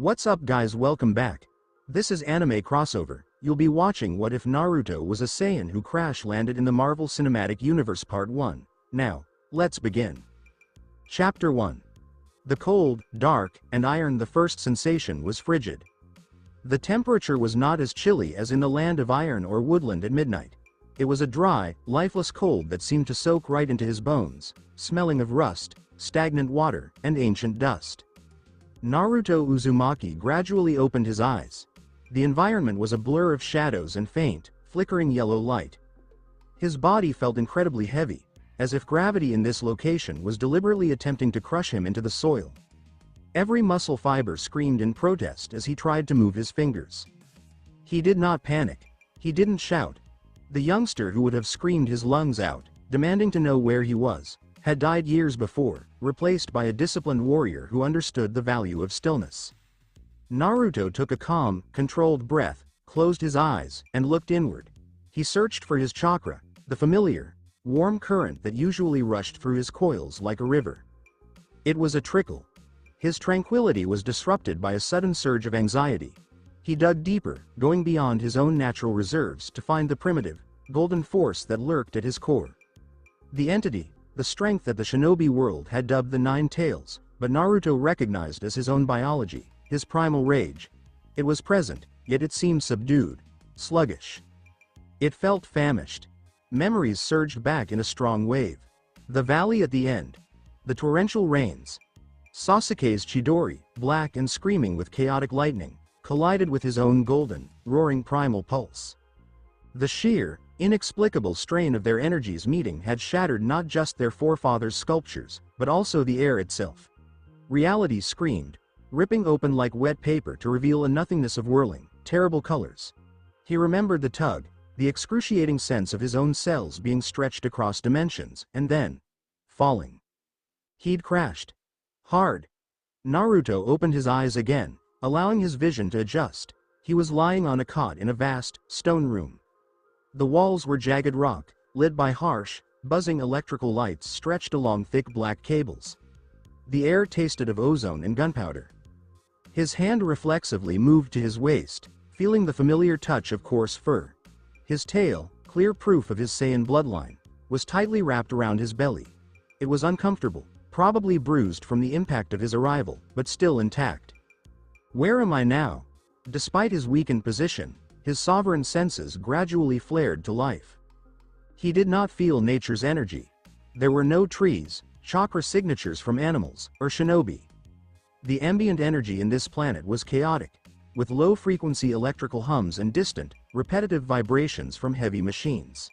What's up guys, welcome back. This is Anime Crossover. You'll be watching What If Naruto Was a Saiyan Who Crash Landed in the Marvel Cinematic Universe Part 1. Now, let's begin. Chapter 1. The cold, dark, and iron. The first sensation was frigid. The temperature was not as chilly as in the land of iron or woodland at midnight. It was a dry, lifeless cold that seemed to soak right into his bones, smelling of rust, stagnant water, and ancient dust. Naruto Uzumaki gradually opened his eyes. The environment was a blur of shadows and faint, flickering yellow light. His body felt incredibly heavy, as if gravity in this location was deliberately attempting to crush him into the soil. Every muscle fiber screamed in protest as he tried to move his fingers. He did not panic. He didn't shout. The youngster who would have screamed his lungs out, demanding to know where he was, had died years before, replaced by a disciplined warrior who understood the value of stillness. Naruto took a calm, controlled breath, closed his eyes, and looked inward. He searched for his chakra, the familiar, warm current that usually rushed through his coils like a river. It was a trickle. His tranquility was disrupted by a sudden surge of anxiety. He dug deeper, going beyond his own natural reserves to find the primitive, golden force that lurked at his core. The entity, the strength that the shinobi world had dubbed the Nine Tails, but Naruto recognized as his own biology, his Primal Rage. It was present, yet it seemed subdued, sluggish. It felt famished. Memories surged back in a strong wave. The valley at the end. The torrential rains. Sasuke's Chidori, black and screaming with chaotic lightning, collided with his own golden, roaring primal pulse. The sheer, inexplicable strain of their energies meeting had shattered not just their forefathers' sculptures, but also the air itself. Reality screamed, ripping open like wet paper to reveal a nothingness of whirling, terrible colors. He remembered the tug, the excruciating sense of his own cells being stretched across dimensions, and then falling. He'd crashed. Hard. Naruto opened his eyes again, allowing his vision to adjust. He was lying on a cot in a vast, stone room. The walls were jagged rock, lit by harsh, buzzing electrical lights stretched along thick black cables. The air tasted of ozone and gunpowder. His hand reflexively moved to his waist, feeling the familiar touch of coarse fur. His tail, clear proof of his Saiyan bloodline, was tightly wrapped around his belly. It was uncomfortable, probably bruised from the impact of his arrival, but still intact. Where am I now? Despite his weakened position, his sovereign senses gradually flared to life. He did not feel nature's energy. There were no trees, chakra signatures from animals, or shinobi. The ambient energy in this planet was chaotic, with low-frequency electrical hums and distant, repetitive vibrations from heavy machines.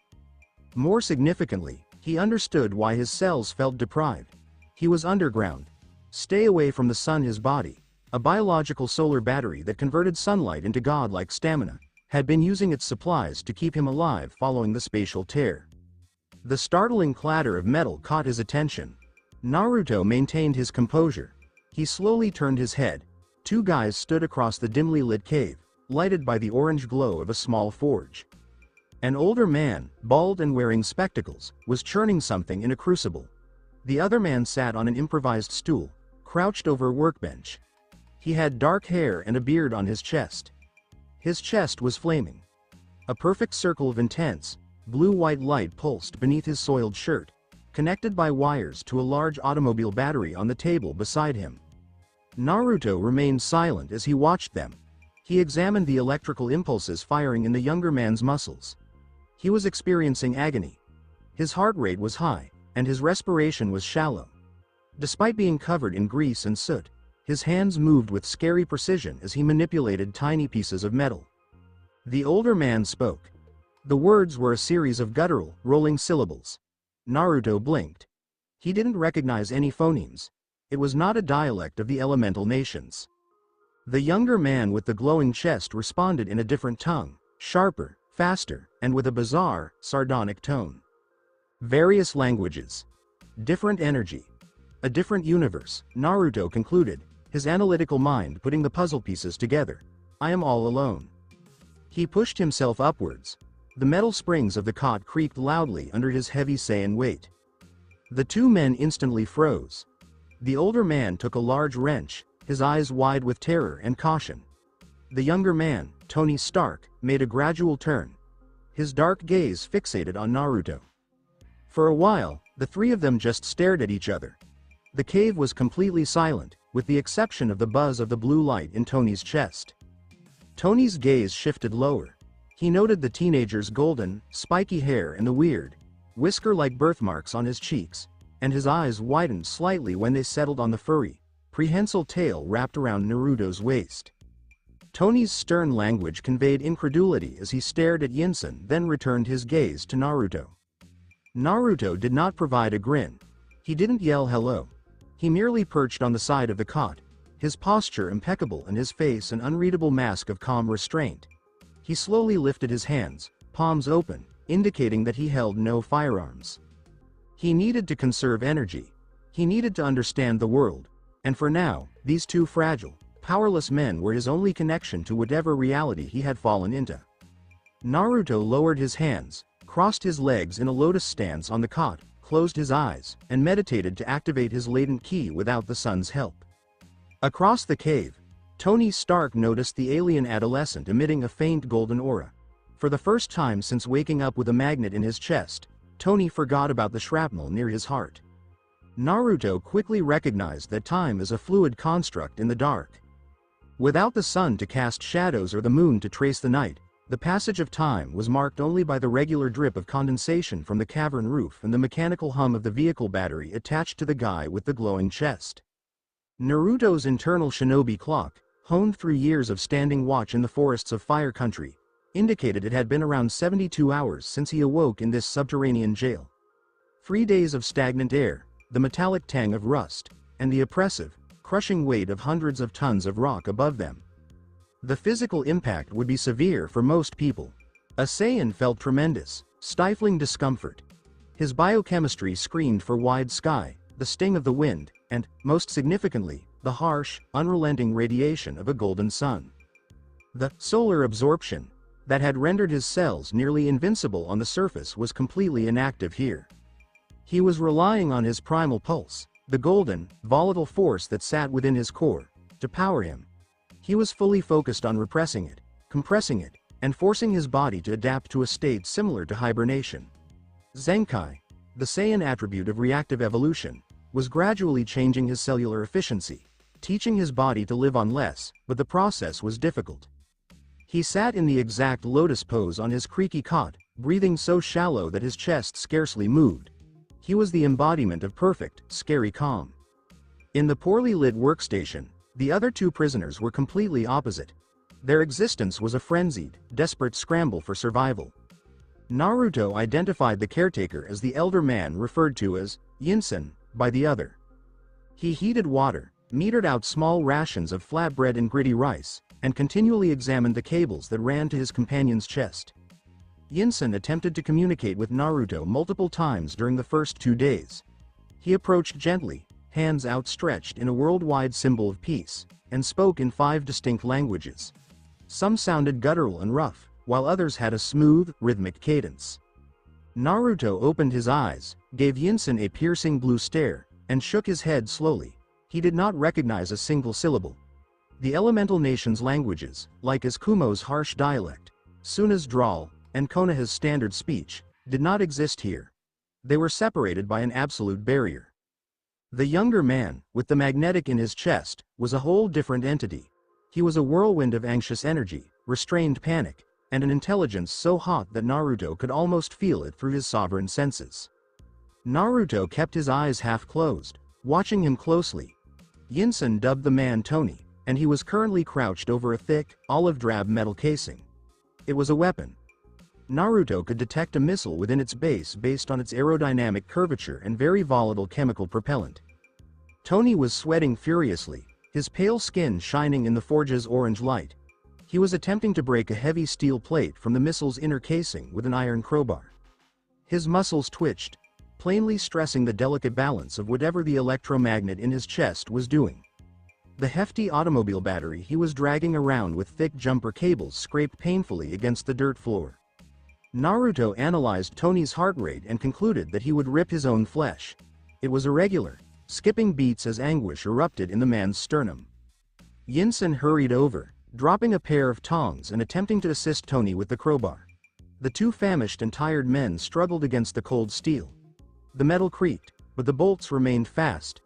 More significantly, he understood why his cells felt deprived. He was underground. Stay away from the sun. His body, a biological solar battery that converted sunlight into godlike stamina, had been using its supplies to keep him alive following the spatial tear. The startling clatter of metal caught his attention. Naruto maintained his composure. He slowly turned his head. Two guys stood across the dimly lit cave, lighted by the orange glow of a small forge. An older man, bald and wearing spectacles, was churning something in a crucible. The other man sat on an improvised stool, crouched over a workbench. He had dark hair and a beard on his chest. His chest was flaming. A perfect circle of intense, blue-white light pulsed beneath his soiled shirt, connected by wires to a large automobile battery on the table beside him. Naruto remained silent as he watched them. He examined the electrical impulses firing in the younger man's muscles. He was experiencing agony. His heart rate was high, and his respiration was shallow. Despite being covered in grease and soot, his hands moved with scary precision as he manipulated tiny pieces of metal. The older man spoke. The words were a series of guttural, rolling syllables. Naruto blinked. He didn't recognize any phonemes. It was not a dialect of the elemental nations. The younger man with the glowing chest responded in a different tongue, sharper, faster, and with a bizarre, sardonic tone. Various languages. Different energy. A different universe, Naruto concluded, his analytical mind putting the puzzle pieces together. I am all alone. He pushed himself upwards. The metal springs of the cot creaked loudly under his heavy Saiyan weight. The two men instantly froze. The older man took a large wrench, his eyes wide with terror and caution. The younger man, Tony Stark, made a gradual turn, his dark gaze fixated on Naruto. For a while, the three of them just stared at each other. The cave was completely silent, with the exception of the buzz of the blue light in Tony's chest. Tony's gaze shifted lower. He noted the teenager's golden, spiky hair and the weird, whisker-like birthmarks on his cheeks, and his eyes widened slightly when they settled on the furry, prehensile tail wrapped around Naruto's waist. Tony's stern language conveyed incredulity as he stared at Yinsen, then returned his gaze to Naruto. Naruto did not provide a grin. He didn't yell hello. He merely perched on the side of the cot, his posture impeccable and his face an unreadable mask of calm restraint. He slowly lifted his hands, palms open, indicating that he held no firearms. He needed to conserve energy. He needed to understand the world. And for now, these two fragile, powerless men were his only connection to whatever reality he had fallen into. Naruto lowered his hands, crossed his legs in a lotus stance on the cot, closed his eyes, and meditated to activate his latent ki without the sun's help. Across the cave, Tony Stark noticed the alien adolescent emitting a faint golden aura. For the first time since waking up with a magnet in his chest, Tony forgot about the shrapnel near his heart. Naruto quickly recognized that time is a fluid construct in the dark. Without the sun to cast shadows or the moon to trace the night, the passage of time was marked only by the regular drip of condensation from the cavern roof and the mechanical hum of the vehicle battery attached to the guy with the glowing chest. Naruto's internal shinobi clock, honed through years of standing watch in the forests of Fire Country, indicated it had been around 72 hours since he awoke in this subterranean jail. 3 days of stagnant air, the metallic tang of rust, and the oppressive, crushing weight of hundreds of tons of rock above them. The physical impact would be severe for most people. A Saiyan felt tremendous, stifling discomfort. His biochemistry screamed for wide sky, the sting of the wind, and, most significantly, the harsh, unrelenting radiation of a golden sun. The solar absorption that had rendered his cells nearly invincible on the surface was completely inactive here. He was relying on his primal pulse, the golden, volatile force that sat within his core, to power him. He was fully focused on repressing it, compressing it, and forcing his body to adapt to a state similar to hibernation. Zenkai, the Saiyan attribute of reactive evolution, was gradually changing his cellular efficiency, teaching his body to live on less, but the process was difficult. He sat in the exact lotus pose on his creaky cot, breathing so shallow that his chest scarcely moved. He was the embodiment of perfect, scary calm. In the poorly lit workstation, the other two prisoners were completely opposite. Their existence was a frenzied, desperate scramble for survival. Naruto identified the caretaker as the elder man referred to as Yinsen by the other. He heated water, metered out small rations of flatbread and gritty rice, and continually examined the cables that ran to his companion's chest. Yinsen attempted to communicate with Naruto multiple times during the first 2 days. He approached gently, hands outstretched in a worldwide symbol of peace, and spoke in 5 distinct languages. Some sounded guttural and rough, while others had a smooth, rhythmic cadence. Naruto opened his eyes, gave Yinsen a piercing blue stare, and shook his head slowly. He did not recognize a single syllable. The elemental nation's languages, like Kumo's harsh dialect, Suna's drawl, and Konoha's standard speech, did not exist here. They were separated by an absolute barrier. The younger man, with the magnetic in his chest, was a whole different entity. He was a whirlwind of anxious energy, restrained panic, and an intelligence so hot that Naruto could almost feel it through his sovereign senses. Naruto kept his eyes half closed, watching him closely. Yinsen dubbed the man Tony, and he was currently crouched over a thick, olive-drab metal casing. It was a weapon. Naruto could detect a missile within its base based on its aerodynamic curvature and very volatile chemical propellant. Tony was sweating furiously, his pale skin shining in the forge's orange light. He was attempting to break a heavy steel plate from the missile's inner casing with an iron crowbar. His muscles twitched, plainly stressing the delicate balance of whatever the electromagnet in his chest was doing. The hefty automobile battery he was dragging around with thick jumper cables scraped painfully against the dirt floor. Naruto analyzed Tony's heart rate and concluded that he would rip his own flesh. It was irregular, skipping beats as anguish erupted in the man's sternum. Yinsen hurried over, dropping a pair of tongs and attempting to assist Tony with the crowbar. The two famished and tired men struggled against the cold steel. The metal creaked, but the bolts remained fast.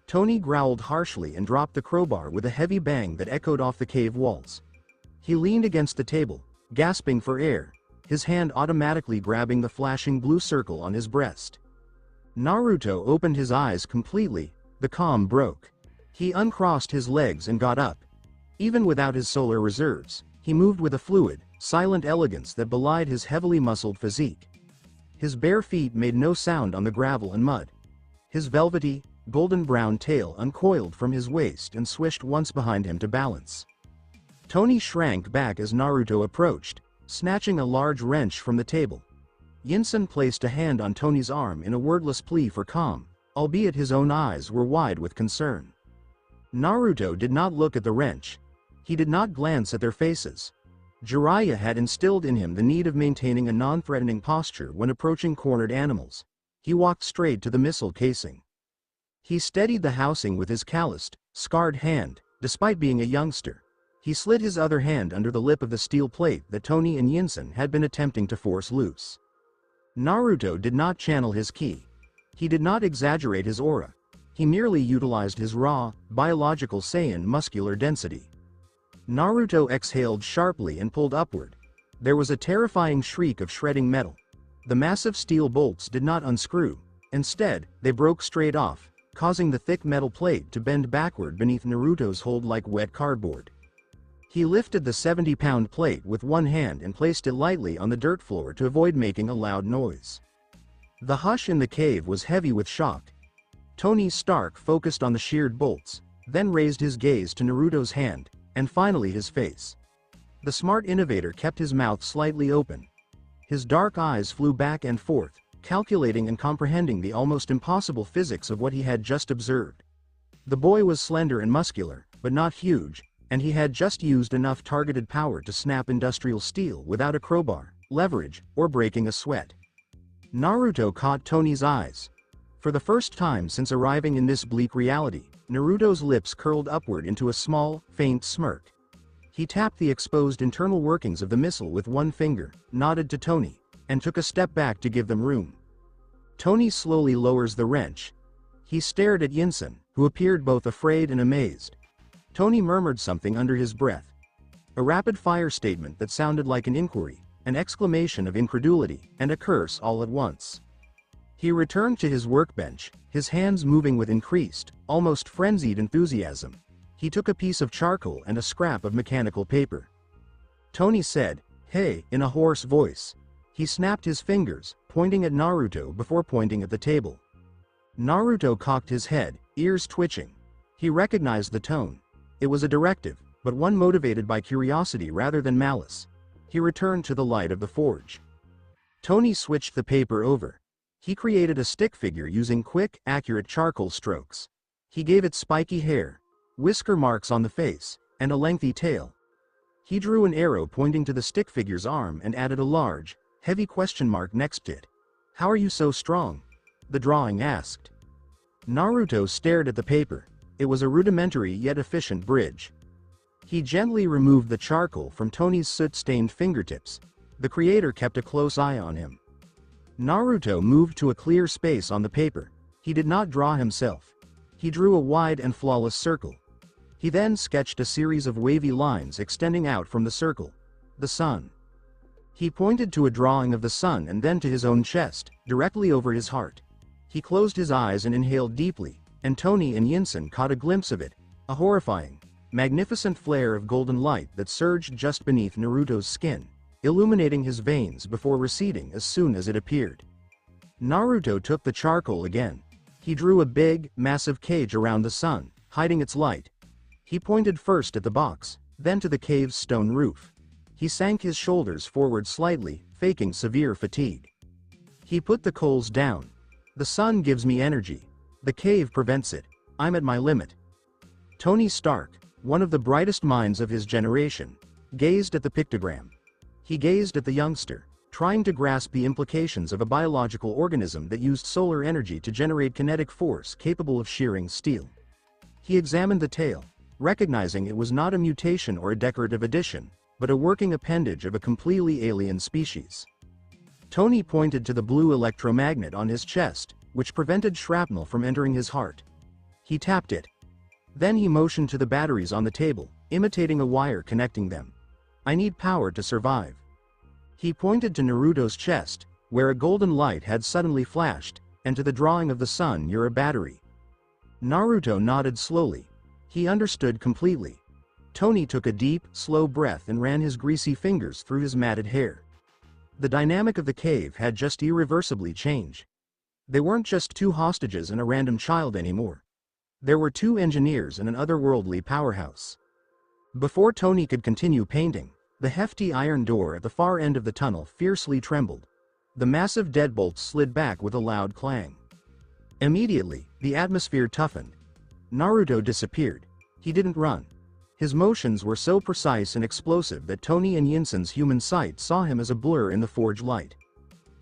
Tony growled harshly and dropped the crowbar with a heavy bang that echoed off the cave walls. He leaned against the table, gasping for air, his hand automatically grabbing the flashing blue circle on his breast. Naruto opened his eyes completely, the calm broke. He uncrossed his legs and got up. Even without his solar reserves, he moved with a fluid, silent elegance that belied his heavily muscled physique. His bare feet made no sound on the gravel and mud. His velvety, golden-brown tail uncoiled from his waist and swished once behind him to balance. Tony shrank back as Naruto approached, snatching a large wrench from the table. Yinsen placed a hand on Tony's arm in a wordless plea for calm, albeit his own eyes were wide with concern. Naruto did not look at the wrench. He did not glance at their faces. Jiraiya had instilled in him the need of maintaining a non-threatening posture when approaching cornered animals. He walked straight to the missile casing. He steadied the housing with his calloused, scarred hand, despite being a youngster. He slid his other hand under the lip of the steel plate that Tony and Yinsen had been attempting to force loose. Naruto did not channel his ki. He did not exaggerate his aura. He merely utilized his raw, biological Saiyan muscular density. Naruto exhaled sharply and pulled upward. There was a terrifying shriek of shredding metal. The massive steel bolts did not unscrew. Instead, they broke straight off, causing the thick metal plate to bend backward beneath Naruto's hold like wet cardboard. He lifted the 70-pound plate with one hand and placed it lightly on the dirt floor to avoid making a loud noise. The hush in the cave was heavy with shock. Tony Stark focused on the sheared bolts, then raised his gaze to Naruto's hand, and finally his face. The smart innovator kept his mouth slightly open. His dark eyes flew back and forth, calculating and comprehending the almost impossible physics of what he had just observed. The boy was slender and muscular, but not huge, and he had just used enough targeted power to snap industrial steel without a crowbar, leverage, or breaking a sweat. Naruto caught Tony's eyes. For the first time since arriving in this bleak reality, Naruto's lips curled upward into a small, faint smirk. He tapped the exposed internal workings of the missile with one finger, nodded to Tony, and took a step back to give them room. Tony slowly lowers the wrench. He stared at Yinsen, who appeared both afraid and amazed. Tony murmured something under his breath. A rapid-fire statement that sounded like an inquiry, an exclamation of incredulity, and a curse all at once. He returned to his workbench, his hands moving with increased, almost frenzied enthusiasm. He took a piece of charcoal and a scrap of mechanical paper. Tony said, "Hey," in a hoarse voice. He snapped his fingers, pointing at Naruto before pointing at the table. Naruto cocked his head, ears twitching. He recognized the tone. It was a directive, but one motivated by curiosity rather than malice. He returned to the light of the forge. Tony switched the paper over. He created a stick figure using quick, accurate charcoal strokes. He gave it spiky hair, whisker marks on the face, and a lengthy tail. He drew an arrow pointing to the stick figure's arm and added a large, heavy question mark next to it. "How are you so strong?" the drawing asked. Naruto stared at the paper. It was a rudimentary yet efficient bridge. He gently removed the charcoal from Tony's soot-stained fingertips. The creator kept a close eye on him. Naruto moved to a clear space on the paper. He did not draw himself. He drew a wide and flawless circle. He then sketched a series of wavy lines extending out from the circle. The sun. He pointed to a drawing of the sun and then to his own chest, directly over his heart. He closed his eyes and inhaled deeply, and Tony and Yinsen caught a glimpse of it, a horrifying, magnificent flare of golden light that surged just beneath Naruto's skin, illuminating his veins before receding as soon as it appeared. Naruto took the charcoal again. He drew a big, massive cage around the sun, hiding its light. He pointed first at the box, then to the cave's stone roof. He sank his shoulders forward slightly, faking severe fatigue. He put the coals down. "The sun gives me energy. The cave prevents it. I'm at my limit." Tony Stark, one of the brightest minds of his generation, gazed at the pictogram. He gazed at the youngster, trying to grasp the implications of a biological organism that used solar energy to generate kinetic force capable of shearing steel. He examined the tail, recognizing it was not a mutation or a decorative addition, but a working appendage of a completely alien species. Tony pointed to the blue electromagnet on his chest, which prevented shrapnel from entering his heart. He tapped it. Then he motioned to the batteries on the table, imitating a wire connecting them. "I need power to survive." He pointed to Naruto's chest, where a golden light had suddenly flashed, and to the drawing of the sun near a battery. Naruto nodded slowly. He understood completely. Tony took a deep, slow breath and ran his greasy fingers through his matted hair. The dynamic of the cave had just irreversibly changed. They weren't just two hostages and a random child anymore. There were two engineers and an otherworldly powerhouse. Before Tony could continue painting, the hefty iron door at the far end of the tunnel fiercely trembled. The massive deadbolts slid back with a loud clang. Immediately, the atmosphere toughened. Naruto disappeared. He didn't run. His motions were so precise and explosive that Tony and Yinsen's human sight saw him as a blur in the forge light.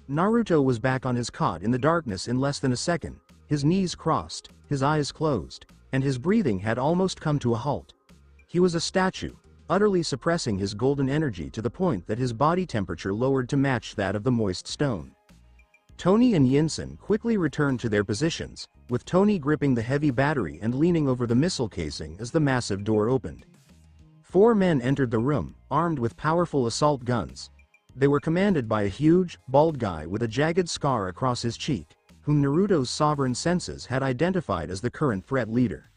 Naruto was back on his cot in the darkness in less than a second, his knees crossed, his eyes closed, and his breathing had almost come to a halt. He was a statue, utterly suppressing his golden energy to the point that his body temperature lowered to match that of the moist stone. Tony and Yinsen quickly returned to their positions, with Tony gripping the heavy battery and leaning over the missile casing as the massive door opened. 4 men entered the room, armed with powerful assault guns. They were commanded by a huge, bald guy with a jagged scar across his cheek, whom Naruto's sovereign senses had identified as the current threat leader.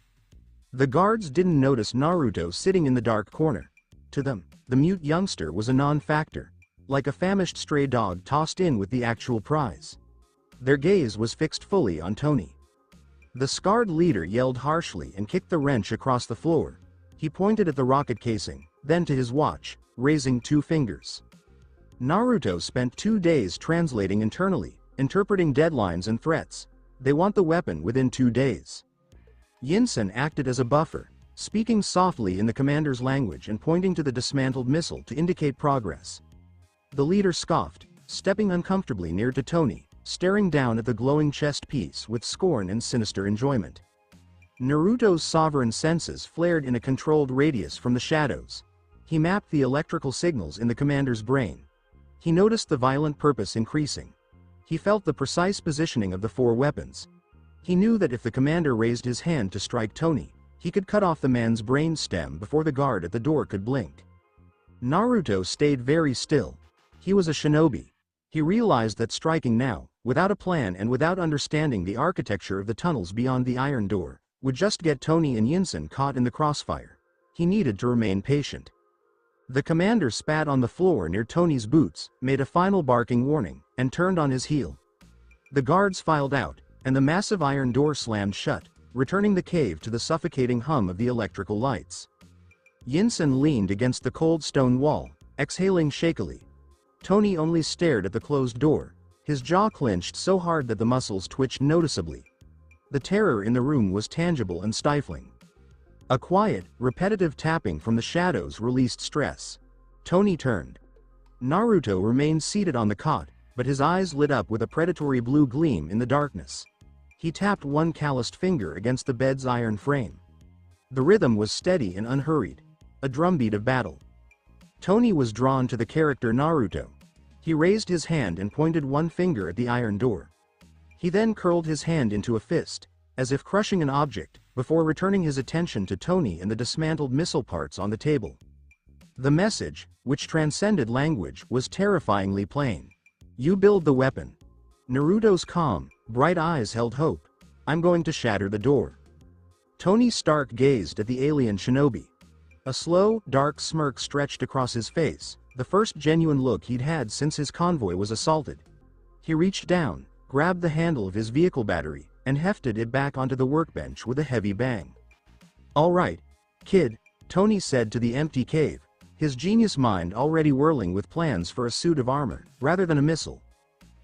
The guards didn't notice Naruto sitting in the dark corner. To them, the mute youngster was a non-factor, like a famished stray dog tossed in with the actual prize. Their gaze was fixed fully on Tony. The scarred leader yelled harshly and kicked the wrench across the floor. He pointed at the rocket casing, then to his watch, raising 2 fingers. Naruto spent 2 days translating internally, interpreting deadlines and threats. They want the weapon within 2 days. Yinsen acted as a buffer, speaking softly in the commander's language and pointing to the dismantled missile to indicate progress. The leader scoffed, stepping uncomfortably near to Tony, staring down at the glowing chest piece with scorn and sinister enjoyment. Naruto's sovereign senses flared in a controlled radius from the shadows. He mapped the electrical signals in the commander's brain. He noticed the violent purpose increasing. He felt the precise positioning of the 4 weapons. He knew that if the commander raised his hand to strike Tony, he could cut off the man's brain stem before the guard at the door could blink. Naruto stayed very still. He was a shinobi. He realized that striking now, without a plan and without understanding the architecture of the tunnels beyond the iron door, would just get Tony and Yinsen caught in the crossfire. He needed to remain patient. The commander spat on the floor near Tony's boots, made a final barking warning, and turned on his heel. The guards filed out, and the massive iron door slammed shut, returning the cave to the suffocating hum of the electrical lights. Yinsen leaned against the cold stone wall, exhaling shakily. Tony only stared at the closed door, his jaw clenched so hard that the muscles twitched noticeably. The terror in the room was tangible and stifling. A quiet, repetitive tapping from the shadows released stress. Tony turned. Naruto remained seated on the cot, but his eyes lit up with a predatory blue gleam in the darkness. He tapped one calloused finger against the bed's iron frame. The rhythm was steady and unhurried, a drumbeat of battle. Tony was drawn to the character Naruto. He raised his hand and pointed one finger at the iron door. He then curled his hand into a fist, as if crushing an object, before returning his attention to Tony and the dismantled missile parts on the table. The message, which transcended language, was terrifyingly plain. You build the weapon. Naruto's calm, bright eyes held hope. I'm going to shatter the door. Tony Stark gazed at the alien shinobi. A slow, dark smirk stretched across his face, the first genuine look he'd had since his convoy was assaulted. He reached down, grabbed the handle of his vehicle battery, and hefted it back onto the workbench with a heavy bang. All right, kid, Tony said to the empty cave, his genius mind already whirling with plans for a suit of armor, rather than a missile.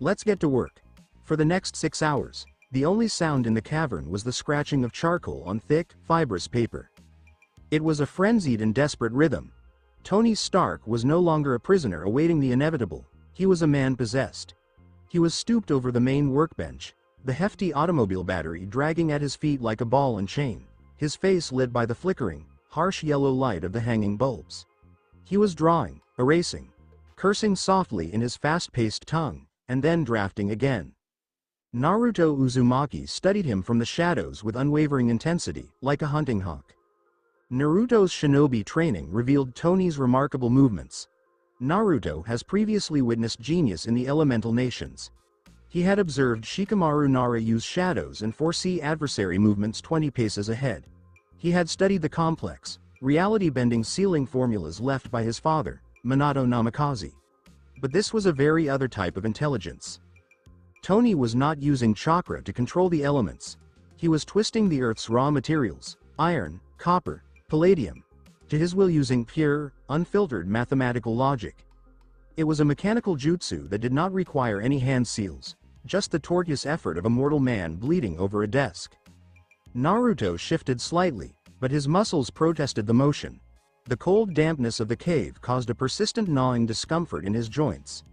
Let's get to work. For the next 6 hours, the only sound in the cavern was the scratching of charcoal on thick, fibrous paper. It was a frenzied and desperate rhythm. Tony Stark was no longer a prisoner awaiting the inevitable, he was a man possessed. He was stooped over the main workbench, the hefty automobile battery dragging at his feet like a ball and chain, his face lit by the flickering, harsh yellow light of the hanging bulbs. He was drawing, erasing, cursing softly in his fast-paced tongue, and then drafting again. Naruto Uzumaki studied him from the shadows with unwavering intensity, like a hunting hawk. Naruto's shinobi training revealed Tony's remarkable movements. Naruto has previously witnessed genius in the elemental nations. He had observed Shikamaru Nara use shadows and foresee adversary movements 20 paces ahead. He had studied the complex, reality-bending sealing formulas left by his father, Minato Namikaze. But this was a very other type of intelligence. Tony was not using chakra to control the elements. He was twisting the Earth's raw materials, iron, copper, palladium, to his will using pure, unfiltered mathematical logic. It was a mechanical jutsu that did not require any hand seals, just the tortuous effort of a mortal man bleeding over a desk. Naruto shifted slightly, but his muscles protested the motion. The cold dampness of the cave caused a persistent gnawing discomfort in his joints.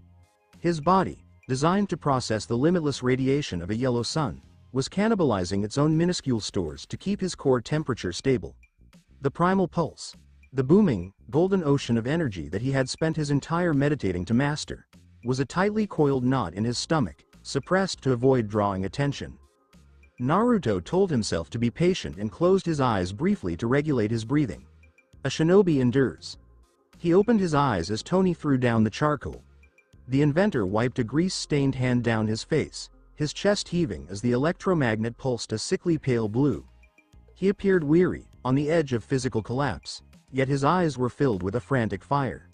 His body, designed to process the limitless radiation of a yellow sun, was cannibalizing its own minuscule stores to keep his core temperature stable. The primal pulse, the booming, golden ocean of energy that he had spent his entire meditating to master, was a tightly coiled knot in his stomach, suppressed to avoid drawing attention. Naruto told himself to be patient and closed his eyes briefly to regulate his breathing. A shinobi endures. He opened his eyes as Tony threw down the charcoal. The inventor wiped a grease-stained hand down his face, his chest heaving as the electromagnet pulsed a sickly pale blue. He appeared weary, on the edge of physical collapse, yet his eyes were filled with a frantic fire.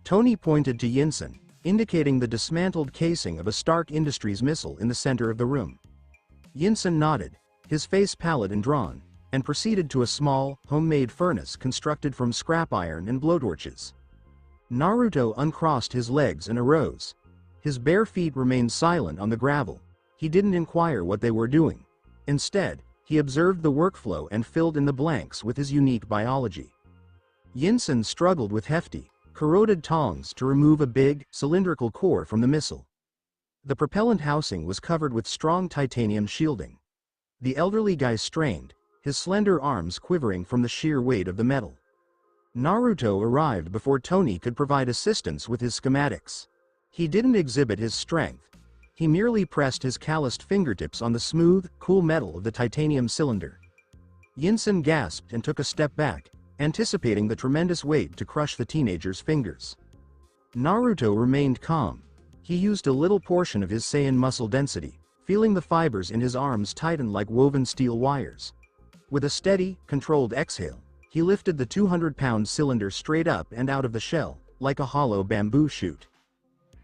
Tony pointed to Yinsen, indicating the dismantled casing of a Stark Industries missile in the center of the room. Yinsen nodded, his face pallid and drawn, and proceeded to a small, homemade furnace constructed from scrap iron and blowtorches. Naruto uncrossed his legs and arose. His bare feet remained silent on the gravel. He didn't inquire what they were doing. Instead, he observed the workflow and filled in the blanks with his unique biology. Yinsen struggled with hefty, corroded tongs to remove a big, cylindrical core from the missile. The propellant housing was covered with strong titanium shielding. The elderly guy strained, his slender arms quivering from the sheer weight of the metal. Naruto arrived before Tony could provide assistance with his schematics. He didn't exhibit his strength. He merely pressed his calloused fingertips on the smooth, cool metal of the titanium cylinder. Yinsen gasped and took a step back, anticipating the tremendous weight to crush the teenager's fingers. Naruto remained calm. He used a little portion of his Saiyan muscle density, feeling the fibers in his arms tighten like woven steel wires. With a steady, controlled exhale, he lifted the 200-pound cylinder straight up and out of the shell, like a hollow bamboo shoot.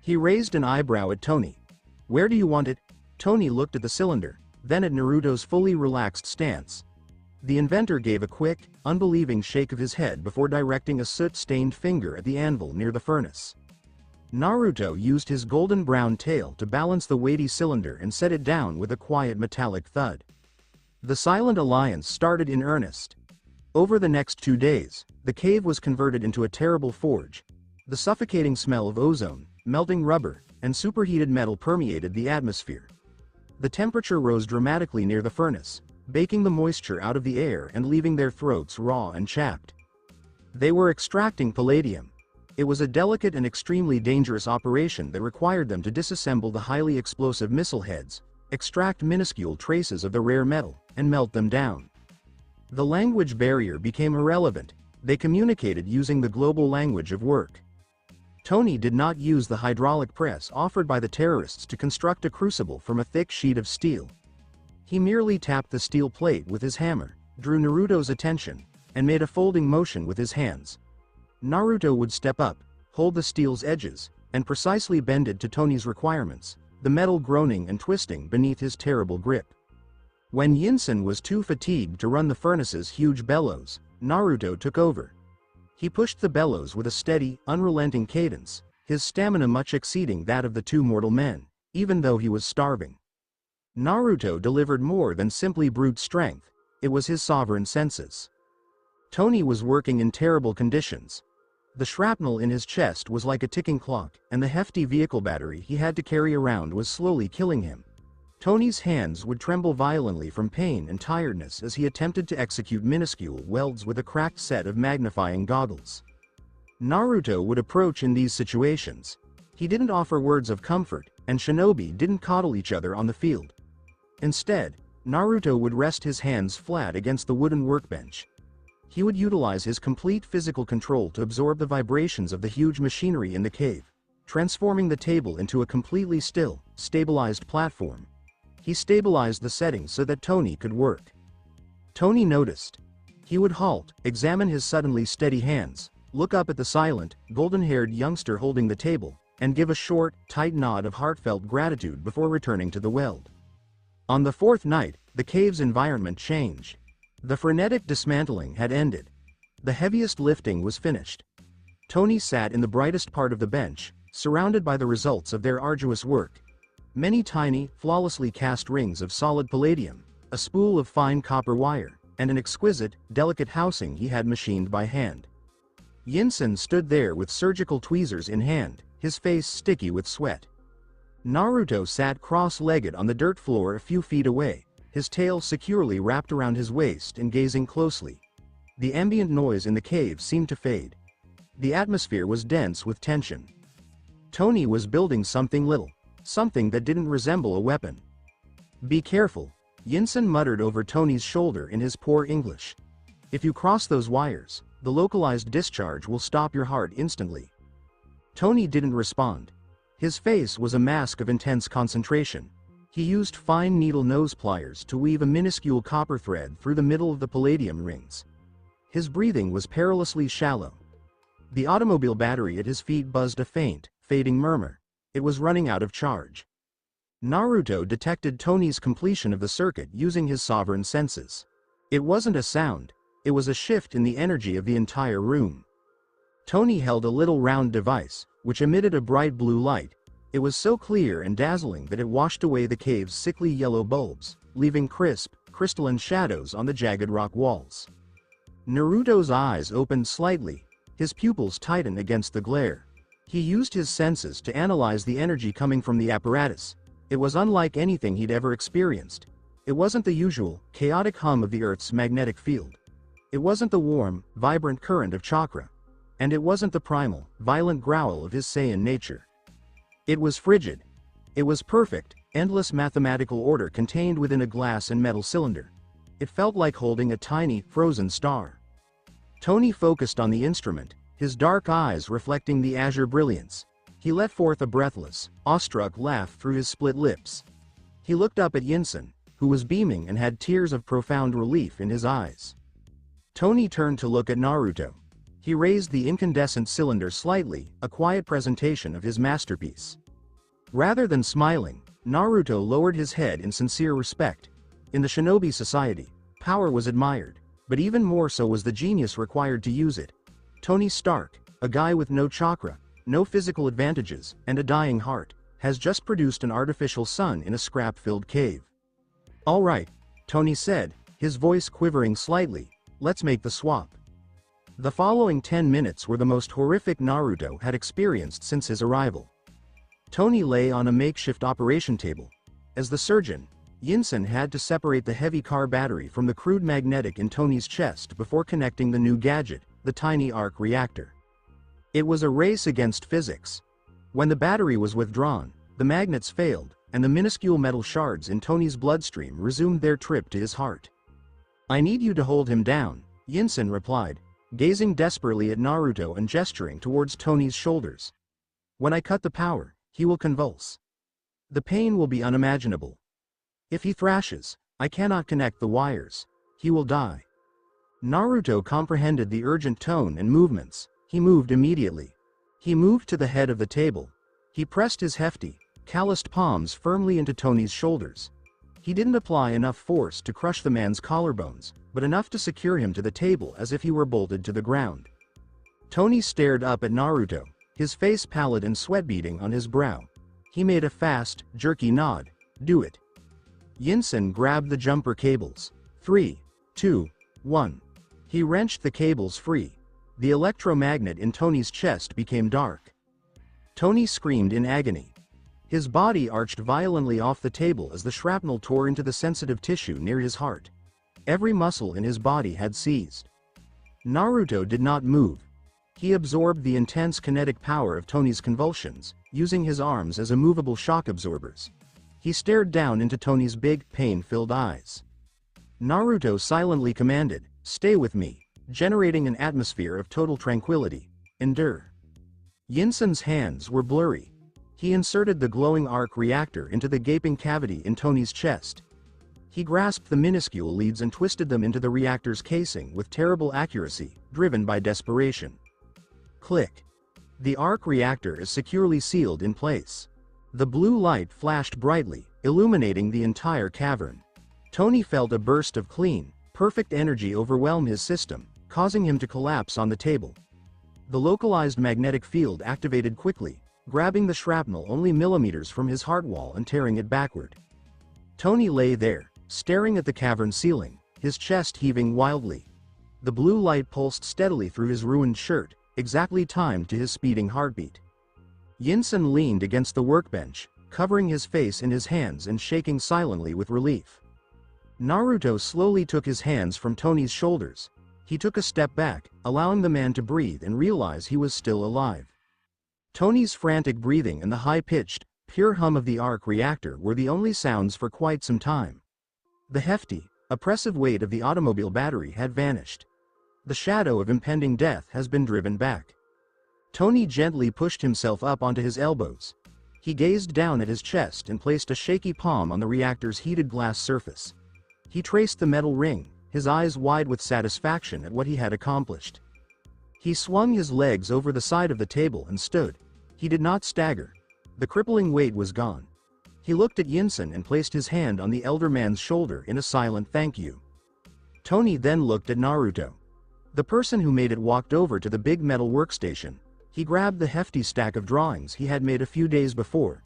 He raised an eyebrow at Tony. "Where do you want it?" Tony looked at the cylinder, then at Naruto's fully relaxed stance. The inventor gave a quick, unbelieving shake of his head before directing a soot-stained finger at the anvil near the furnace. Naruto used his golden-brown tail to balance the weighty cylinder and set it down with a quiet metallic thud. The Silent Alliance started in earnest. Over the next 2 days, the cave was converted into a terrible forge. The suffocating smell of ozone, melting rubber, and superheated metal permeated the atmosphere. The temperature rose dramatically near the furnace, baking the moisture out of the air and leaving their throats raw and chapped. They were extracting palladium. It was a delicate and extremely dangerous operation that required them to disassemble the highly explosive missile heads, extract minuscule traces of the rare metal, and melt them down. The language barrier became irrelevant. They communicated using the global language of work. Tony did not use the hydraulic press offered by the terrorists to construct a crucible from a thick sheet of steel. He merely tapped the steel plate with his hammer, drew Naruto's attention, and made a folding motion with his hands. Naruto would step up, hold the steel's edges, and precisely bend it to Tony's requirements, the metal groaning and twisting beneath his terrible grip. When Yinsen was too fatigued to run the furnace's huge bellows, Naruto took over. He pushed the bellows with a steady, unrelenting cadence, his stamina much exceeding that of the two mortal men, even though he was starving. Naruto delivered more than simply brute strength, it was his sovereign senses. Tony was working in terrible conditions. The shrapnel in his chest was like a ticking clock, and the hefty vehicle battery he had to carry around was slowly killing him. Tony's hands would tremble violently from pain and tiredness as he attempted to execute minuscule welds with a cracked set of magnifying goggles. Naruto would approach in these situations. He didn't offer words of comfort, and shinobi didn't coddle each other on the field. Instead, Naruto would rest his hands flat against the wooden workbench. He would utilize his complete physical control to absorb the vibrations of the huge machinery in the cave, transforming the table into a completely still, stabilized platform. He stabilized the settings so that Tony could work. Tony noticed. He would halt, examine his suddenly steady hands, look up at the silent, golden-haired youngster holding the table, and give a short, tight nod of heartfelt gratitude before returning to the weld. On the fourth night, the cave's environment changed. The frenetic dismantling had ended. The heaviest lifting was finished. Tony sat in the brightest part of the bench, surrounded by the results of their arduous work. Many tiny, flawlessly cast rings of solid palladium, a spool of fine copper wire, and an exquisite, delicate housing he had machined by hand. Yinsen stood there with surgical tweezers in hand, his face sticky with sweat. Naruto sat cross-legged on the dirt floor a few feet away, his tail securely wrapped around his waist and gazing closely. The ambient noise in the cave seemed to fade. The atmosphere was dense with tension. Tony was building something little. Something that didn't resemble a weapon. "Be careful," Yinsen muttered over Tony's shoulder in his poor English. "If you cross those wires, the localized discharge will stop your heart instantly." Tony didn't respond. His face was a mask of intense concentration. He used fine needle nose pliers to weave a minuscule copper thread through the middle of the palladium rings. His breathing was perilously shallow. The automobile battery at his feet buzzed a faint, fading murmur. It was running out of charge. Naruto detected Tony's completion of the circuit using his sovereign senses. It wasn't a sound, it was a shift in the energy of the entire room. Tony held a little round device, which emitted a bright blue light. It was so clear and dazzling that it washed away the cave's sickly yellow bulbs, leaving crisp, crystalline shadows on the jagged rock walls. Naruto's eyes opened slightly, his pupils tightened against the glare. He used his senses to analyze the energy coming from the apparatus. It was unlike anything he'd ever experienced. It wasn't the usual, chaotic hum of the Earth's magnetic field. It wasn't the warm, vibrant current of chakra. And it wasn't the primal, violent growl of his Saiyan nature. It was frigid. It was perfect, endless mathematical order contained within a glass and metal cylinder. It felt like holding a tiny, frozen star. Tony focused on the instrument, his dark eyes reflecting the azure brilliance. He let forth a breathless, awestruck laugh through his split lips. He looked up at Yinsen, who was beaming and had tears of profound relief in his eyes. Tony turned to look at Naruto. He raised the incandescent cylinder slightly, a quiet presentation of his masterpiece. Rather than smiling, Naruto lowered his head in sincere respect. In the shinobi society, power was admired, but even more so was the genius required to use it. Tony Stark, a guy with no chakra, no physical advantages, and a dying heart, has just produced an artificial sun in a scrap-filled cave. "All right," Tony said, his voice quivering slightly, "let's make the swap." The following 10 minutes were the most horrific Naruto had experienced since his arrival. Tony lay on a makeshift operation table. As the surgeon, Yinsen had to separate the heavy car battery from the crude magnetic in Tony's chest before connecting the new gadget, the tiny arc reactor. It was a race against physics. When the battery was withdrawn, the magnets failed, and the minuscule metal shards in Tony's bloodstream resumed their trip to his heart. "I need you to hold him down," Yinsen replied, gazing desperately at Naruto and gesturing towards Tony's shoulders. "When I cut the power, he will convulse. The pain will be unimaginable. If he thrashes, I cannot connect the wires. He will die." Naruto comprehended the urgent tone and movements. He moved immediately. He moved to the head of the table. He pressed his hefty, calloused palms firmly into Tony's shoulders. He didn't apply enough force to crush the man's collarbones, but enough to secure him to the table as if he were bolted to the ground. Tony stared up at Naruto, his face pallid and sweat beading on his brow. He made a fast, jerky nod. "Do it." Yinsen grabbed the jumper cables. 3, 2, 1. He wrenched the cables free. The electromagnet in Tony's chest became dark. Tony screamed in agony. His body arched violently off the table as the shrapnel tore into the sensitive tissue near his heart. Every muscle in his body had seized. Naruto did not move. He absorbed the intense kinetic power of Tony's convulsions, using his arms as immovable shock absorbers. He stared down into Tony's big, pain-filled eyes. Naruto silently commanded, "Stay with me," generating an atmosphere of total tranquility. "Endure." Yinsen's hands were blurry. He inserted the glowing arc reactor into the gaping cavity in Tony's chest. He grasped the minuscule leads and twisted them into the reactor's casing with terrible accuracy, driven by desperation. Click. The arc reactor is securely sealed in place. The blue light flashed brightly, illuminating the entire cavern. Tony felt a burst of clean, perfect energy overwhelm his system, causing him to collapse on the table. The localized magnetic field activated quickly, grabbing the shrapnel only millimeters from his heart wall and tearing it backward. Tony lay there, staring at the cavern ceiling, his chest heaving wildly. The blue light pulsed steadily through his ruined shirt, exactly timed to his speeding heartbeat. Yinsen leaned against the workbench, covering his face in his hands and shaking silently with relief. Naruto slowly took his hands from Tony's shoulders. He took a step back, allowing the man to breathe and realize he was still alive. Tony's frantic breathing and the high-pitched, pure hum of the arc reactor were the only sounds for quite some time. The hefty, oppressive weight of the automobile battery had vanished. The shadow of impending death has been driven back. Tony gently pushed himself up onto his elbows. He gazed down at his chest and placed a shaky palm on the reactor's heated glass surface. He traced the metal ring, his eyes wide with satisfaction at what he had accomplished. He swung his legs over the side of the table and stood. He did not stagger. The crippling weight was gone. He looked at Yinsen and placed his hand on the elder man's shoulder in a silent thank you. Tony then looked at Naruto. The person who made it walked over to the big metal workstation. He grabbed the hefty stack of drawings he had made a few days before.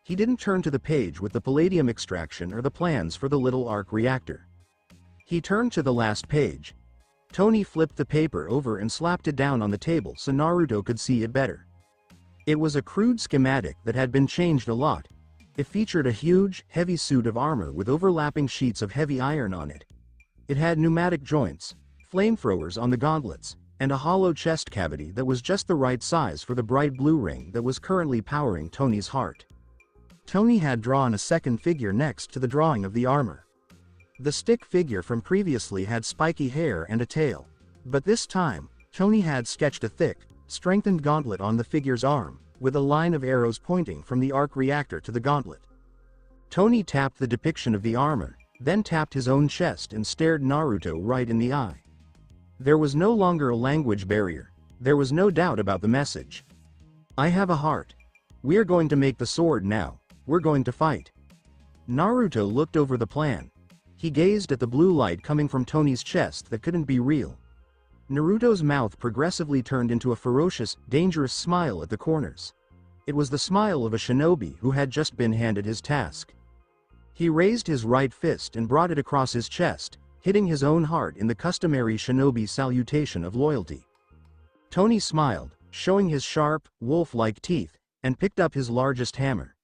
He didn't turn to the page with the palladium extraction or the plans for the little arc reactor. He turned to the last page. Tony flipped the paper over and slapped it down on the table so Naruto could see it better. It was a crude schematic that had been changed a lot. It featured a huge, heavy suit of armor with overlapping sheets of heavy iron on it. It had pneumatic joints, flamethrowers on the gauntlets, and a hollow chest cavity that was just the right size for the bright blue ring that was currently powering Tony's heart. Tony had drawn a second figure next to the drawing of the armor. The stick figure from previously had spiky hair and a tail. But this time, Tony had sketched a thick, strengthened gauntlet on the figure's arm, with a line of arrows pointing from the arc reactor to the gauntlet. Tony tapped the depiction of the armor, then tapped his own chest and stared Naruto right in the eye. There was no longer a language barrier. There was no doubt about the message. "I have a heart. We're going to make the sword now. We're going to fight." Naruto looked over the plan. He gazed at the blue light coming from Tony's chest that couldn't be real. Naruto's mouth progressively turned into a ferocious, dangerous smile at the corners. It was the smile of a shinobi who had just been handed his task. He raised his right fist and brought it across his chest, hitting his own heart in the customary shinobi salutation of loyalty. Tony smiled, showing his sharp, wolf-like teeth, and picked up his largest hammer.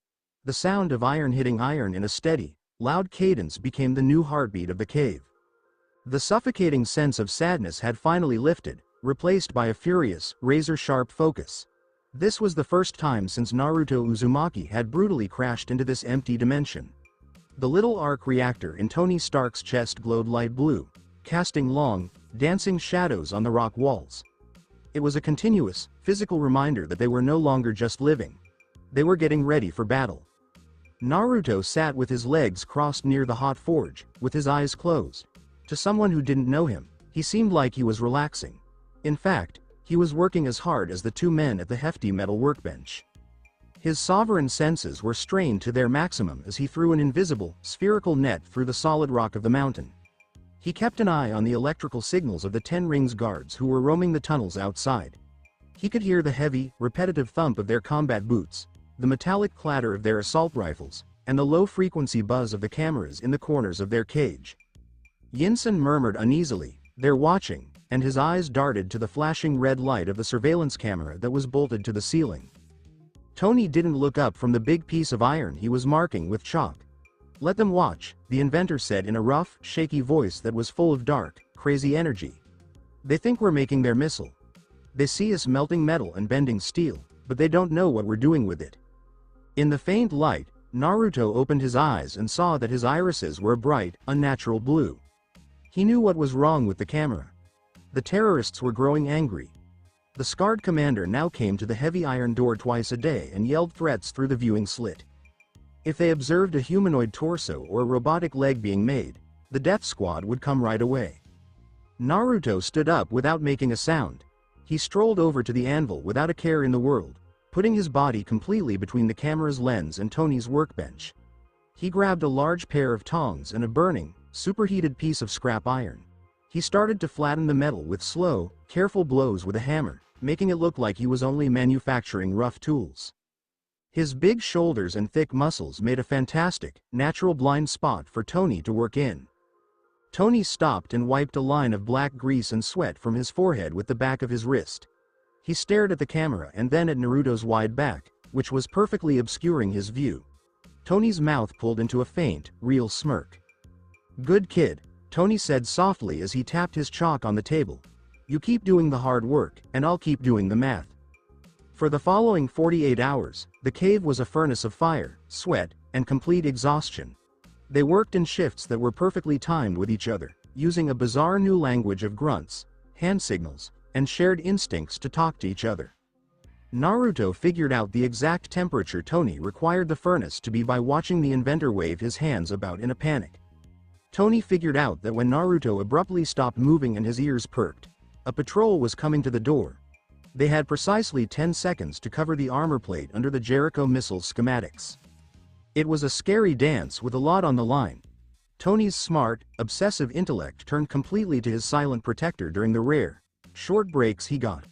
The sound of iron hitting iron in a steady, loud cadence became the new heartbeat of the cave. The suffocating sense of sadness had finally lifted, replaced by a furious, razor-sharp focus. This was the first time since Naruto Uzumaki had brutally crashed into this empty dimension. The little arc reactor in Tony Stark's chest glowed light blue, casting long, dancing shadows on the rock walls. It was a continuous, physical reminder that they were no longer just living. They were getting ready for battle. Naruto sat with his legs crossed near the hot forge, with his eyes closed. To someone who didn't know him, he seemed like he was relaxing. In fact, he was working as hard as the two men at the hefty metal workbench. His sovereign senses were strained to their maximum as he threw an invisible, spherical net through the solid rock of the mountain. He kept an eye on the electrical signals of the 10 Rings guards who were roaming the tunnels outside. He could hear the heavy, repetitive thump of their combat boots, the metallic clatter of their assault rifles, and the low-frequency buzz of the cameras in the corners of their cage. Yinsen murmured uneasily, "They're watching," and his eyes darted to the flashing red light of the surveillance camera that was bolted to the ceiling. Tony didn't look up from the big piece of iron he was marking with chalk. "Let them watch," the inventor said in a rough, shaky voice that was full of dark, crazy energy. "They think we're making their missile. They see us melting metal and bending steel, but they don't know what we're doing with it." In the faint light, Naruto opened his eyes and saw that his irises were a bright, unnatural blue. He knew what was wrong with the camera. The terrorists were growing angry. The scarred commander now came to the heavy iron door twice a day and yelled threats through the viewing slit. If they observed a humanoid torso or a robotic leg being made, the death squad would come right away. Naruto stood up without making a sound. He strolled over to the anvil without a care in the world, putting his body completely between the camera's lens and Tony's workbench. He grabbed a large pair of tongs and a burning, superheated piece of scrap iron. He started to flatten the metal with slow, careful blows with a hammer, making it look like he was only manufacturing rough tools. His big shoulders and thick muscles made a fantastic, natural blind spot for Tony to work in. Tony stopped and wiped a line of black grease and sweat from his forehead with the back of his wrist. He stared at the camera and then at Naruto's wide back, which was perfectly obscuring his view. Tony's mouth pulled into a faint, real smirk. "Good kid," Tony said softly as he tapped his chalk on the table. "You keep doing the hard work, and I'll keep doing the math." For the following 48 hours, the cave was a furnace of fire, sweat, and complete exhaustion. They worked in shifts that were perfectly timed with each other, using a bizarre new language of grunts, hand signals, and shared instincts to talk to each other. Naruto figured out the exact temperature Tony required the furnace to be by watching the inventor wave his hands about in a panic. Tony figured out that when Naruto abruptly stopped moving and his ears perked, a patrol was coming to the door. They had precisely 10 seconds to cover the armor plate under the Jericho missile schematics. It was a scary dance with a lot on the line. Tony's smart, obsessive intellect turned completely to his silent protector during the rare, short breaks he got.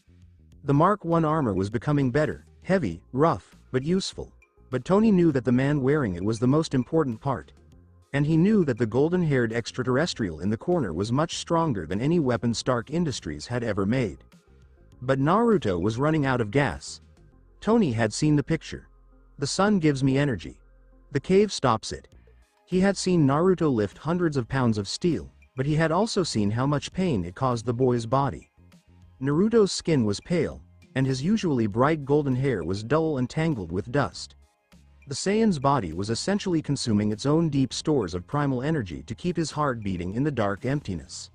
The Mark I armor was becoming better, heavy, rough, but useful. But Tony knew that the man wearing it was the most important part. And he knew that the golden-haired extraterrestrial in the corner was much stronger than any weapon Stark Industries had ever made. But Naruto was running out of gas. Tony had seen the picture. "The sun gives me energy. The cave stops it." He had seen Naruto lift hundreds of pounds of steel, but he had also seen how much pain it caused the boy's body. Naruto's skin was pale, and his usually bright golden hair was dull and tangled with dust. The Saiyan's body was essentially consuming its own deep stores of primal energy to keep his heart beating in the dark emptiness.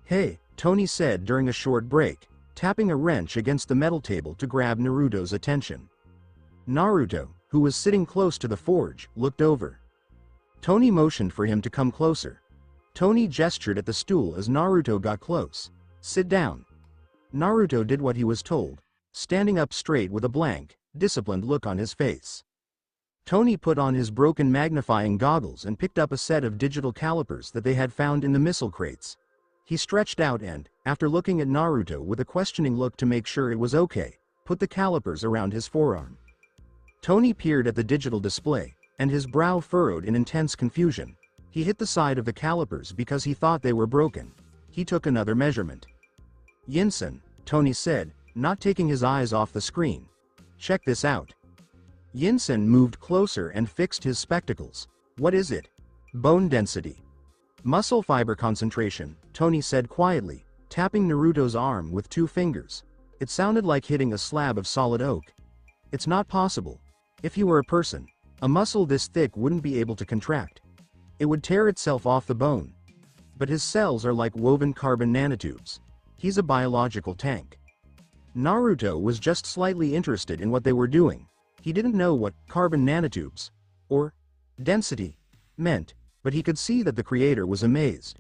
"Hey," Tony said during a short break, tapping a wrench against the metal table to grab Naruto's attention. Naruto, who was sitting close to the forge, looked over. Tony motioned for him to come closer. Tony gestured at the stool as Naruto got close. "Sit down." Naruto did what he was told, standing up straight with a blank, disciplined look on his face. Tony put on his broken magnifying goggles and picked up a set of digital calipers that they had found in the missile crates. He stretched out and, after looking at Naruto with a questioning look to make sure it was okay, put the calipers around his forearm. Tony peered at the digital display, and his brow furrowed in intense confusion. He hit the side of the calipers because he thought they were broken. He took another measurement. "Yinsen," Tony said, not taking his eyes off the screen. "Check this out." Yinsen moved closer and fixed his spectacles. "What is it?" "Bone density. Muscle fiber concentration," Tony said quietly, tapping Naruto's arm with 2 fingers. It sounded like hitting a slab of solid oak. "It's not possible. If he were a person, a muscle this thick wouldn't be able to contract. It would tear itself off the bone. But his cells are like woven carbon nanotubes. He's a biological tank." Naruto was just slightly interested in what they were doing. He didn't know what carbon nanotubes, or density, meant, but he could see that the creator was amazed.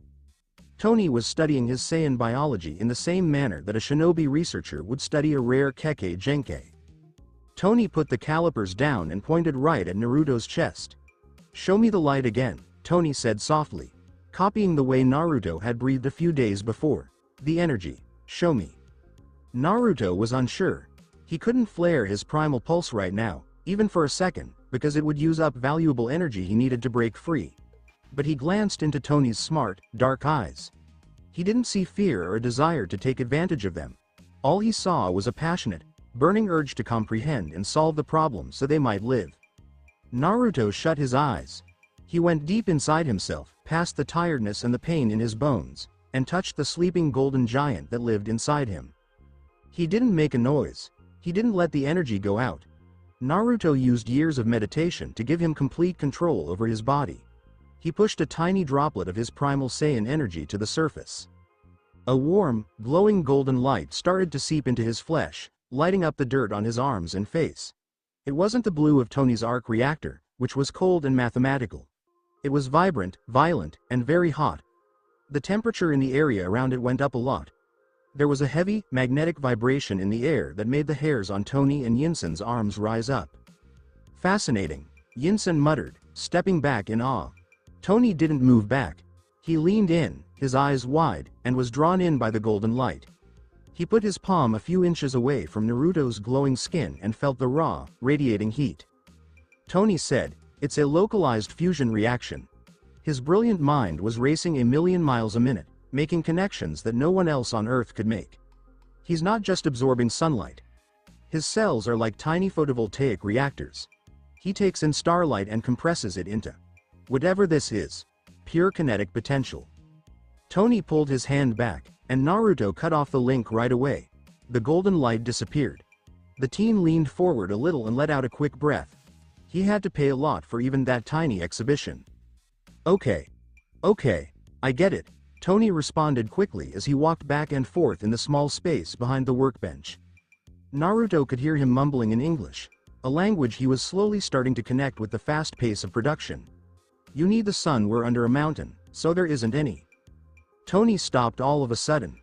Tony was studying his Saiyan biology in the same manner that a shinobi researcher would study a rare Kekkei Genkei. Tony put the calipers down and pointed right at Naruto's chest. "Show me the light again," Tony said softly, copying the way Naruto had breathed a few days before. "The energy, show me." Naruto was unsure. He couldn't flare his primal pulse right now, even for a second, because it would use up valuable energy he needed to break free. But he glanced into Tony's smart, dark eyes. He didn't see fear or a desire to take advantage of them. All he saw was a passionate, burning urge to comprehend and solve the problem so they might live. Naruto shut his eyes. He went deep inside himself, past the tiredness and the pain in his bones, and touched the sleeping golden giant that lived inside him. He didn't make a noise. He didn't let the energy go out. Naruto used years of meditation to give him complete control over his body. He pushed a tiny droplet of his Primal Saiyan energy to the surface. A warm, glowing golden light started to seep into his flesh, lighting up the dirt on his arms and face. It wasn't the blue of Tony's arc reactor, which was cold and mathematical. It was vibrant, violent, and very hot. The temperature in the area around it went up a lot. There was a heavy, magnetic vibration in the air that made the hairs on Tony and Yinsen's arms rise up. Fascinating, Yinsen muttered, stepping back in awe. Tony didn't move back. He leaned in, his eyes wide, and was drawn in by the golden light. He put his palm a few inches away from Naruto's glowing skin and felt the raw, radiating heat. Tony said, "It's a localized fusion reaction." His brilliant mind was racing a million miles a minute, making connections that no one else on Earth could make. He's not just absorbing sunlight. His cells are like tiny photovoltaic reactors. He takes in starlight and compresses it into whatever this is, pure kinetic potential. Tony pulled his hand back, and Naruto cut off the link right away. The golden light disappeared. The teen leaned forward a little and let out a quick breath. He had to pay a lot for even that tiny exhibition. Okay, I get it, Tony responded quickly as he walked back and forth in the small space behind the workbench. Naruto could hear him mumbling in English, a language he was slowly starting to connect with the fast pace of production. You need the sun, we're under a mountain, so there isn't any. Tony stopped all of a sudden.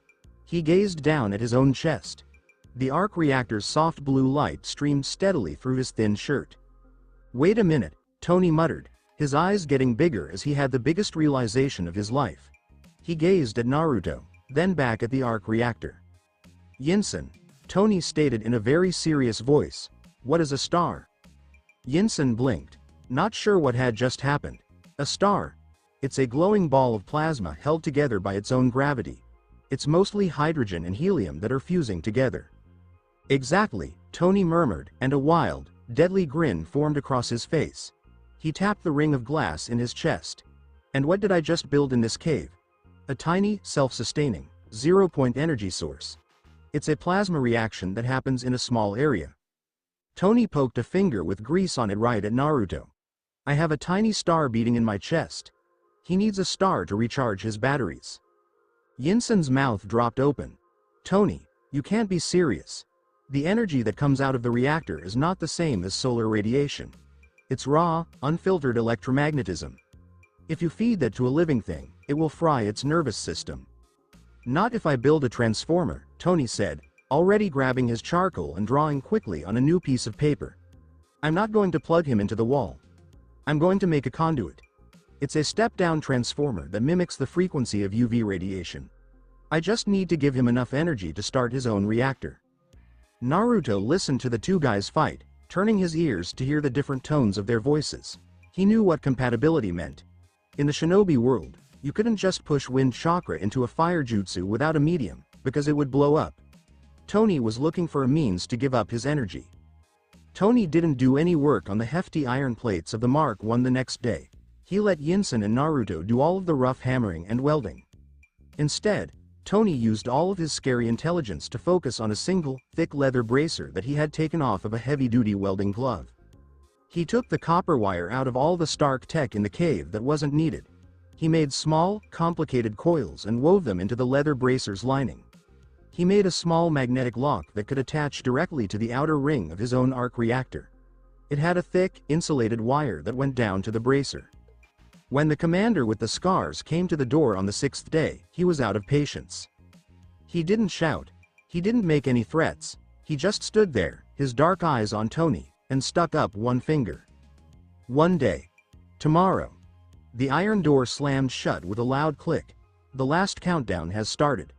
He gazed down at his own chest. The arc reactor's soft blue light streamed steadily through his thin shirt. Wait a minute, Tony muttered, his eyes getting bigger as he had the biggest realization of his life. He gazed at Naruto, then back at the arc reactor. Yinsen, Tony stated in a very serious voice, what is a star? Yinsen blinked, not sure what had just happened. A star. It's a glowing ball of plasma held together by its own gravity. It's mostly hydrogen and helium that are fusing together. Exactly, Tony murmured, and a wild, deadly grin formed across his face. He tapped the ring of glass in his chest. And what did I just build in this cave? A tiny, self-sustaining, zero-point energy source. It's a plasma reaction that happens in a small area. Tony poked a finger with grease on it right at Naruto. I have a tiny star beating in my chest. He needs a star to recharge his batteries. Yinsen's mouth dropped open. Tony, you can't be serious. The energy that comes out of the reactor is not the same as solar radiation. It's raw, unfiltered electromagnetism. If you feed that to a living thing, it will fry its nervous system. Not if I build a transformer, Tony said, already grabbing his charcoal and drawing quickly on a new piece of paper. I'm not going to plug him into the wall. I'm going to make a conduit. It's a step-down transformer that mimics the frequency of UV radiation. I just need to give him enough energy to start his own reactor. Naruto listened to the two guys fight, turning his ears to hear the different tones of their voices. He knew what compatibility meant. In the shinobi world, you couldn't just push wind chakra into a fire jutsu without a medium, because it would blow up. Tony was looking for a means to give up his energy. Tony didn't do any work on the hefty iron plates of the Mark I the next day. He let Yinsen and Naruto do all of the rough hammering and welding. Instead, Tony used all of his scary intelligence to focus on a single, thick leather bracer that he had taken off of a heavy-duty welding glove. He took the copper wire out of all the Stark tech in the cave that wasn't needed. He made small, complicated coils and wove them into the leather bracer's lining. He made a small magnetic lock that could attach directly to the outer ring of his own arc reactor. It had a thick, insulated wire that went down to the bracer. When the commander with the scars came to the door on the 6th day, he was out of patience. He didn't shout. He didn't make any threats. He just stood there, his dark eyes on Tony, and stuck up one finger. One day. Tomorrow. The iron door slammed shut with a loud click. The last countdown has started.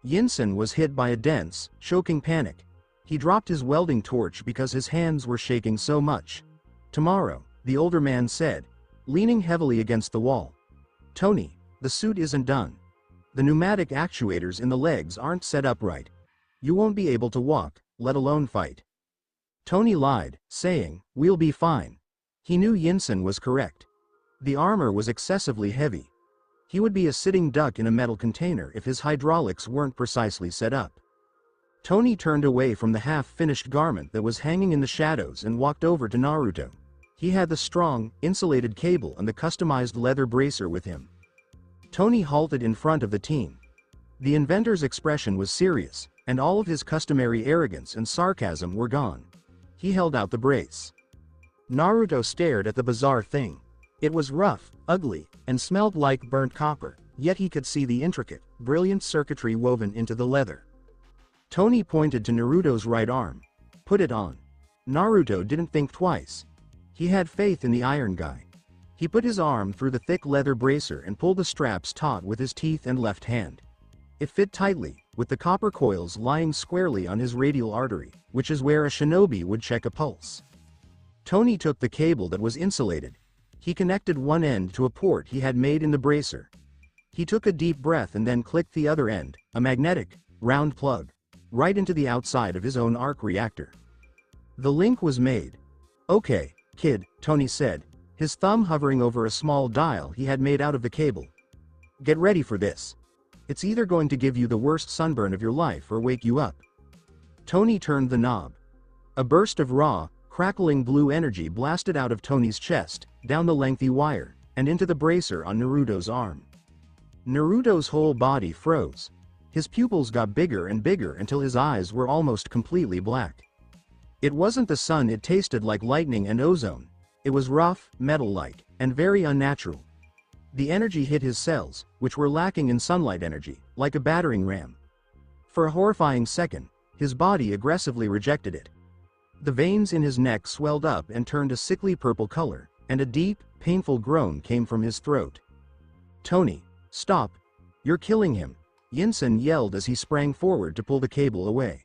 Yinsen was hit by a dense, choking panic. He dropped his welding torch because his hands were shaking so much. Tomorrow, the older man said, leaning heavily against the wall. Tony, the suit isn't done. The pneumatic actuators in the legs aren't set up right. You won't be able to walk. let alone fight. Tony lied, saying, "We'll be fine." He knew Yinsen was correct. The armor was excessively heavy. He would be a sitting duck in a metal container if his hydraulics weren't precisely set up. Tony turned away from the half-finished garment that was hanging in the shadows and walked over to Naruto. He had the strong, insulated cable and the customized leather bracer with him. Tony halted in front of the team. The inventor's expression was serious, and all of his customary arrogance and sarcasm were gone. He held out the brace. Naruto stared at the bizarre thing. It was rough, ugly, and smelled like burnt copper, yet he could see the intricate, brilliant circuitry woven into the leather. Tony pointed to Naruto's right arm. "Put it on." Naruto didn't think twice. He had faith in the iron guy. He put his arm through the thick leather bracer and pulled the straps taut with his teeth and left hand. It fit tightly, with the copper coils lying squarely on his radial artery, which is where a shinobi would check a pulse. Tony took the cable that was insulated. He connected one end to a port he had made in the bracer. He took a deep breath and then clicked the other end, a magnetic, round plug, right into the outside of his own arc reactor. The link was made. "Okay, kid," Tony said, his thumb hovering over a small dial he had made out of the cable. "Get ready for this. It's either going to give you the worst sunburn of your life or wake you up." Tony turned the knob. A burst of raw, crackling blue energy blasted out of Tony's chest, down the lengthy wire, and into the bracer on Naruto's arm. Naruto's whole body froze. His pupils got bigger and bigger until his eyes were almost completely black. It wasn't the sun, it tasted like lightning and ozone. It was rough, metal-like, and very unnatural. The energy hit his cells, which were lacking in sunlight energy, like a battering ram. For a horrifying second, his body aggressively rejected it. The veins in his neck swelled up and turned a sickly purple color, and a deep, painful groan came from his throat. "Tony, stop. You're killing him," Yinsen yelled as he sprang forward to pull the cable away.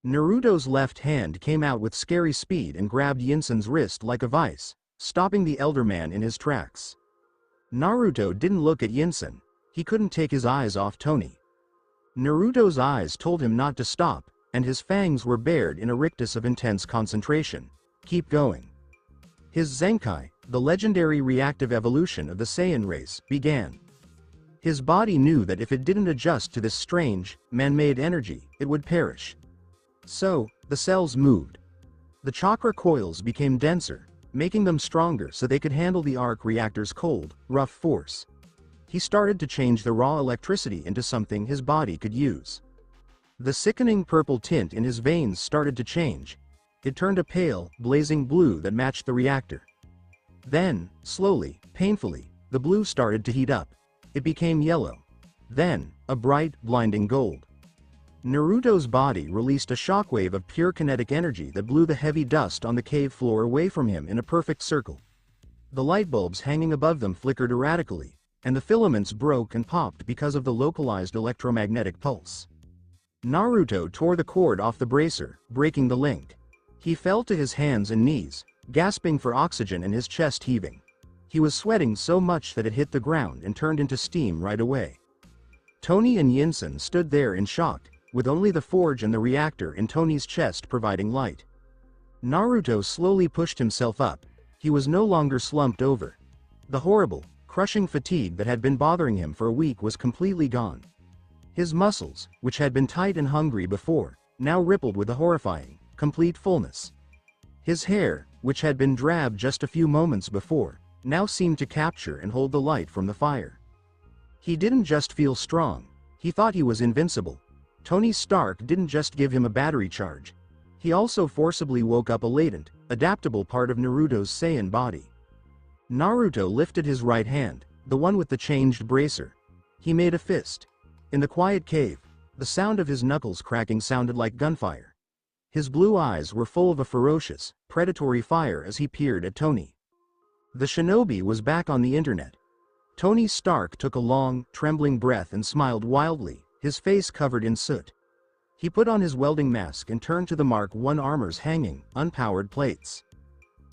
Naruto's left hand came out with scary speed and grabbed Yinsen's wrist like a vice, stopping the elder man in his tracks. Naruto didn't look at Yinsen. He couldn't take his eyes off Tony. Naruto's eyes told him not to stop, and his fangs were bared in a rictus of intense concentration. "Keep going." His Zenkai, the legendary reactive evolution of the Saiyan race, began. His body knew that if it didn't adjust to this strange, man-made energy, it would perish. So, the cells moved. The chakra coils became denser, making them stronger so they could handle the arc reactor's cold, rough force. He started to change the raw electricity into something his body could use. The sickening purple tint in his veins started to change. It turned a pale, blazing blue that matched the reactor. Then, slowly, painfully, the blue started to heat up. It became yellow. Then, a bright, blinding gold. Naruto's body released a shockwave of pure kinetic energy that blew the heavy dust on the cave floor away from him in a perfect circle. The light bulbs hanging above them flickered erratically, and the filaments broke and popped because of the localized electromagnetic pulse. Naruto tore the cord off the bracer, breaking the link. He fell to his hands and knees, gasping for oxygen and his chest heaving. He was sweating so much that it hit the ground and turned into steam right away. Tony and Yinsen stood there in shock, with only the forge and the reactor in Tony's chest providing light. Naruto slowly pushed himself up. He was no longer slumped over. The horrible, crushing fatigue that had been bothering him for a week was completely gone. His muscles, which had been tight and hungry before, now rippled with a horrifying, complete fullness. His hair, which had been drab just a few moments before, now seemed to capture and hold the light from the fire. He didn't just feel strong, he thought he was invincible. Tony Stark didn't just give him a battery charge. He also forcibly woke up a latent, adaptable part of Naruto's Saiyan body. Naruto lifted his right hand, the one with the changed bracer. He made a fist. In the quiet cave, the sound of his knuckles cracking sounded like gunfire. His blue eyes were full of a ferocious, predatory fire as he peered at Tony. The shinobi was back on the internet. Tony Stark took a long, trembling breath and smiled wildly, his face covered in soot. He put on his welding mask and turned to the Mark I armor's hanging, unpowered plates.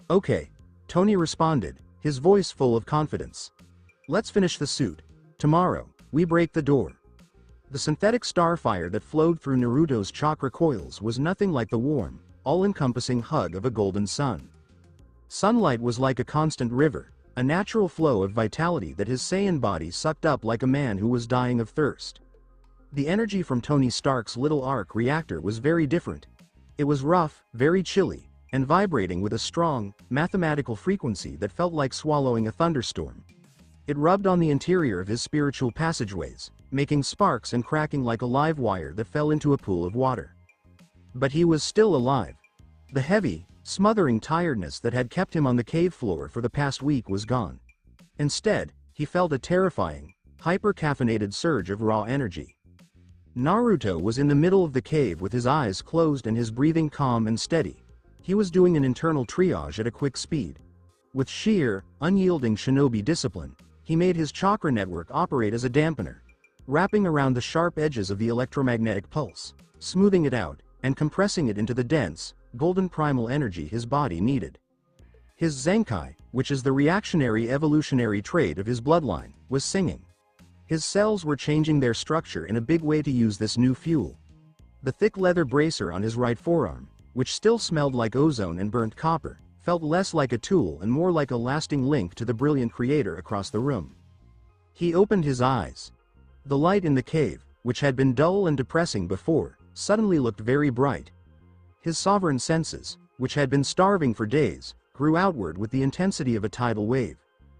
"Okay," Tony responded, his voice full of confidence. "Let's finish the suit. Tomorrow, we break the door." The synthetic starfire that flowed through Naruto's chakra coils was nothing like the warm, all-encompassing hug of a golden sun. Sunlight was like a constant river, a natural flow of vitality that his Saiyan body sucked up like a man who was dying of thirst. The energy from Tony Stark's little arc reactor was very different. It was rough, very chilly, and vibrating with a strong, mathematical frequency that felt like swallowing a thunderstorm. It rubbed on the interior of his spiritual passageways, making sparks and cracking like a live wire that fell into a pool of water. But he was still alive. The heavy, smothering tiredness that had kept him on the cave floor for the past week was gone. Instead, he felt a terrifying, hyper-caffeinated surge of raw energy. Naruto was in the middle of the cave with his eyes closed and his breathing calm and steady. He was doing an internal triage at a quick speed. With sheer, unyielding shinobi discipline, he made his chakra network operate as a dampener, wrapping around the sharp edges of the electromagnetic pulse, smoothing it out, and compressing it into the dense, golden primal energy his body needed. His Zenkai, which is the reactionary evolutionary trait of his bloodline, was singing. His cells were changing their structure in a big way to use this new fuel. The thick leather bracer on his right forearm, which still smelled like ozone and burnt copper, felt less like a tool and more like a lasting link to the brilliant creator across the room. He opened his eyes. The light in the cave, which had been dull and depressing before, suddenly looked very bright. His sovereign senses, which had been starving for days, grew outward with the intensity of a tidal wave.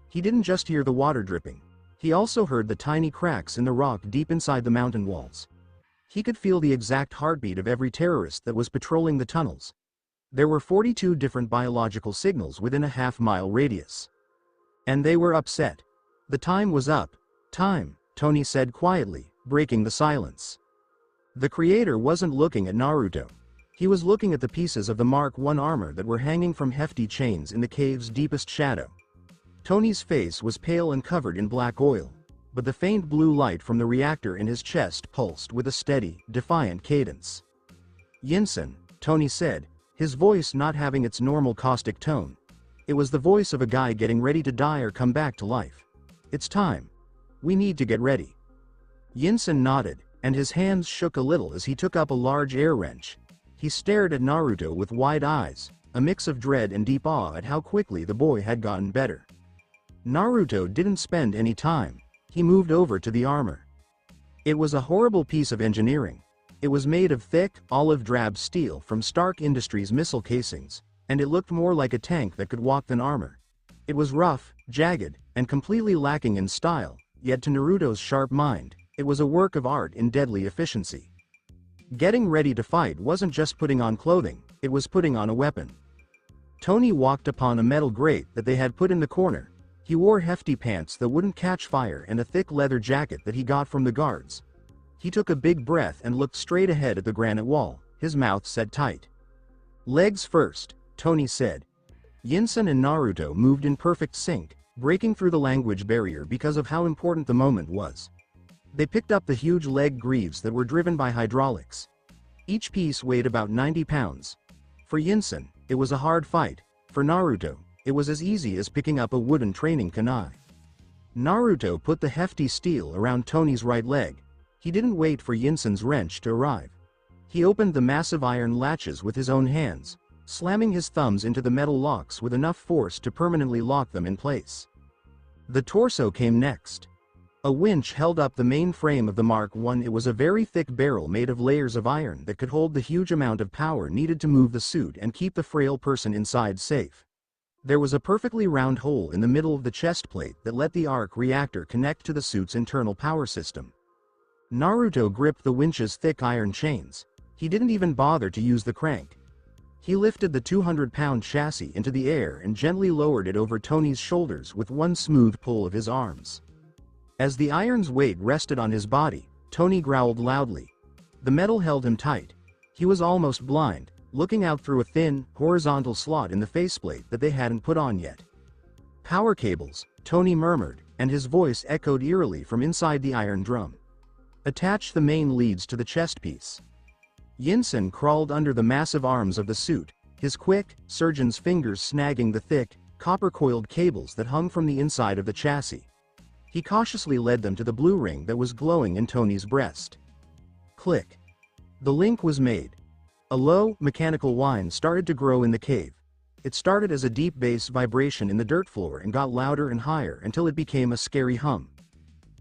He didn't just hear the water dripping. He also heard the tiny cracks in the rock deep inside the mountain walls. He could feel the exact heartbeat of every terrorist that was patrolling the tunnels. There were 42 different biological signals within a half-mile radius. And they were upset. The time was up. Time, Tony said quietly, breaking the silence. The creator wasn't looking at Naruto. He was looking at the pieces of the Mark I armor that were hanging from hefty chains in the cave's deepest shadow. Tony's face was pale and covered in black oil, but the faint blue light from the reactor in his chest pulsed with a steady, defiant cadence. "Yinsen," Tony said, his voice not having its normal caustic tone. It was the voice of a guy getting ready to die or come back to life. "It's time. We need to get ready." Yinsen nodded, and his hands shook a little as he took up a large air wrench. He stared at Naruto with wide eyes, a mix of dread and deep awe at how quickly the boy had gotten better. Naruto didn't spend any time. He moved over to the armor. It was a horrible piece of engineering. It was made of thick, olive-drab steel from Stark Industries missile casings, and it looked more like a tank that could walk than armor. It was rough, jagged, and completely lacking in style, yet to Naruto's sharp mind, it was a work of art in deadly efficiency. Getting ready to fight wasn't just putting on clothing, it was putting on a weapon. Tony walked upon a metal grate that they had put in the corner. He wore hefty pants that wouldn't catch fire and a thick leather jacket that he got from the guards. He took a big breath and looked straight ahead at the granite wall, his mouth set tight. "Legs first," Tony said. Yinsen and Naruto moved in perfect sync, breaking through the language barrier because of how important the moment was. They picked up the huge leg greaves that were driven by hydraulics. Each piece weighed about 90 pounds. For Yinsen, it was a hard fight. For Naruto, it was as easy as picking up a wooden training kunai. Naruto put the hefty steel around Tony's right leg. He didn't wait for Yinsen's wrench to arrive. He opened the massive iron latches with his own hands, slamming his thumbs into the metal locks with enough force to permanently lock them in place. The torso came next. A winch held up the main frame of the Mark I. It was a very thick barrel made of layers of iron that could hold the huge amount of power needed to move the suit and keep the frail person inside safe. There was a perfectly round hole in the middle of the chest plate that let the arc reactor connect to the suit's internal power system. Naruto gripped the winch's thick iron chains. He didn't even bother to use the crank. He lifted the 200-pound chassis into the air and gently lowered it over Tony's shoulders with one smooth pull of his arms. As the iron's weight rested on his body, Tony growled loudly. The metal held him tight. He was almost blind, looking out through a thin, horizontal slot in the faceplate that they hadn't put on yet. "Power cables," Tony murmured, and his voice echoed eerily from inside the iron drum. "Attach the main leads to the chest piece." Yinsen crawled under the massive arms of the suit, his quick, surgeon's fingers snagging the thick, copper-coiled cables that hung from the inside of the chassis. He cautiously led them to the blue ring that was glowing in Tony's breast. Click. The link was made. A low, mechanical whine started to grow in the cave. It started as a deep bass vibration in the dirt floor and got louder and higher until it became a scary hum.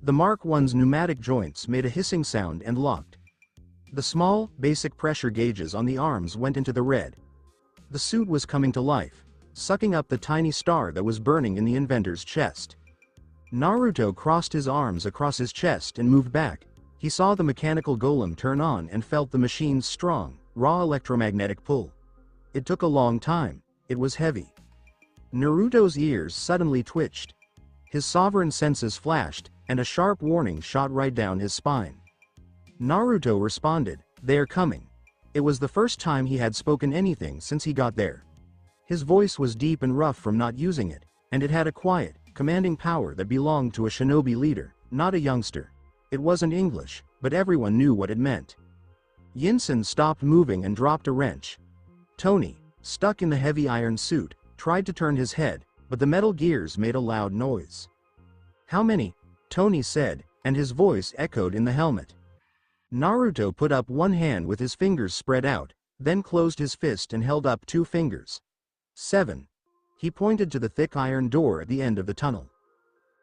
The Mark I's pneumatic joints made a hissing sound and locked. The small, basic pressure gauges on the arms went into the red. The suit was coming to life, sucking up the tiny star that was burning in the inventor's chest. Naruto crossed his arms across his chest and moved back. He saw the mechanical golem turn on and felt the machine's strong, raw electromagnetic pull. It took a long time. It was heavy. Naruto's ears suddenly twitched. His sovereign senses flashed, and a sharp warning shot right down his spine. Naruto responded, "They are coming." It was the first time he had spoken anything since he got there. His voice was deep and rough from not using it, and it had a quiet, commanding power that belonged to a shinobi leader, not a youngster. It wasn't English, but everyone knew what it meant. Yinsen stopped moving and dropped a wrench. Tony, stuck in the heavy iron suit, tried to turn his head, but the metal gears made a loud noise. "How many?" Tony said, and his voice echoed in the helmet. Naruto put up one hand with his fingers spread out, then closed his fist and held up 2 fingers. 7. He pointed to the thick iron door at the end of the tunnel.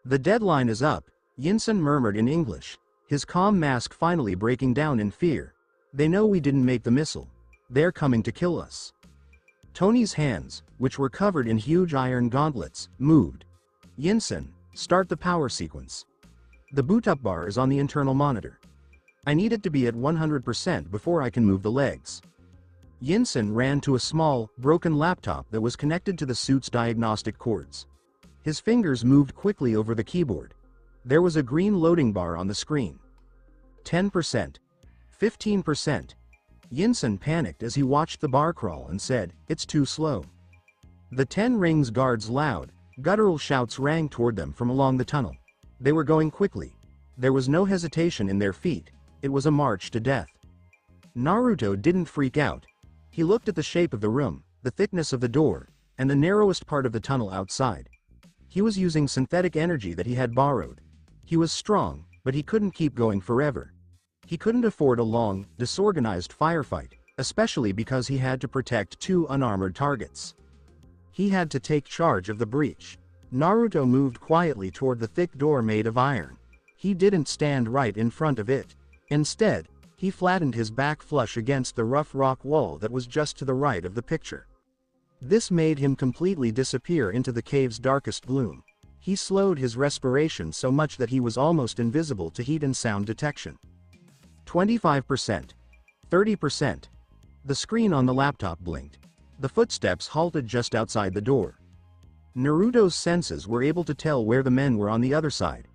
"The deadline is up," Yinsen murmured in English, his calm mask finally breaking down in fear. "They know we didn't make the missile. They're coming to kill us." Tony's hands, which were covered in huge iron gauntlets, moved. "Yinsen, start the power sequence. The boot-up bar is on the internal monitor. I need it to be at 100% before I can move the legs." Yinsen ran to a small, broken laptop that was connected to the suit's diagnostic cords. His fingers moved quickly over the keyboard. There was a green loading bar on the screen. 10%. 15%. Yinsen panicked as he watched the bar crawl and said, "It's too slow." The 10 rings guards' loud, guttural shouts rang toward them from along the tunnel. They were going quickly. There was no hesitation in their feet. It was a march to death. Naruto didn't freak out. He looked at the shape of the room, the thickness of the door, and the narrowest part of the tunnel outside. He was using synthetic energy that he had borrowed. He was strong, but he couldn't keep going forever. He couldn't afford a long, disorganized firefight, especially because he had to protect 2 unarmored targets. He had to take charge of the breach. Naruto moved quietly toward the thick door made of iron. He didn't stand right in front of it. Instead, he flattened his back flush against the rough rock wall that was just to the right of the picture. This made him completely disappear into the cave's darkest gloom. He slowed his respiration so much that he was almost invisible to heat and sound detection. 25%. 30%. The screen on the laptop blinked. The footsteps halted just outside the door. Naruto's senses were able to tell where the men were on the other side.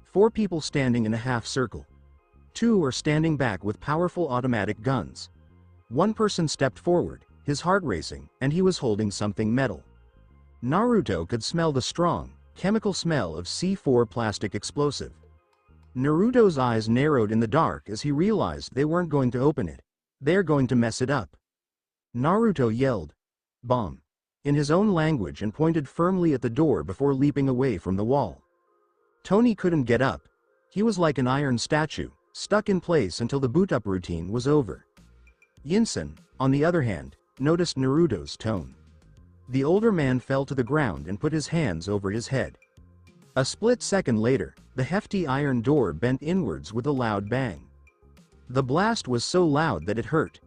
4 people standing in a half circle. 2 were standing back with powerful automatic guns. 1 person stepped forward, his heart racing, and he was holding something metal. Naruto could smell the strong, chemical smell of C4 plastic explosive. Naruto's eyes narrowed in the dark as he realized they weren't going to open it. They're going to mess it up. Naruto yelled, "Bomb!" in his own language and pointed firmly at the door before leaping away from the wall. Tony couldn't get up. He was like an iron statue, stuck in place until the boot-up routine was over. Yinsen, on the other hand, noticed Naruto's tone. The older man fell to the ground and put his hands over his head. A split second later, the hefty iron door bent inwards with a loud bang. The blast was so loud that it hurt.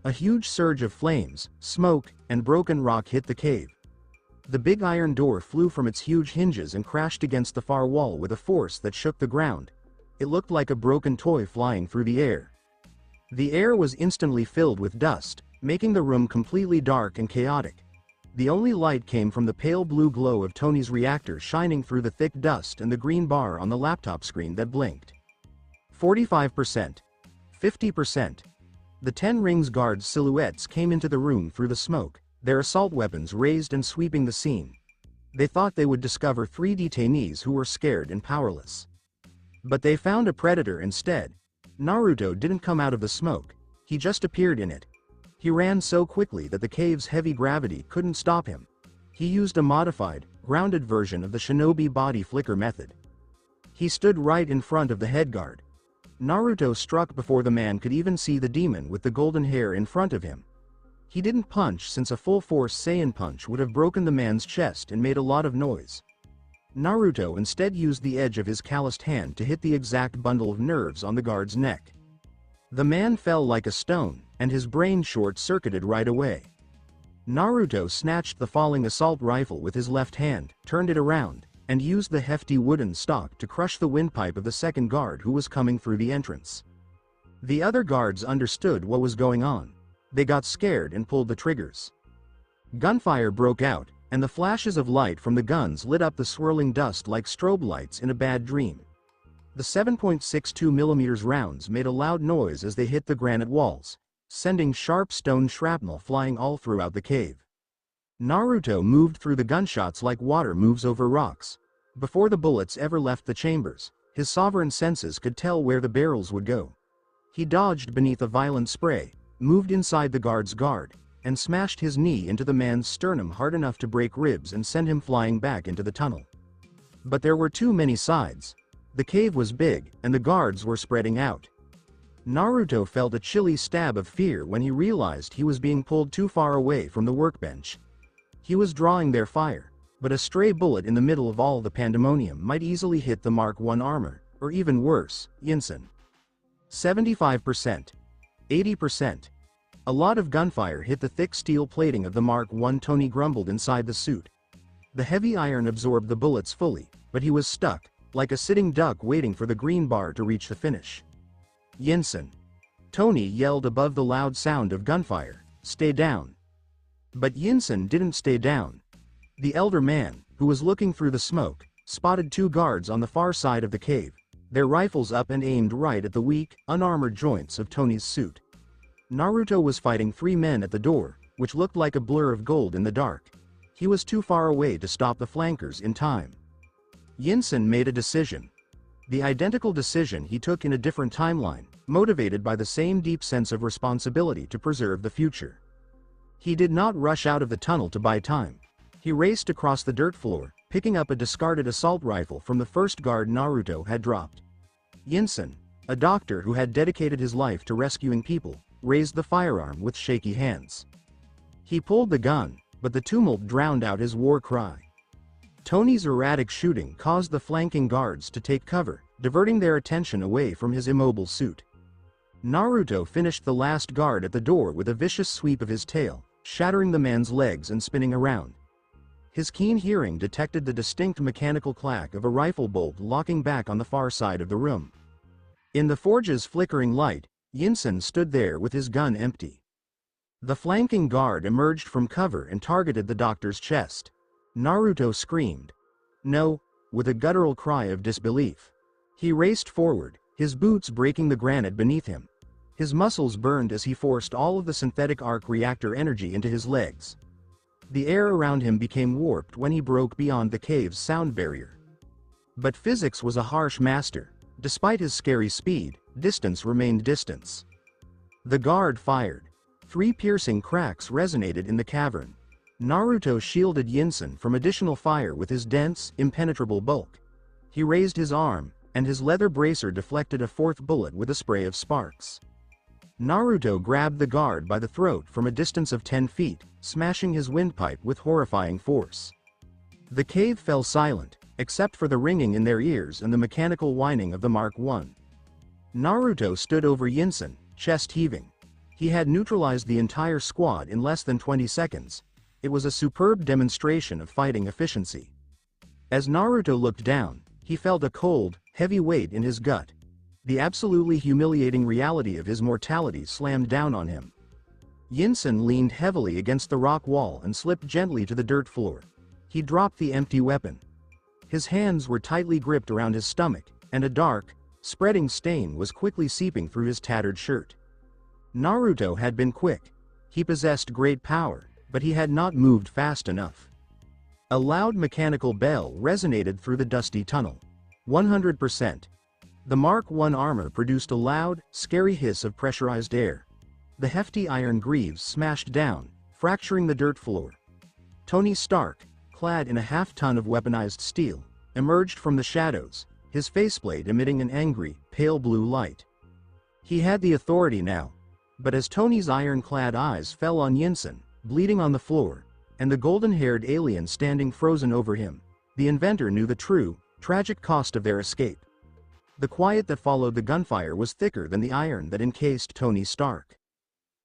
A huge surge of flames, smoke, and broken rock hit the cave. The big iron door flew from its huge hinges and crashed against the far wall with a force that shook the ground. It looked like a broken toy flying through the air. The air was instantly filled with dust, making the room completely dark and chaotic. The only light came from the pale blue glow of Tony's reactor shining through the thick dust and the green bar on the laptop screen that blinked. 45%. 50%. The 10 rings guards' silhouettes came into the room through the smoke, their assault weapons raised and sweeping the scene. They thought they would discover 3 detainees who were scared and powerless. But they found a predator instead. Naruto didn't come out of the smoke, he just appeared in it. He ran so quickly that the cave's heavy gravity couldn't stop him. He used a modified, grounded version of the shinobi body flicker method. He stood right in front of the headguard. Naruto struck before the man could even see the demon with the golden hair in front of him. He didn't punch since a full-force Saiyan punch would have broken the man's chest and made a lot of noise. Naruto instead used the edge of his calloused hand to hit the exact bundle of nerves on the guard's neck. The man fell like a stone, and his brain short-circuited right away. Naruto snatched the falling assault rifle with his left hand, turned it around, and used the hefty wooden stock to crush the windpipe of the second guard who was coming through the entrance. The other guards understood what was going on. They got scared and pulled the triggers. Gunfire broke out, and the flashes of light from the guns lit up the swirling dust like strobe lights in a bad dream. The 7.62mm rounds made a loud noise as they hit the granite walls, sending sharp stone shrapnel flying all throughout the cave. Naruto moved through the gunshots like water moves over rocks. Before the bullets ever left the chambers, his sovereign senses could tell where the barrels would go. He dodged beneath a violent spray, moved inside the guard's guard, and smashed his knee into the man's sternum hard enough to break ribs and send him flying back into the tunnel. But there were too many sides. The cave was big, and the guards were spreading out. Naruto felt a chilly stab of fear when he realized he was being pulled too far away from the workbench. He was drawing their fire, but a stray bullet in the middle of all the pandemonium might easily hit the Mark I armor, or even worse, Yinsen. 75%. 80%. A lot of gunfire hit the thick steel plating of the Mark I. Tony grumbled inside the suit. The heavy iron absorbed the bullets fully, but he was stuck, like a sitting duck waiting for the green bar to reach the finish. Yinsen. Tony yelled above the loud sound of gunfire, "Stay down." But Yinsen didn't stay down. The elder man, who was looking through the smoke, spotted two guards on the far side of the cave, their rifles up and aimed right at the weak, unarmored joints of Tony's suit. Naruto was fighting three men at the door, which looked like a blur of gold in the dark. He was too far away to stop the flankers in time. Yinsen made a decision. The identical decision he took in a different timeline, motivated by the same deep sense of responsibility to preserve the future. He did not rush out of the tunnel to buy time. He raced across the dirt floor, picking up a discarded assault rifle from the first guard Naruto had dropped. Yinsen, a doctor who had dedicated his life to rescuing people, raised the firearm with shaky hands. He pulled the gun, but the tumult drowned out his war cry. Tony's erratic shooting caused the flanking guards to take cover, diverting their attention away from his immobile suit. Naruto finished the last guard at the door with a vicious sweep of his tail, shattering the man's legs and spinning around. His keen hearing detected the distinct mechanical clack of a rifle bolt locking back on the far side of the room. In the forge's flickering light, Yinsen stood there with his gun empty. The flanking guard emerged from cover and targeted the doctor's chest. Naruto screamed, "No," with a guttural cry of disbelief. He raced forward, his boots breaking the granite beneath him. His muscles burned as he forced all of the synthetic arc reactor energy into his legs. The air around him became warped when he broke beyond the cave's sound barrier. But physics was a harsh master. Despite his scary speed, distance remained distance. The guard fired. 3 piercing cracks resonated in the cavern. Naruto shielded Yinsen from additional fire with his dense, impenetrable bulk. He raised his arm, and his leather bracer deflected a 4th bullet with a spray of sparks. Naruto grabbed the guard by the throat from a distance of 10 feet, smashing his windpipe with horrifying force. The cave fell silent, except for the ringing in their ears and the mechanical whining of the Mark I. Naruto stood over Yinsen, chest heaving. He had neutralized the entire squad in less than 20 seconds. It was a superb demonstration of fighting efficiency. As Naruto looked down, he felt a cold, heavy weight in his gut. The absolutely humiliating reality of his mortality slammed down on him. Yinsen leaned heavily against the rock wall and slipped gently to the dirt floor. He dropped the empty weapon. His hands were tightly gripped around his stomach, and a dark, spreading stain was quickly seeping through his tattered shirt. Naruto had been quick. He possessed great power, but he had not moved fast enough. A loud mechanical bell resonated through the dusty tunnel. 100%. The Mark I armor produced a loud, scary hiss of pressurized air. The hefty iron greaves smashed down, fracturing the dirt floor. Tony Stark, clad in a half-ton of weaponized steel, emerged from the shadows, his faceplate emitting an angry, pale blue light. He had the authority now. But as Tony's iron-clad eyes fell on Yinsen, bleeding on the floor, and the golden-haired alien standing frozen over him, the inventor knew the true, tragic cost of their escape. The quiet that followed the gunfire was thicker than the iron that encased Tony Stark.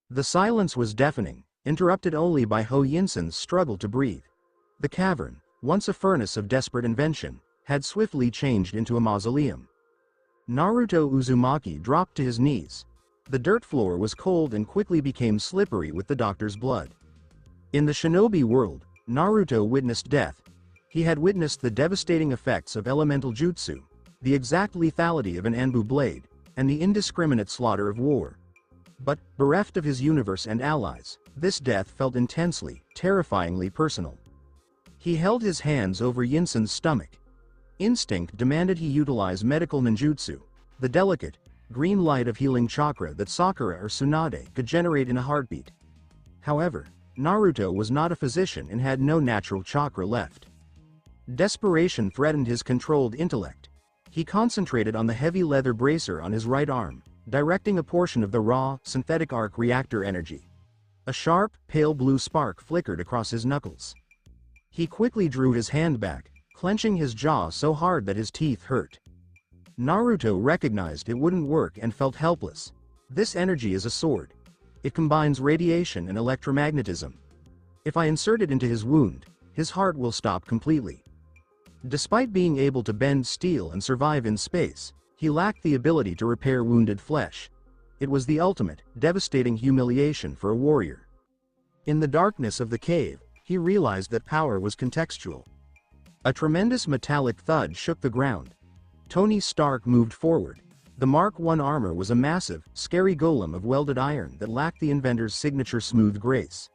The silence was deafening, interrupted only by Ho Yinsen's struggle to breathe. The cavern, once a furnace of desperate invention, had swiftly changed into a mausoleum. Naruto Uzumaki dropped to his knees. The dirt floor was cold and quickly became slippery with the doctor's blood. In the shinobi world, Naruto witnessed death. He had witnessed the devastating effects of elemental jutsu, the exact lethality of an Anbu blade, and the indiscriminate slaughter of war. But, bereft of his universe and allies, this death felt intensely, terrifyingly personal. He held his hands over Yinsen's stomach. Instinct demanded he utilize medical ninjutsu, the delicate, green light of healing chakra that Sakura or Tsunade could generate in a heartbeat. However, Naruto was not a physician and had no natural chakra left. Desperation threatened his controlled intellect. He concentrated on the heavy leather bracer on his right arm, directing a portion of the raw, synthetic arc reactor energy. A sharp, pale blue spark flickered across his knuckles. He quickly drew his hand back, clenching his jaw so hard that his teeth hurt. Naruto recognized it wouldn't work and felt helpless. This energy is a sword. It combines radiation and electromagnetism. If I insert it into his wound, his heart will stop completely. Despite being able to bend steel and survive in space, he lacked the ability to repair wounded flesh. It was the ultimate, devastating humiliation for a warrior. In the darkness of the cave, he realized that power was contextual. A tremendous metallic thud shook the ground. Tony Stark moved forward. The Mark I armor was a massive, scary golem of welded iron that lacked the inventor's signature smooth grace.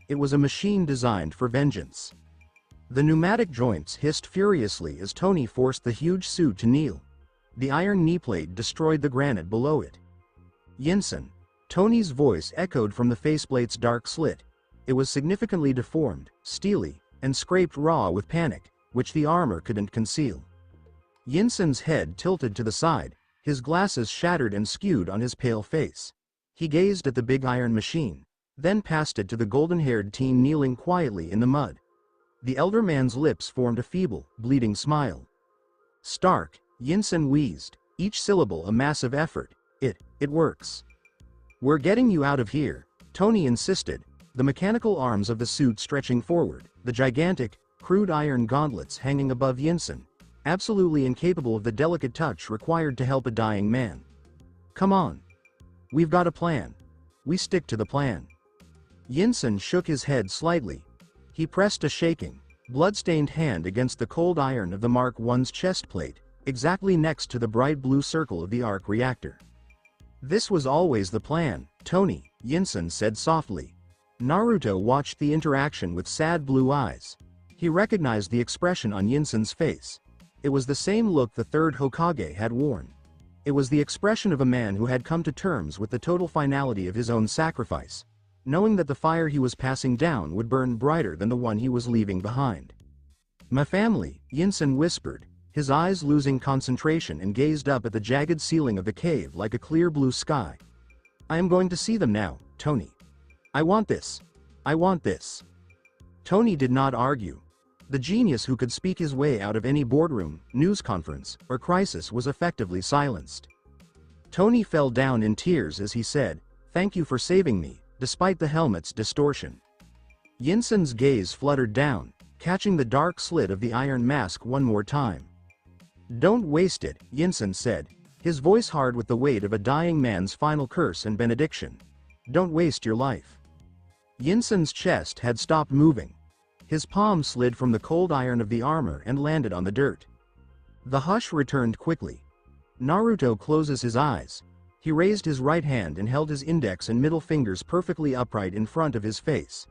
It was a machine designed for vengeance. The pneumatic joints hissed furiously as Tony forced the huge suit to kneel. The iron knee plate destroyed the granite below it. Yinsen. Tony's voice echoed from the faceplate's dark slit. It was significantly deformed, steely, and scraped raw with panic, which the armor couldn't conceal. Yinsen's head tilted to the side, his glasses shattered and skewed on his pale face. He gazed at the big iron machine, then passed it to the golden-haired teen kneeling quietly in the mud. The elder man's lips formed a feeble, bleeding smile. Stark, Yinsen wheezed, each syllable a massive effort. It works. We're getting you out of here, Tony insisted, the mechanical arms of the suit stretching forward, the gigantic, crude iron gauntlets hanging above Yinsen, absolutely incapable of the delicate touch required to help a dying man. Come on. We've got a plan. We stick to the plan. Yinsen shook his head slightly. He pressed a shaking, blood-stained hand against the cold iron of the Mark I's chest plate, exactly next to the bright blue circle of the arc reactor. This was always the plan, Tony, Yinsen said softly. Naruto watched the interaction with sad blue eyes. He recognized the expression on Yinsen's face. It was the same look the third Hokage had worn. It was the expression of a man who had come to terms with the total finality of his own sacrifice, knowing that the fire he was passing down would burn brighter than the one he was leaving behind. My family, Yinsen whispered, his eyes losing concentration, and gazed up at the jagged ceiling of the cave like a clear blue sky. I am going to see them now, Tony. I want this. I want this. Tony did not argue. The genius who could speak his way out of any boardroom, news conference, or crisis was effectively silenced. Tony fell down in tears as he said, "Thank you for saving me, despite the helmet's distortion." Yinsen's gaze fluttered down, catching the dark slit of the iron mask one more time. "Don't waste it," Yinsen said, his voice hard with the weight of a dying man's final curse and benediction. "Don't waste your life." Yinsen's chest had stopped moving. His palm slid from the cold iron of the armor and landed on the dirt. The hush returned quickly. Naruto closes his eyes. He raised his right hand and held his index and middle fingers perfectly upright in front of his face.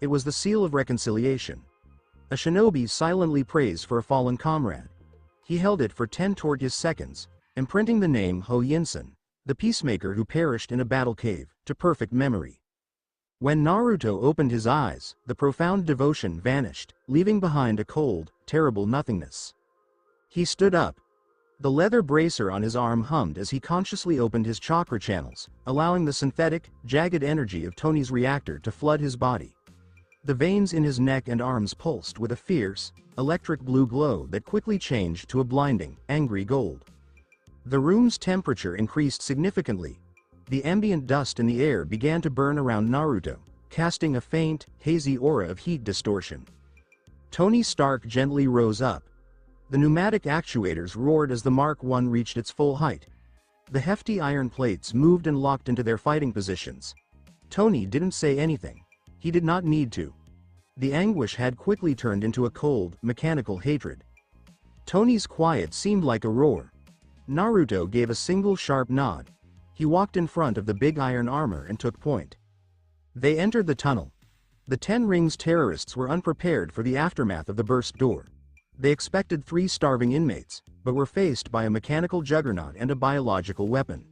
It was the seal of reconciliation. A shinobi silently prays for a fallen comrade. He held it for 10 tortuous seconds, imprinting the name Ho Yinsen, the peacemaker who perished in a battle cave, to perfect memory. When Naruto opened his eyes, the profound devotion vanished, leaving behind a cold, terrible nothingness. He stood up. The leather bracer on his arm hummed as he consciously opened his chakra channels, allowing the synthetic, jagged energy of Tony's reactor to flood his body. The veins in his neck and arms pulsed with a fierce, electric blue glow that quickly changed to a blinding, angry gold. The room's temperature increased significantly. The ambient dust in the air began to burn around Naruto, casting a faint, hazy aura of heat distortion. Tony Stark gently rose up. The pneumatic actuators roared as the Mark I reached its full height. The hefty iron plates moved and locked into their fighting positions. Tony didn't say anything. He did not need to. The anguish had quickly turned into a cold, mechanical hatred. Tony's quiet seemed like a roar. Naruto gave a single sharp nod. He walked in front of the big iron armor and took point. They entered the tunnel. The Ten Rings terrorists were unprepared for the aftermath of the burst door. They expected 3 starving inmates, but were faced by a mechanical juggernaut and a biological weapon.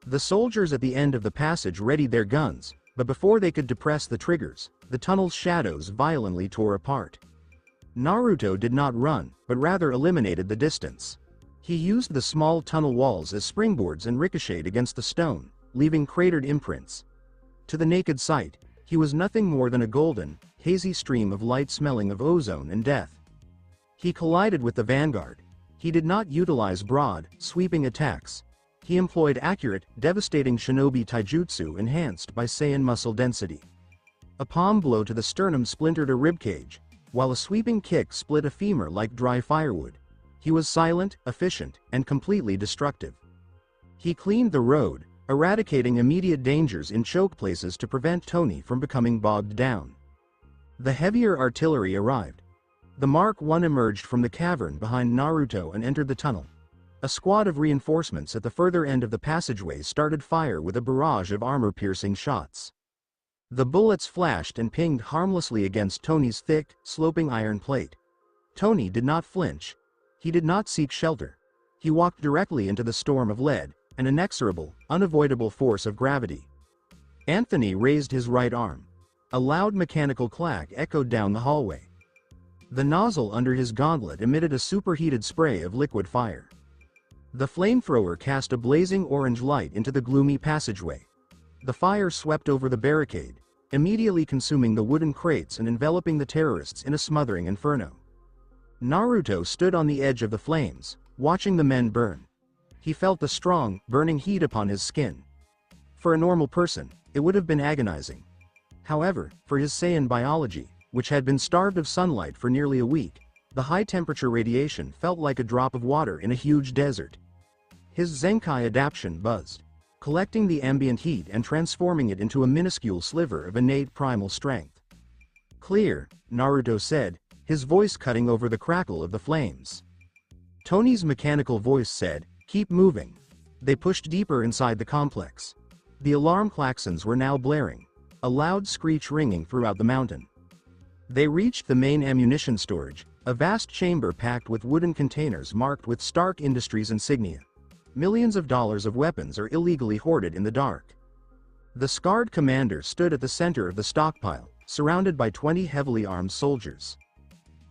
The soldiers at the end of the passage readied their guns, but before they could depress the triggers, the tunnel's shadows violently tore apart. Naruto did not run, but rather eliminated the distance. He used the small tunnel walls as springboards and ricocheted against the stone, leaving cratered imprints. To the naked sight, he was nothing more than a golden, hazy stream of light smelling of ozone and death. He collided with the vanguard. He did not utilize broad, sweeping attacks. He employed accurate, devastating shinobi taijutsu enhanced by Saiyan muscle density. A palm blow to the sternum splintered a ribcage, while a sweeping kick split a femur like dry firewood. He was silent, efficient, and completely destructive. He cleaned the road, eradicating immediate dangers in choke places to prevent Tony from becoming bogged down. The heavier artillery arrived. The Mark I emerged from the cavern behind Naruto and entered the tunnel. A squad of reinforcements at the further end of the passageway started fire with a barrage of armor-piercing shots. The bullets flashed and pinged harmlessly against Tony's thick, sloping iron plate. Tony did not flinch. He did not seek shelter. He walked directly into the storm of lead, an inexorable, unavoidable force of gravity. Anthony raised his right arm. A loud mechanical clack echoed down the hallway. The nozzle under his gauntlet emitted a superheated spray of liquid fire. The flamethrower cast a blazing orange light into the gloomy passageway. The fire swept over the barricade, immediately consuming the wooden crates and enveloping the terrorists in a smothering inferno. Naruto stood on the edge of the flames, watching the men burn. He felt the strong, burning heat upon his skin. For a normal person, it would have been agonizing. However, for his Saiyan biology, which had been starved of sunlight for nearly a week, the high-temperature radiation felt like a drop of water in a huge desert. His Zenkai adaptation buzzed, collecting the ambient heat and transforming it into a minuscule sliver of innate primal strength. "Clear," Naruto said, his voice cutting over the crackle of the flames. Tony's mechanical voice said, "Keep moving." They pushed deeper inside the complex. The alarm klaxons were now blaring, a loud screech ringing throughout the mountain. They reached the main ammunition storage, a vast chamber packed with wooden containers marked with Stark Industries insignia. Millions of dollars of weapons are illegally hoarded in the dark. The scarred commander stood at the center of the stockpile, surrounded by 20 heavily armed soldiers.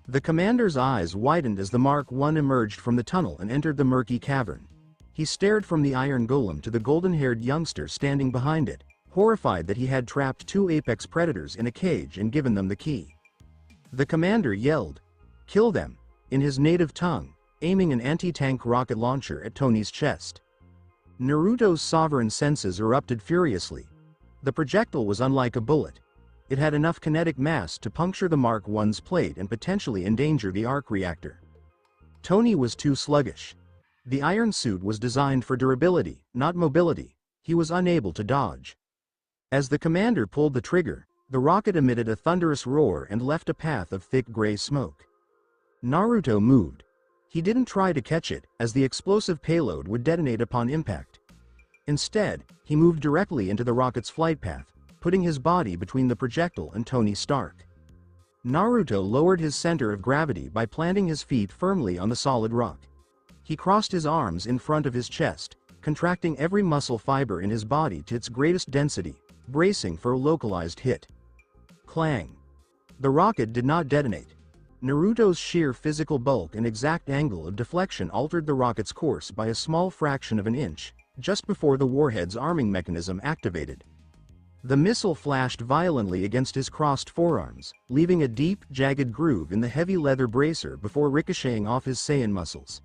The commander's eyes widened as the Mark I emerged from the tunnel and entered the murky cavern. He stared from the iron golem to the golden-haired youngster standing behind it, horrified that he had trapped 2 apex predators in a cage and given them the key. The commander yelled, "Kill them," in his native tongue, aiming an anti-tank rocket launcher at Tony's chest. Naruto's sovereign senses erupted furiously. The projectile was unlike a bullet. It had enough kinetic mass to puncture the Mark I's plate and potentially endanger the arc reactor. Tony was too sluggish. The iron suit was designed for durability, not mobility. He was unable to dodge. As the commander pulled the trigger, the rocket emitted a thunderous roar and left a path of thick gray smoke. Naruto moved. He didn't try to catch it, as the explosive payload would detonate upon impact. Instead, he moved directly into the rocket's flight path, putting his body between the projectile and Tony Stark. Naruto lowered his center of gravity by planting his feet firmly on the solid rock. He crossed his arms in front of his chest, contracting every muscle fiber in his body to its greatest density, bracing for a localized hit. Clang. The rocket did not detonate. Naruto's sheer physical bulk and exact angle of deflection altered the rocket's course by a small fraction of an inch, just before the warhead's arming mechanism activated. The missile flashed violently against his crossed forearms, leaving a deep, jagged groove in the heavy leather bracer before ricocheting off his Saiyan muscles.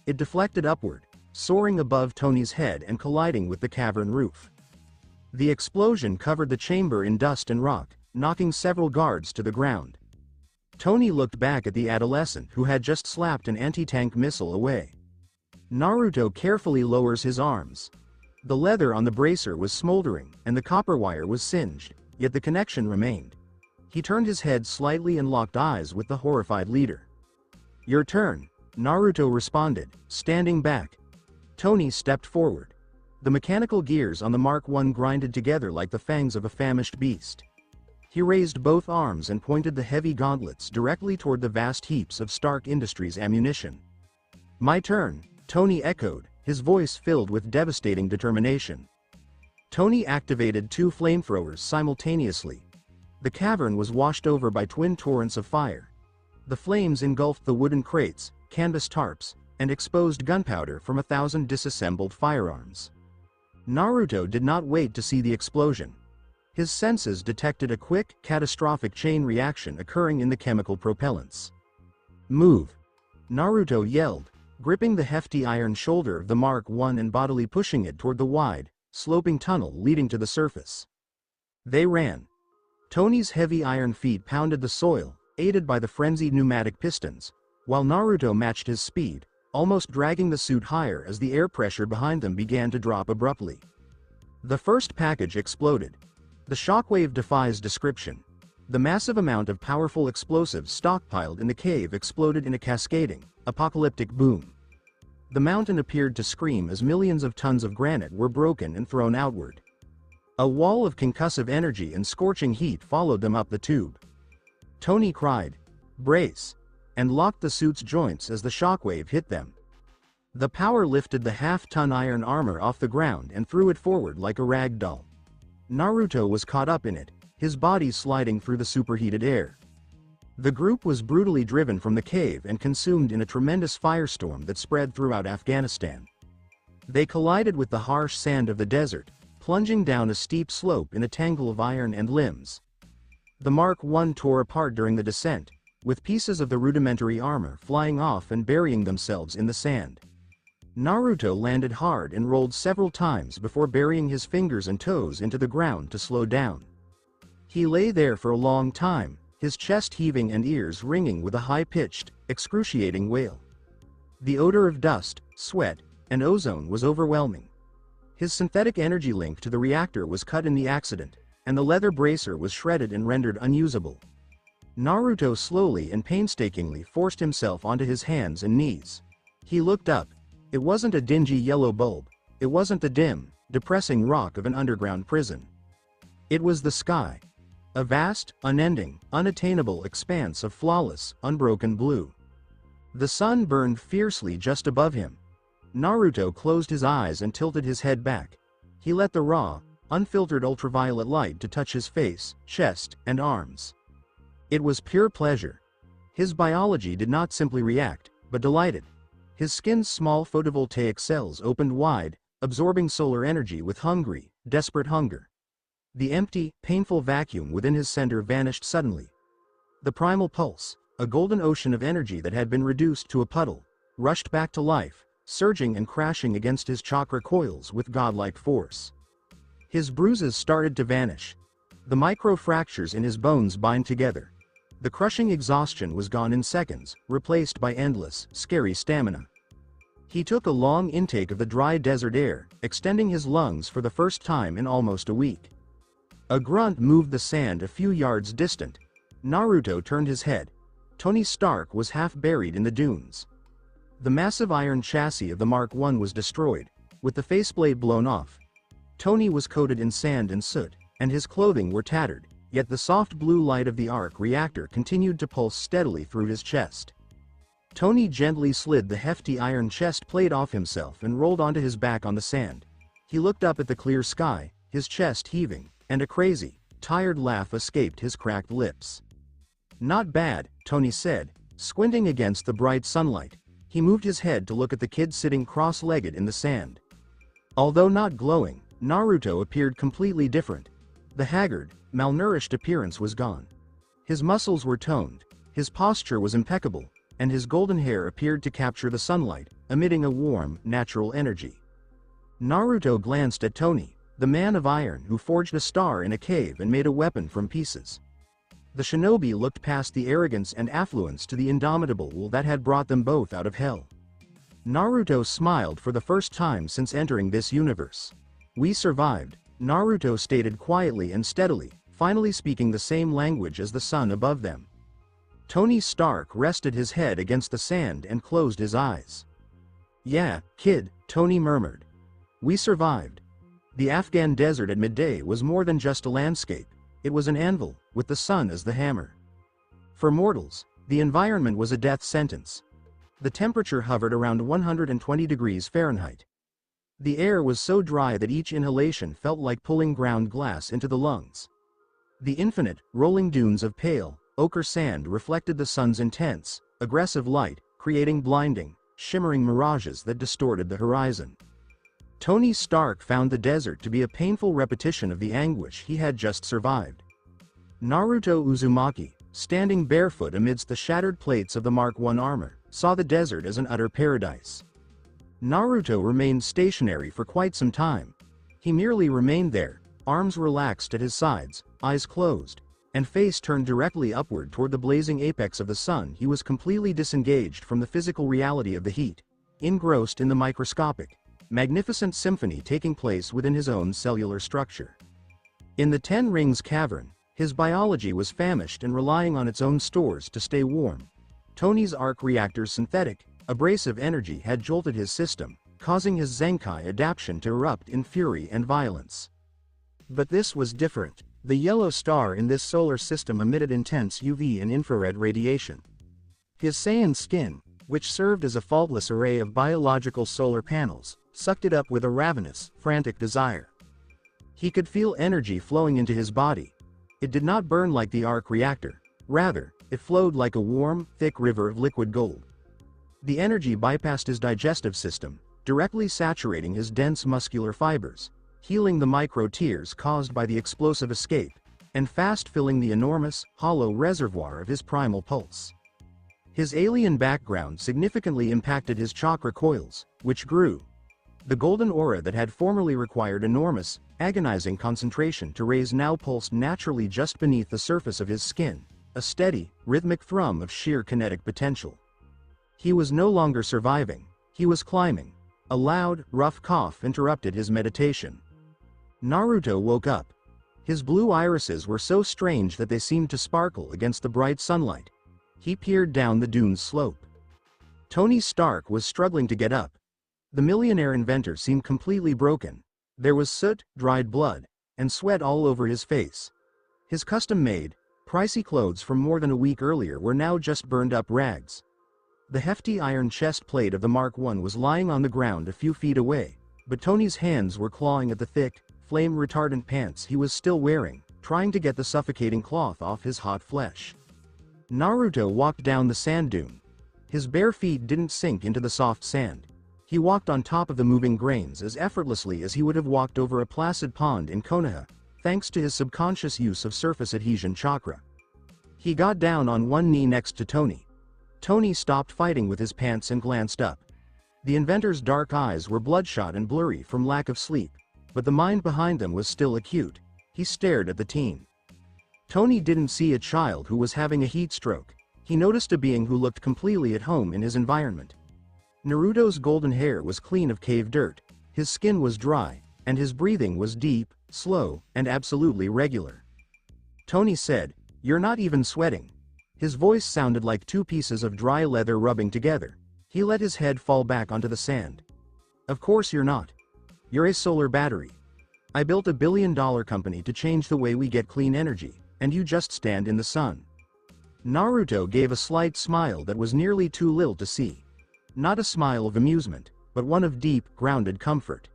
It deflected upward, soaring above Tony's head and colliding with the cavern roof. The explosion covered the chamber in dust and rock, knocking several guards to the ground. Tony looked back at the adolescent who had just slapped an anti-tank missile away. Naruto carefully lowers his arms. The leather on the bracer was smoldering, and the copper wire was singed, yet the connection remained. He turned his head slightly and locked eyes with the horrified leader. "Your turn," Naruto responded, standing back. Tony stepped forward. The mechanical gears on the Mark I grinded together like the fangs of a famished beast. He raised both arms and pointed the heavy gauntlets directly toward the vast heaps of Stark Industries ammunition. "My turn," Tony echoed, his voice filled with devastating determination. Tony activated two flamethrowers simultaneously. The cavern was washed over by twin torrents of fire. The flames engulfed the wooden crates, canvas tarps, and exposed gunpowder from 1,000 disassembled firearms. Naruto did not wait to see the explosion. His senses detected a quick, catastrophic chain reaction occurring in the chemical propellants. "Move!" Naruto yelled, gripping the hefty iron shoulder of the Mark I and bodily pushing it toward the wide, sloping tunnel leading to the surface. They ran. Tony's heavy iron feet pounded the soil, aided by the frenzied pneumatic pistons, while Naruto matched his speed, almost dragging the suit higher as the air pressure behind them began to drop abruptly. The first package exploded. The shockwave defies description. The massive amount of powerful explosives stockpiled in the cave exploded in a cascading, apocalyptic boom. The mountain appeared to scream as millions of tons of granite were broken and thrown outward. A wall of concussive energy and scorching heat followed them up the tube. Tony cried, "Brace!" and locked the suit's joints as the shockwave hit them. The power lifted the half-ton iron armor off the ground and threw it forward like a rag doll. Naruto was caught up in it, his body sliding through the superheated air. The group was brutally driven from the cave and consumed in a tremendous firestorm that spread throughout Afghanistan. They collided with the harsh sand of the desert, plunging down a steep slope in a tangle of iron and limbs. The Mark I tore apart during the descent, with pieces of the rudimentary armor flying off and burying themselves in the sand. Naruto landed hard and rolled several times before burying his fingers and toes into the ground to slow down. He lay there for a long time, his chest heaving and ears ringing with a high-pitched, excruciating wail. The odor of dust, sweat, and ozone was overwhelming. His synthetic energy link to the reactor was cut in the accident, and the leather bracer was shredded and rendered unusable. Naruto slowly and painstakingly forced himself onto his hands and knees. He looked up. It wasn't a dingy yellow bulb. It wasn't the dim, depressing rock of an underground prison. It was the sky. A vast, unending, unattainable expanse of flawless, unbroken blue. The sun burned fiercely just above him. Naruto closed his eyes and tilted his head back. He let the raw, unfiltered ultraviolet light to touch his face, chest, and arms. It was pure pleasure. His biology did not simply react, but delighted. His skin's small photovoltaic cells opened wide, absorbing solar energy with hungry, desperate hunger. The empty, painful vacuum within his center vanished suddenly. The primal pulse, a golden ocean of energy that had been reduced to a puddle, rushed back to life, surging and crashing against his chakra coils with godlike force. His bruises started to vanish. The micro-fractures in his bones bind together. The crushing exhaustion was gone in seconds, replaced by endless, scary stamina. He took a long intake of the dry desert air, extending his lungs for the first time in almost a week. A grunt moved the sand a few yards distant. Naruto turned his head. Tony Stark was half buried in the dunes. The massive iron chassis of the Mark I was destroyed, with the faceplate blown off. Tony was coated in sand and soot, and his clothing were tattered, yet the soft blue light of the arc reactor continued to pulse steadily through his chest. Tony gently slid the hefty iron chest plate off himself and rolled onto his back on the sand. He looked up at the clear sky, his chest heaving, and a crazy, tired laugh escaped his cracked lips. Not bad, Tony said, squinting against the bright sunlight. He moved his head to look at the kid sitting cross-legged in the sand. Although not glowing, Naruto appeared completely different. The haggard, malnourished appearance was gone. His muscles were toned, his posture was impeccable, and his golden hair appeared to capture the sunlight, emitting a warm, natural energy. Naruto glanced at Tony, the man of iron who forged a star in a cave and made a weapon from pieces. The shinobi looked past the arrogance and affluence to the indomitable will that had brought them both out of hell. Naruto smiled for the first time since entering this universe. "We survived," Naruto stated quietly and steadily, finally speaking the same language as the sun above them. Tony Stark rested his head against the sand and closed his eyes. "Yeah, kid," Tony murmured. "We survived." The Afghan desert at midday was more than just a landscape. It was an anvil, with the sun as the hammer. For mortals, the environment was a death sentence. The temperature hovered around 120 degrees Fahrenheit. The air was so dry that each inhalation felt like pulling ground glass into the lungs. The infinite, rolling dunes of pale, ochre sand reflected the sun's intense, aggressive light, creating blinding, shimmering mirages that distorted the horizon. Tony Stark found the desert to be a painful repetition of the anguish he had just survived. Naruto Uzumaki, standing barefoot amidst the shattered plates of the Mark I armor, saw the desert as an utter paradise. Naruto remained stationary for quite some time. He merely remained there, arms relaxed at his sides, eyes closed, and face turned directly upward toward the blazing apex of the sun. He was completely disengaged from the physical reality of the heat, engrossed in the microscopic, magnificent symphony taking place within his own cellular structure. In the Ten Rings cavern, his biology was famished and relying on its own stores to stay warm. Tony's arc reactor's synthetic, abrasive energy had jolted his system, causing his Zenkai adaptation to erupt in fury and violence. But this was different. The yellow star in this solar system emitted intense UV and infrared radiation. His Saiyan skin, which served as a faultless array of biological solar panels, sucked it up with a ravenous, frantic desire. He could feel energy flowing into his body. It did not burn like the arc reactor. Rather, it flowed like a warm, thick river of liquid gold. The energy bypassed his digestive system, directly saturating his dense muscular fibers, healing the micro-tears caused by the explosive escape, and fast filling the enormous, hollow reservoir of his primal pulse. His alien background significantly impacted his chakra coils, which grew. The golden aura that had formerly required enormous, agonizing concentration to raise now pulsed naturally just beneath the surface of his skin, a steady, rhythmic thrum of sheer kinetic potential. He was no longer surviving, he was climbing. A loud, rough cough interrupted his meditation. Naruto woke up. His blue irises were so strange that they seemed to sparkle against the bright sunlight. He peered down the dune's slope. Tony Stark was struggling to get up. The millionaire inventor seemed completely broken. There was soot, dried blood, and sweat all over his face. His custom-made, pricey clothes from more than a week earlier were now just burned-up rags. The hefty iron chest plate of the Mark I was lying on the ground a few feet away, but Tony's hands were clawing at the thick, flame-retardant pants he was still wearing, trying to get the suffocating cloth off his hot flesh. Naruto walked down the sand dune. His bare feet didn't sink into the soft sand. He walked on top of the moving grains as effortlessly as he would have walked over a placid pond in Konoha, thanks to his subconscious use of surface adhesion chakra. He got down on one knee next to Tony. Tony stopped fighting with his pants and glanced up. The inventor's dark eyes were bloodshot and blurry from lack of sleep, but the mind behind them was still acute. He stared at the teen. Tony didn't see a child who was having a heat stroke. He noticed a being who looked completely at home in his environment. Naruto's golden hair was clean of cave dirt, his skin was dry, and his breathing was deep, slow, and absolutely regular. Tony said, "You're not even sweating." His voice sounded like two pieces of dry leather rubbing together. He let his head fall back onto the sand. "Of course you're not. You're a solar battery. I built a billion-dollar company to change the way we get clean energy, and you just stand in the sun." Naruto gave a slight smile that was nearly too little to see. Not a smile of amusement, but one of deep, grounded comfort.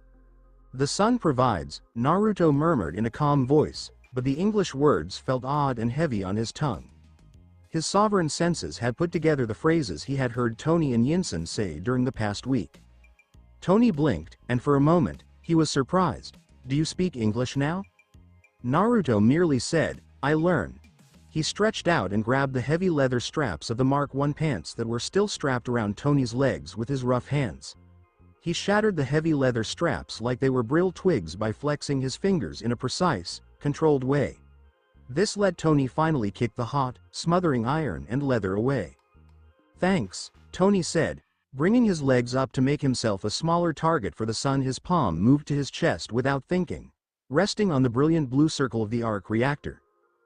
"The sun provides," Naruto murmured in a calm voice, but the English words felt odd and heavy on his tongue. His sovereign senses had put together the phrases he had heard Tony and Yinsen say during the past week. Tony blinked, and for a moment, he was surprised. "Do you speak English now?" Naruto merely said, "I learn." He stretched out and grabbed the heavy leather straps of the Mark I pants that were still strapped around Tony's legs with his rough hands. He shattered the heavy leather straps like they were brill twigs by flexing his fingers in a precise, controlled way. This let Tony finally kick the hot, smothering iron and leather away. "Thanks," Tony said, bringing his legs up to make himself a smaller target for the sun. His palm moved to his chest without thinking, resting on the brilliant blue circle of the arc reactor.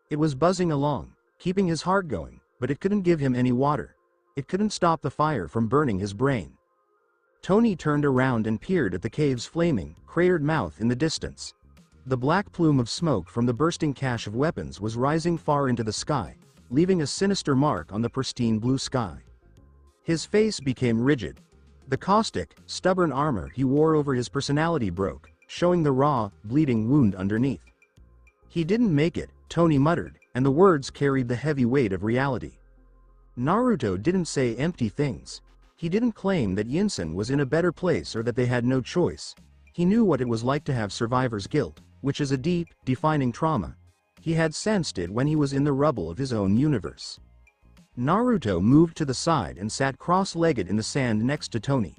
It was buzzing along, keeping his heart going, but it couldn't give him any water. It couldn't stop the fire from burning his brain. Tony turned around and peered at the cave's flaming, cratered mouth in the distance. The black plume of smoke from the bursting cache of weapons was rising far into the sky, leaving a sinister mark on the pristine blue sky. His face became rigid. The caustic, stubborn armor he wore over his personality broke, showing the raw, bleeding wound underneath. "He didn't make it," Tony muttered, and the words carried the heavy weight of reality. Naruto didn't say empty things. He didn't claim that Yinsen was in a better place or that they had no choice. He knew what it was like to have survivor's guilt, which is a deep, defining trauma. He had sensed it when he was in the rubble of his own universe. Naruto moved to the side and sat cross-legged in the sand next to Tony.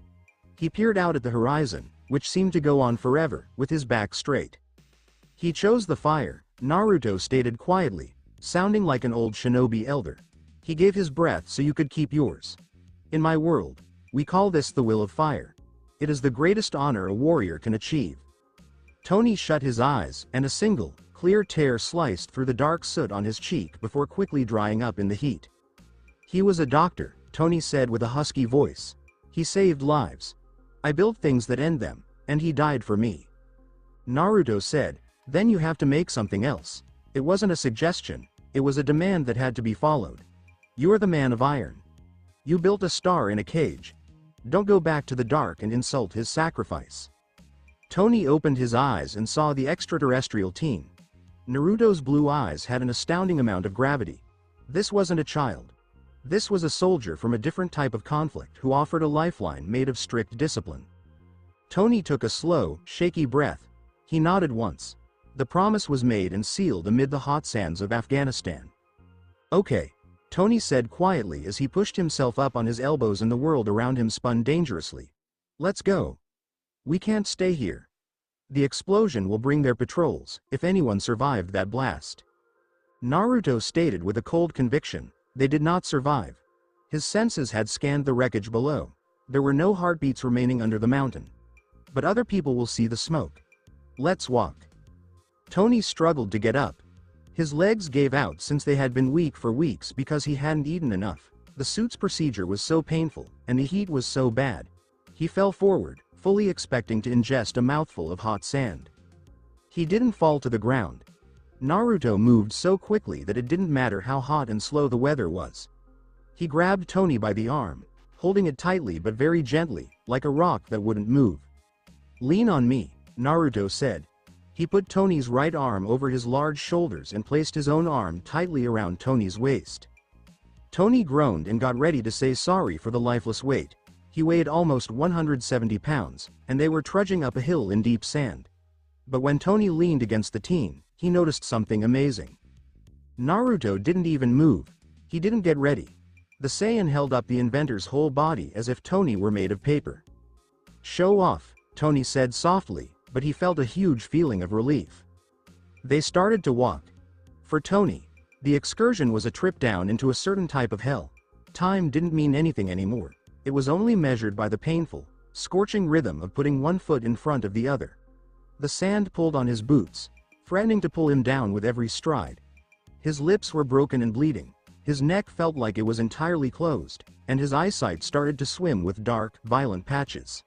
He peered out at the horizon, which seemed to go on forever, with his back straight. "He chose the fire," Naruto stated quietly, sounding like an old shinobi elder. "He gave his breath so you could keep yours. In my world, we call this the will of fire. It is the greatest honor a warrior can achieve." Tony shut his eyes, and a single, clear tear sliced through the dark soot on his cheek before quickly drying up in the heat. "He was a doctor," Tony said with a husky voice. "He saved lives. I built things that end them, and he died for me." Naruto said, "Then you have to make something else." It wasn't a suggestion, it was a demand that had to be followed. "You are the man of iron. You built a star in a cage. Don't go back to the dark and insult his sacrifice." Tony opened his eyes and saw the extraterrestrial teen. Naruto's blue eyes had an astounding amount of gravity. This wasn't a child. This was a soldier from a different type of conflict who offered a lifeline made of strict discipline. Tony took a slow, shaky breath. He nodded once. The promise was made and sealed amid the hot sands of Afghanistan. "Okay," Tony said quietly as he pushed himself up on his elbows and the world around him spun dangerously. "Let's go. We can't stay here. The explosion will bring their patrols, if anyone survived that blast." Naruto stated with a cold conviction. They did not survive. His senses had scanned the wreckage below. There were no heartbeats remaining under the mountain. "But other people will see the smoke. Let's walk." Tony struggled to get up. His legs gave out since they had been weak for weeks because he hadn't eaten enough. The suit's procedure was so painful, and the heat was so bad. He fell forward, fully expecting to ingest a mouthful of hot sand. He didn't fall to the ground. Naruto moved so quickly that it didn't matter how hot and slow the weather was. He grabbed Tony by the arm, holding it tightly but very gently, like a rock that wouldn't move. "Lean on me," Naruto said. He put Tony's right arm over his large shoulders and placed his own arm tightly around Tony's waist. Tony groaned and got ready to say sorry for the lifeless weight. He weighed almost 170 pounds, and they were trudging up a hill in deep sand. But when Tony leaned against the teen, he noticed something amazing. Naruto didn't even move. He didn't get ready. The Saiyan held up the inventor's whole body as if Tony were made of paper. "Show off," Tony said softly, but he felt a huge feeling of relief. They started to walk. For Tony, the excursion was a trip down into a certain type of hell. Time didn't mean anything anymore. It was only measured by the painful, scorching rhythm of putting one foot in front of the other. The sand pulled on his boots, threatening to pull him down with every stride. His lips were broken and bleeding. His neck felt like it was entirely closed, and his eyesight started to swim with dark, violent patches.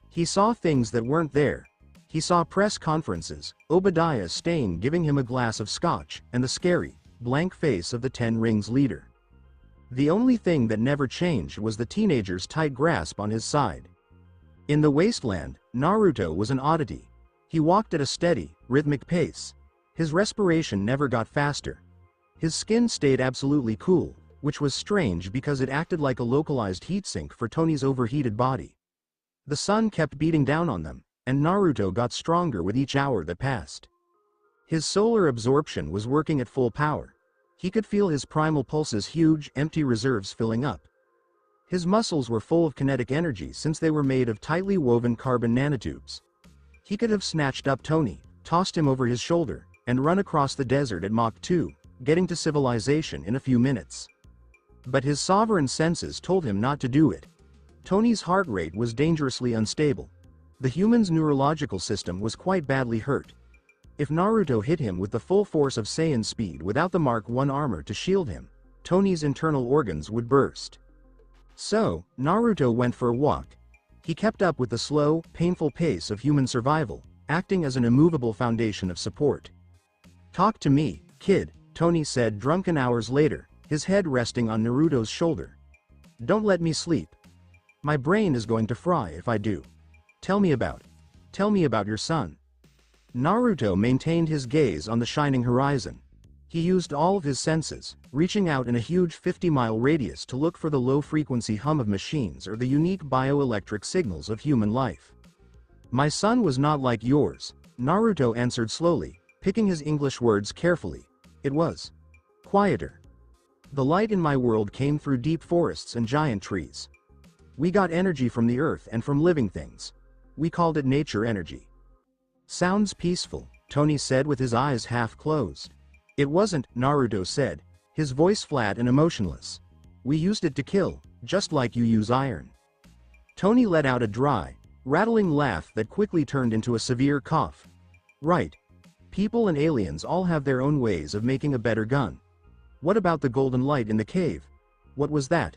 He saw things that weren't there. He saw press conferences, Obadiah Stane giving him a glass of scotch, and the scary, blank face of the Ten Rings leader. The only thing that never changed was the teenager's tight grasp on his side. In the wasteland, Naruto was an oddity. He walked at a steady, rhythmic pace. His respiration never got faster. His skin stayed absolutely cool, which was strange because it acted like a localized heatsink for Tony's overheated body. The sun kept beating down on them, and Naruto got stronger with each hour that passed. His solar absorption was working at full power. He could feel his primal pulse's huge, empty reserves filling up. His muscles were full of kinetic energy since they were made of tightly woven carbon nanotubes. He could have snatched up Tony, tossed him over his shoulder, and run across the desert at Mach 2, getting to civilization in a few minutes. But his sovereign senses told him not to do it. Tony's heart rate was dangerously unstable. The human's neurological system was quite badly hurt. If Naruto hit him with the full force of Saiyan speed without the Mark I armor to shield him, Tony's internal organs would burst. So, Naruto went for a walk. He kept up with the slow, painful pace of human survival, acting as an immovable foundation of support. "Talk to me, kid," Tony said drunken hours later, his head resting on Naruto's shoulder. "Don't let me sleep. My brain is going to fry if I do. Tell me about your son." Naruto maintained his gaze on the shining horizon. He used all of his senses, reaching out in a huge 50-mile radius to look for the low-frequency hum of machines or the unique bioelectric signals of human life. "My son was not like yours," Naruto answered slowly, picking his English words carefully. "It was quieter. The light in my world came through deep forests and giant trees. We got energy from the earth and from living things. We called it nature energy." "Sounds peaceful," Tony said with his eyes half closed. "It wasn't," Naruto said, his voice flat and emotionless. "We used it to kill, just like you use iron." Tony let out a dry, rattling laugh that quickly turned into a severe cough. "Right. People and aliens all have their own ways of making a better gun. What about the golden light in the cave? What was that?"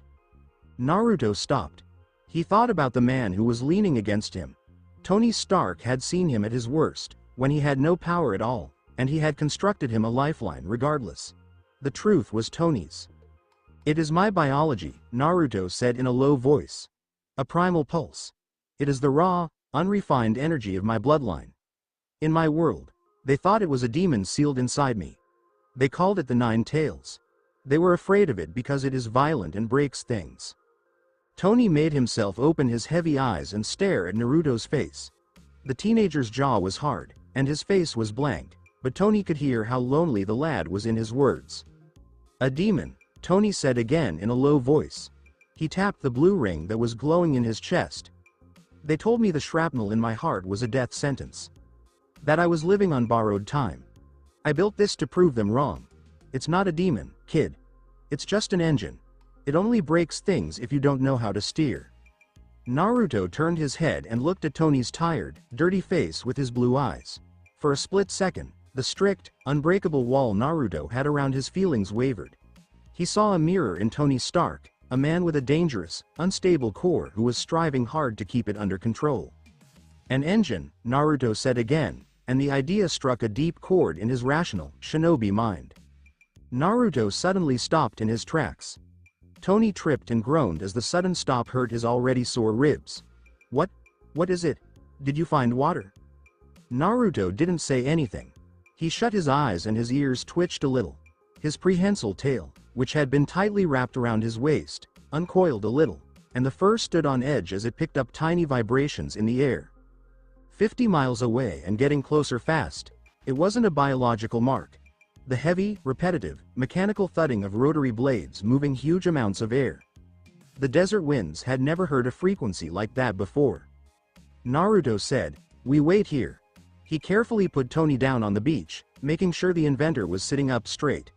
Naruto stopped. He thought about the man who was leaning against him. Tony Stark had seen him at his worst, when he had no power at all, and he had constructed him a lifeline regardless. The truth was Tony's. "It is my biology," Naruto said in a low voice. "A primal pulse. It is the raw, unrefined energy of my bloodline. In my world, they thought it was a demon sealed inside me. They called it the Nine Tails. They were afraid of it because it is violent and breaks things." Tony made himself open his heavy eyes and stare at Naruto's face. The teenager's jaw was hard, and his face was blank, but Tony could hear how lonely the lad was in his words. "A demon," Tony said again in a low voice. He tapped the blue ring that was glowing in his chest. "They told me the shrapnel in my heart was a death sentence. That I was living on borrowed time. I built this to prove them wrong. It's not a demon, kid. It's just an engine. It only breaks things if you don't know how to steer." Naruto turned his head and looked at Tony's tired, dirty face with his blue eyes. For a split second, the strict, unbreakable wall Naruto had around his feelings wavered. He saw a mirror in Tony Stark, a man with a dangerous, unstable core who was striving hard to keep it under control. "An engine," Naruto said again, and the idea struck a deep chord in his rational, shinobi mind. Naruto suddenly stopped in his tracks. Tony tripped and groaned as the sudden stop hurt his already sore ribs. What is it? Did you find water?" Naruto didn't say anything. He shut his eyes and his ears twitched a little. His prehensile tail, which had been tightly wrapped around his waist, uncoiled a little, and the fur stood on edge as it picked up tiny vibrations in the air. 50 miles away and getting closer fast. It wasn't a biological mark. The heavy, repetitive, mechanical thudding of rotary blades moving huge amounts of air. The desert winds had never heard a frequency like that before. Naruto said, "We wait here." He carefully put Tony down on the beach, making sure the inventor was sitting up straight.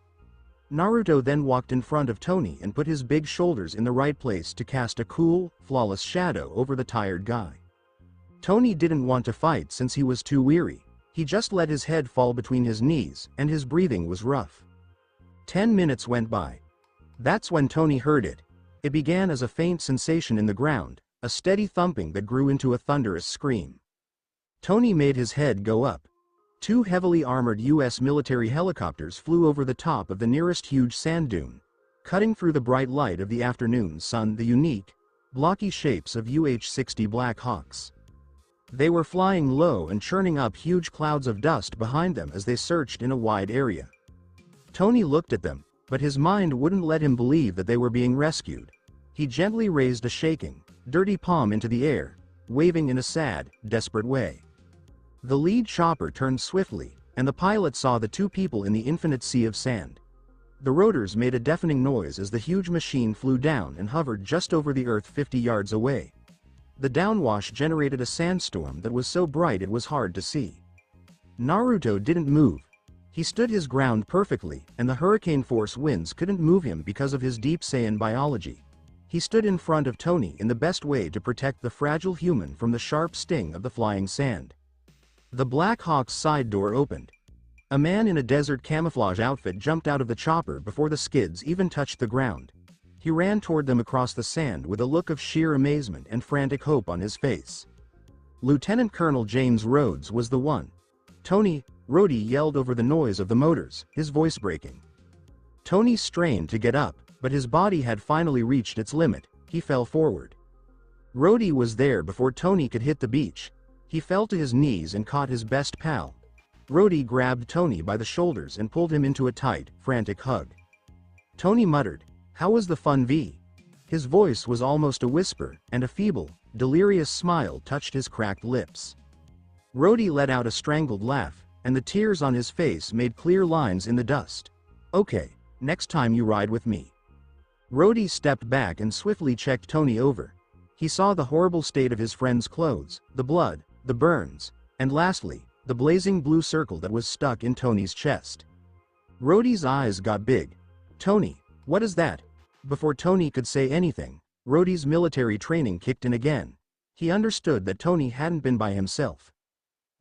Naruto then walked in front of Tony and put his big shoulders in the right place to cast a cool, flawless shadow over the tired guy. Tony didn't want to fight since he was too weary. He just let his head fall between his knees, and his breathing was rough. 10 minutes went by. That's when Tony heard it. It began as a faint sensation in the ground, a steady thumping that grew into a thunderous scream. Tony made his head go up. 2 heavily armored U.S. military helicopters flew over the top of the nearest huge sand dune, cutting through the bright light of the afternoon sun the unique, blocky shapes of UH-60 Black Hawks. They were flying low and churning up huge clouds of dust behind them as they searched in a wide area. Tony looked at them, but his mind wouldn't let him believe that they were being rescued. He gently raised a shaking, dirty palm into the air, waving in a sad, desperate way. The lead chopper turned swiftly, and the pilot saw the two people in the infinite sea of sand. The rotors made a deafening noise as the huge machine flew down and hovered just over the Earth 50 yards away. The downwash generated a sandstorm that was so bright it was hard to see. Naruto didn't move. He stood his ground perfectly, and the hurricane force winds couldn't move him because of his deep Saiyan biology. He stood in front of Tony in the best way to protect the fragile human from the sharp sting of the flying sand. The Black Hawk's side door opened. A man in a desert camouflage outfit jumped out of the chopper before the skids even touched the ground. He ran toward them across the sand with a look of sheer amazement and frantic hope on his face. Lieutenant Colonel James Rhodes was the one. "Tony," Rhodey yelled over the noise of the motors, his voice breaking. Tony strained to get up, but his body had finally reached its limit. He fell forward. Rhodey was there before Tony could hit the beach. He fell to his knees and caught his best pal. Rhodey grabbed Tony by the shoulders and pulled him into a tight, frantic hug. Tony muttered, "How was the fun, V?" His voice was almost a whisper, and a feeble, delirious smile touched his cracked lips. Rhodey let out a strangled laugh, and the tears on his face made clear lines in the dust. "Okay, next time you ride with me." Rhodey stepped back and swiftly checked Tony over. He saw the horrible state of his friend's clothes, the blood, the burns, and lastly, the blazing blue circle that was stuck in Tony's chest. Rhodey's eyes got big. "Tony, what is that?" Before Tony could say anything, Rhodey's military training kicked in again. He understood that Tony hadn't been by himself.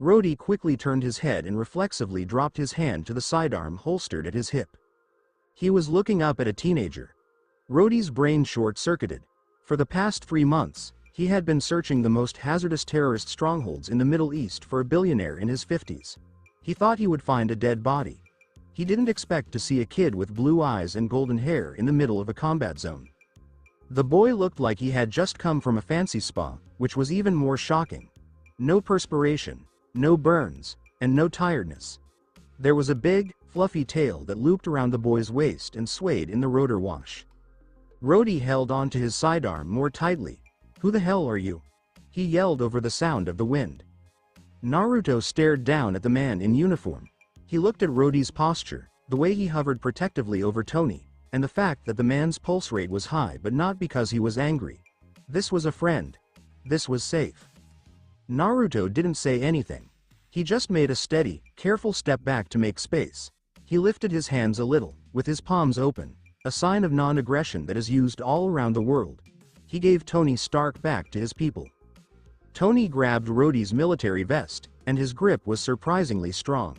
Rhodey quickly turned his head and reflexively dropped his hand to the sidearm holstered at his hip. He was looking up at a teenager. Rhodey's brain short-circuited. For the past 3 months, he had been searching the most hazardous terrorist strongholds in the Middle East for a billionaire in his 50s. He thought he would find a dead body. He didn't expect to see a kid with blue eyes and golden hair in the middle of a combat zone. The boy looked like he had just come from a fancy spa, which was even more shocking. No perspiration, no burns, and no tiredness. There was a big, fluffy tail that looped around the boy's waist and swayed in the rotor wash. Rhodey held onto his sidearm more tightly. "Who the hell are you?" he yelled over the sound of the wind. Naruto stared down at the man in uniform. He looked at Rhodey's posture, the way he hovered protectively over Tony, and the fact that the man's pulse rate was high but not because he was angry. This was a friend. This was safe. Naruto didn't say anything. He just made a steady, careful step back to make space. He lifted his hands a little, with his palms open, a sign of non-aggression that is used all around the world. He gave Tony Stark back to his people. Tony grabbed Rhodey's military vest, and his grip was surprisingly strong.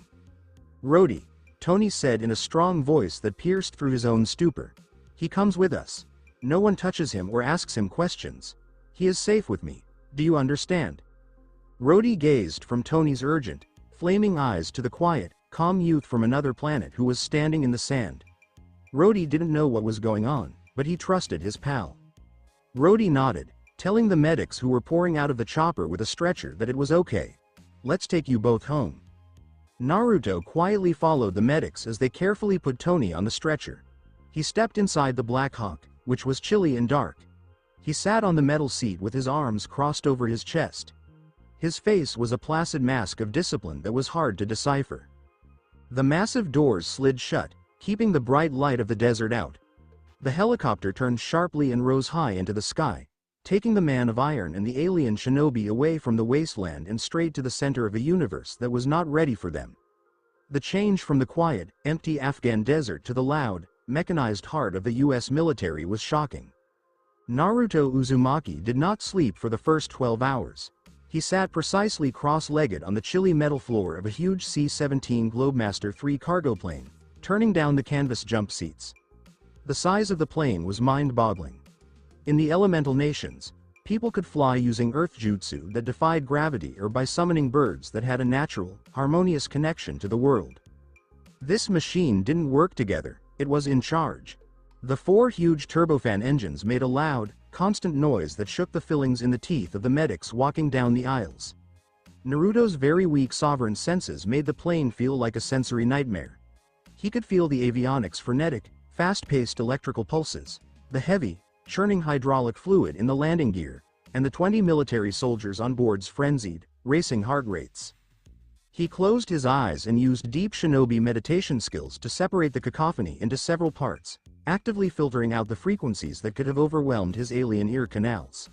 "Rhodey," Tony said in a strong voice that pierced through his own stupor. "He comes with us. No one touches him or asks him questions. He is safe with me. Do you understand?" Rhodey gazed from Tony's urgent, flaming eyes to the quiet, calm youth from another planet who was standing in the sand. Rhodey didn't know what was going on, but he trusted his pal. Rhodey nodded, telling the medics who were pouring out of the chopper with a stretcher that it was okay. "Let's take you both home." Naruto quietly followed the medics as they carefully put Tony on the stretcher. He stepped inside the Black Hawk, which was chilly and dark. He sat on the metal seat with his arms crossed over his chest. His face was a placid mask of discipline that was hard to decipher. The massive doors slid shut, keeping the bright light of the desert out. The helicopter turned sharply and rose high into the sky, taking the man of iron and the alien shinobi away from the wasteland and straight to the center of a universe that was not ready for them. The change from the quiet, empty Afghan desert to the loud, mechanized heart of the US military was shocking. Naruto Uzumaki did not sleep for the first 12 hours. He sat precisely cross-legged on the chilly metal floor of a huge C-17 Globemaster III cargo plane, turning down the canvas jump seats. The size of the plane was mind-boggling. In the elemental nations, people could fly using earth jutsu that defied gravity or by summoning birds that had a natural, harmonious connection to the world. This machine didn't work together, it was in charge. The 4 huge turbofan engines made a loud, constant noise that shook the fillings in the teeth of the medics walking down the aisles. Naruto's very weak sovereign senses made the plane feel like a sensory nightmare. He could feel the avionics frenetic, fast-paced electrical pulses, the heavy, churning hydraulic fluid in the landing gear, and the 20 military soldiers on board's frenzied, racing heart rates. He closed his eyes and used deep shinobi meditation skills to separate the cacophony into several parts, actively filtering out the frequencies that could have overwhelmed his alien ear canals.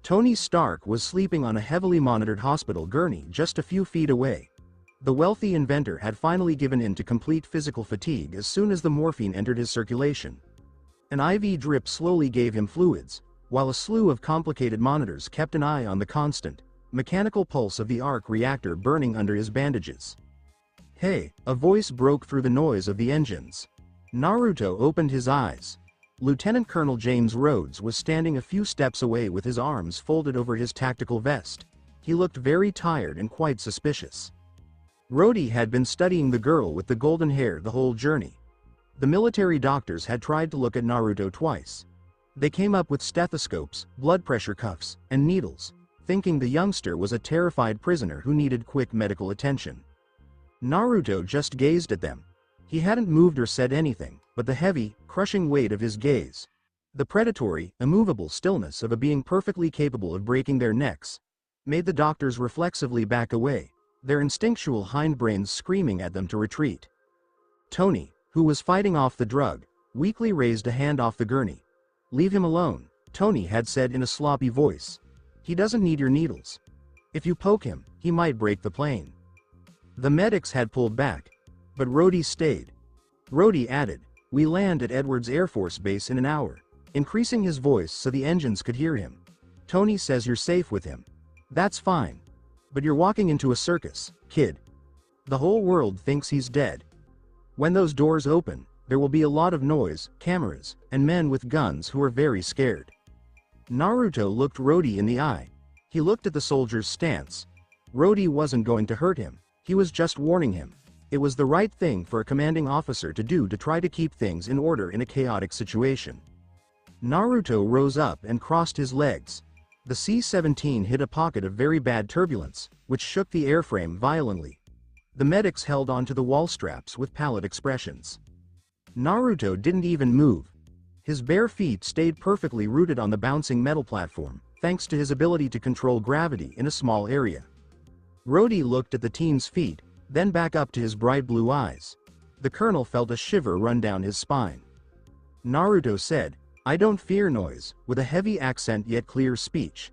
Tony Stark was sleeping on a heavily monitored hospital gurney just a few feet away. The wealthy inventor had finally given in to complete physical fatigue as soon as the morphine entered his circulation. An IV drip slowly gave him fluids, while a slew of complicated monitors kept an eye on the constant, mechanical pulse of the arc reactor burning under his bandages. "Hey," a voice broke through the noise of the engines. Naruto opened his eyes. Lieutenant Colonel James Rhodes was standing a few steps away with his arms folded over his tactical vest. He looked very tired and quite suspicious. Rhodey had been studying the girl with the golden hair the whole journey. The military doctors had tried to look at Naruto twice. They came up with stethoscopes, blood pressure cuffs, and needles, thinking the youngster was a terrified prisoner who needed quick medical attention. Naruto just gazed at them. He hadn't moved or said anything, but the heavy, crushing weight of his gaze, the predatory, immovable stillness of a being perfectly capable of breaking their necks, made the doctors reflexively back away, their instinctual hindbrains screaming at them to retreat. Tony, who was fighting off the drug, weakly raised a hand off the gurney. "Leave him alone," Tony had said in a sloppy voice. "He doesn't need your needles. If you poke him, he might break the plane." The medics had pulled back, but Rhodey stayed. Rhodey added, "We land at Edwards Air Force Base in an hour," increasing his voice so the engines could hear him. "Tony says you're safe with him. That's fine. But you're walking into a circus, kid. The whole world thinks he's dead. When those doors open, there will be a lot of noise, cameras, and men with guns who are very scared." Naruto looked Rhodey in the eye. He looked at the soldier's stance. Rhodey wasn't going to hurt him. He was just warning him. It was the right thing for a commanding officer to do to try to keep things in order in a chaotic situation. Naruto rose up and crossed his legs. The C-17 hit a pocket of very bad turbulence, which shook the airframe violently. The medics held onto the wall straps with pallid expressions. Naruto didn't even move. His bare feet stayed perfectly rooted on the bouncing metal platform, thanks to his ability to control gravity in a small area. Rhodey looked at the teen's feet, then back up to his bright blue eyes. The colonel felt a shiver run down his spine. Naruto said, "I don't fear noise," with a heavy accent yet clear speech.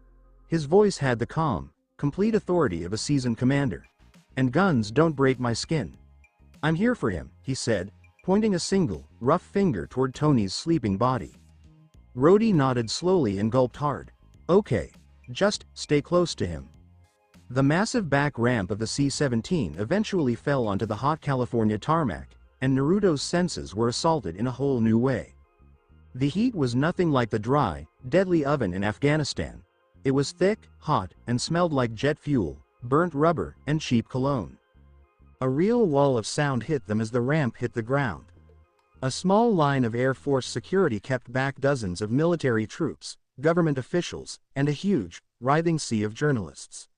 His voice had the calm, complete authority of a seasoned commander. "And guns don't break my skin. I'm here for him," he said, pointing a single, rough finger toward Tony's sleeping body. Rhodey nodded slowly and gulped hard. "Okay. Just stay close to him." The massive back ramp of the C-17 eventually fell onto the hot California tarmac, and Naruto's senses were assaulted in a whole new way. The heat was nothing like the dry, deadly oven in Afghanistan. It was thick, hot, and smelled like jet fuel, burnt rubber, and cheap cologne. A real wall of sound hit them as the ramp hit the ground. A small line of Air Force security kept back dozens of military troops, government officials, and a huge, writhing sea of journalists.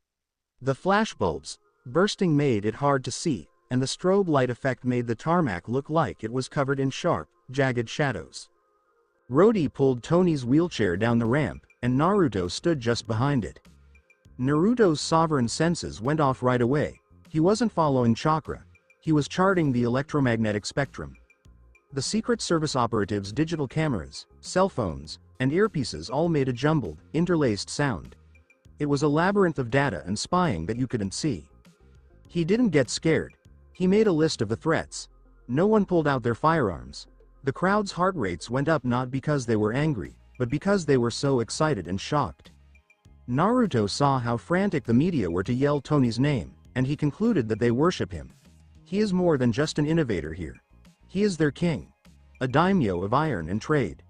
The flashbulbs, bursting, made it hard to see, and the strobe light effect made the tarmac look like it was covered in sharp, jagged shadows. Rhodey pulled Tony's wheelchair down the ramp, and Naruto stood just behind it. Naruto's sovereign senses went off right away. He wasn't following chakra. He was charting the electromagnetic spectrum. The Secret Service operatives' digital cameras, cell phones, and earpieces all made a jumbled, interlaced sound. It was a labyrinth of data and spying that you couldn't see. He didn't get scared. He made a list of the threats. No one pulled out their firearms. The crowd's heart rates went up not because they were angry, but because they were so excited and shocked. Naruto saw how frantic the media were to yell Tony's name, and he concluded that they worship him. He is more than just an innovator here. He is their king. A daimyo of iron and trade.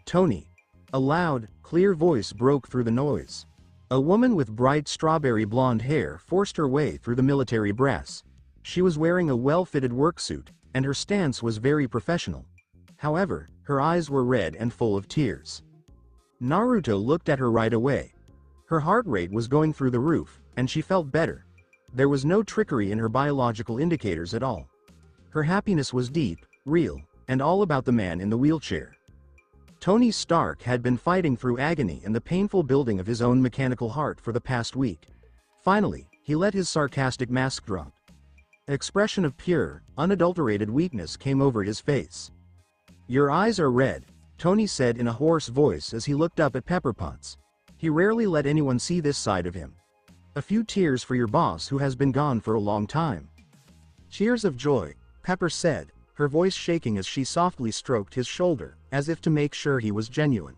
"Tony." A loud, clear voice broke through the noise. A woman with bright strawberry blonde hair forced her way through the military brass. She was wearing a well-fitted work suit, and her stance was very professional. However, her eyes were red and full of tears. Naruto looked at her right away. Her heart rate was going through the roof, and she felt better. There was no trickery in her biological indicators at all. Her happiness was deep, real, and all about the man in the wheelchair. Tony Stark had been fighting through agony and the painful building of his own mechanical heart for the past week. Finally, he let his sarcastic mask drop. An expression of pure, unadulterated weakness came over his face. "Your eyes are red," Tony said in a hoarse voice as he looked up at Pepper Potts. He rarely let anyone see this side of him. "A few tears for your boss who has been gone for a long time." "Tears of joy," Pepper said, her voice shaking as she softly stroked his shoulder, as if to make sure he was genuine.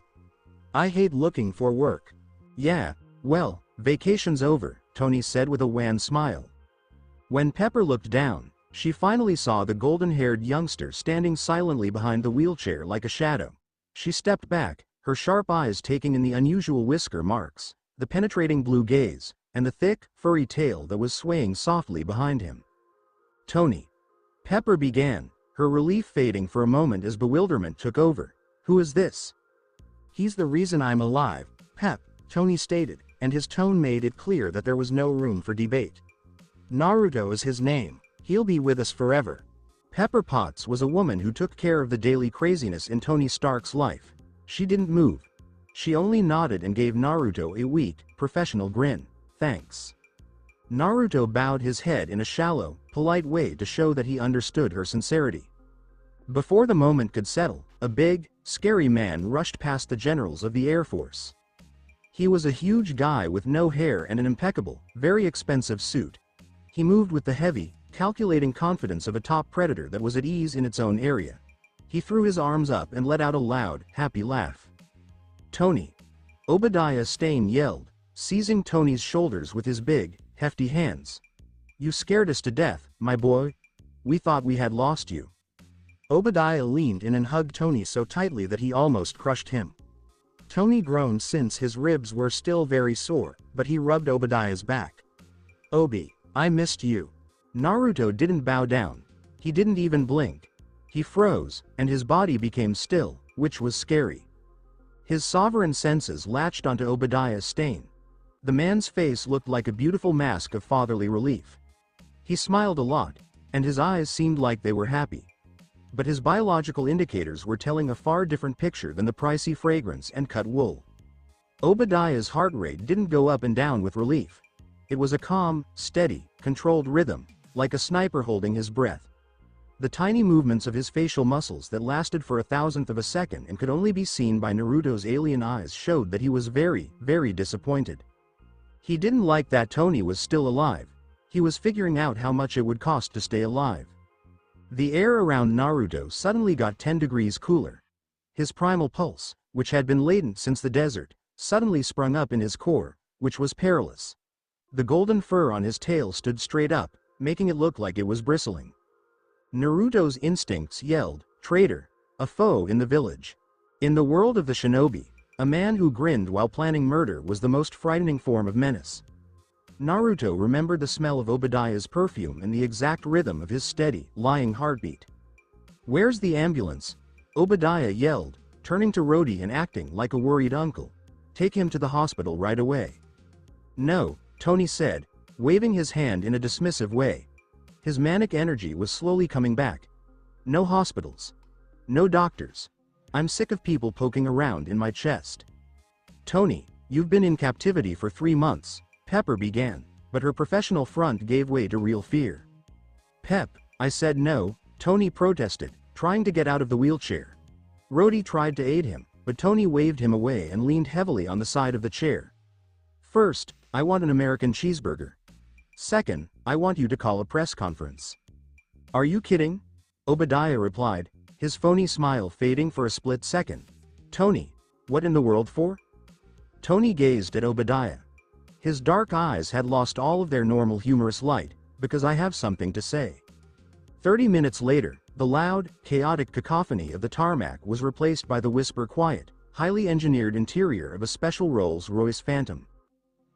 "I hate looking for work." "Yeah, well, vacation's over," Tony said with a wan smile. When Pepper looked down, she finally saw the golden-haired youngster standing silently behind the wheelchair like a shadow. She stepped back, her sharp eyes taking in the unusual whisker marks, the penetrating blue gaze, and the thick, furry tail that was swaying softly behind him. "Tony," Pepper began, her relief fading for a moment as bewilderment took over. "Who is this?" "He's the reason I'm alive, Pep," Tony stated, and his tone made it clear that there was no room for debate. "Naruto is his name. He'll be with us forever." Pepper Potts was a woman who took care of the daily craziness in Tony Stark's life. She didn't move. She only nodded and gave Naruto a weak, professional grin. "Thanks." Naruto bowed his head in a shallow, polite way to show that he understood her sincerity. Before the moment could settle, a big, scary man rushed past the generals of the Air Force. He was a huge guy with no hair and an impeccable, very expensive suit. He moved with the heavy, calculating confidence of a top predator that was at ease in its own area. He threw his arms up and let out a loud, happy laugh. "Tony!" Obadiah Stane yelled, seizing Tony's shoulders with his big, hefty hands. "You scared us to death, my boy. We thought we had lost you." Obadiah leaned in and hugged Tony so tightly that he almost crushed him. Tony groaned since his ribs were still very sore, but he rubbed Obadiah's back. "Obi, I missed you." Naruto didn't bow down. He didn't even blink. He froze, and his body became still, which was scary. His sovereign senses latched onto Obadiah Stane. The man's face looked like a beautiful mask of fatherly relief. He smiled a lot, and his eyes seemed like they were happy. But his biological indicators were telling a far different picture than the pricey fragrance and cut wool. Obadiah's heart rate didn't go up and down with relief. It was a calm, steady, controlled rhythm, like a sniper holding his breath. The tiny movements of his facial muscles that lasted for 1,000th of a second and could only be seen by Naruto's alien eyes showed that he was very, very disappointed. He didn't like that Tony was still alive. He was figuring out how much it would cost to stay alive. The air around Naruto suddenly got 10 degrees cooler. His primal pulse, which had been latent since the desert, suddenly sprung up in his core, which was perilous. The golden fur on his tail stood straight up, making it look like it was bristling. Naruto's instincts yelled, "Traitor! A foe in the village." In the world of the shinobi, a man who grinned while planning murder was the most frightening form of menace. Naruto remembered the smell of Obadiah's perfume and the exact rhythm of his steady, lying heartbeat. "Where's the ambulance?" Obadiah yelled, turning to Rhodey and acting like a worried uncle. "Take him to the hospital right away." "No," Tony said, waving his hand in a dismissive way. His manic energy was slowly coming back. "No hospitals. No doctors. I'm sick of people poking around in my chest." "Tony, you've been in captivity for 3 months, Pepper began, but her professional front gave way to real fear. "Pep, I said no," Tony protested, trying to get out of the wheelchair. Rhodey tried to aid him, but Tony waved him away and leaned heavily on the side of the chair. "First, I want an American cheeseburger. Second, I want you to call a press conference." "Are you kidding?" Obadiah replied, his phony smile fading for a split second. "Tony, what in the world for?" Tony gazed at Obadiah. His dark eyes had lost all of their normal humorous light. "Because I have something to say." 30 minutes later, the loud, chaotic cacophony of the tarmac was replaced by the whisper-quiet, highly engineered interior of a special Rolls-Royce Phantom.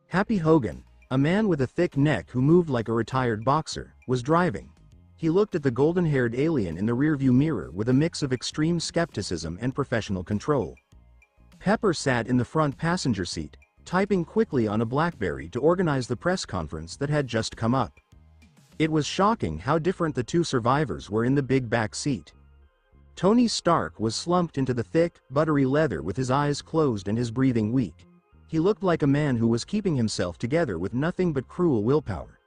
Happy Hogan, a man with a thick neck who moved like a retired boxer, was driving. He looked at the golden-haired alien in the rearview mirror with a mix of extreme skepticism and professional control. Pepper sat in the front passenger seat, typing quickly on a BlackBerry to organize the press conference that had just come up. It was shocking how different the two survivors were in the big back seat. Tony Stark was slumped into the thick, buttery leather with his eyes closed and his breathing weak. He looked like a man who was keeping himself together with nothing but cruel willpower.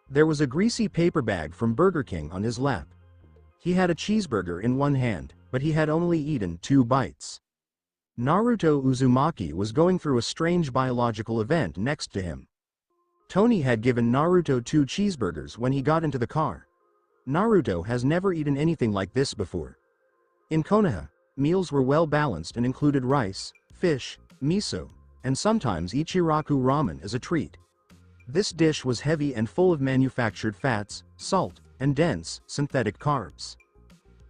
There was a greasy paper bag from Burger King on his lap. He had a cheeseburger in one hand, but he had only eaten 2 bites. Naruto Uzumaki was going through a strange biological event next to him. Tony had given Naruto 2 cheeseburgers when he got into the car. Naruto has never eaten anything like this before. In Konoha, meals were well balanced and included rice, fish, miso, and sometimes Ichiraku ramen as a treat. This dish was heavy and full of manufactured fats, salt, and dense, synthetic carbs.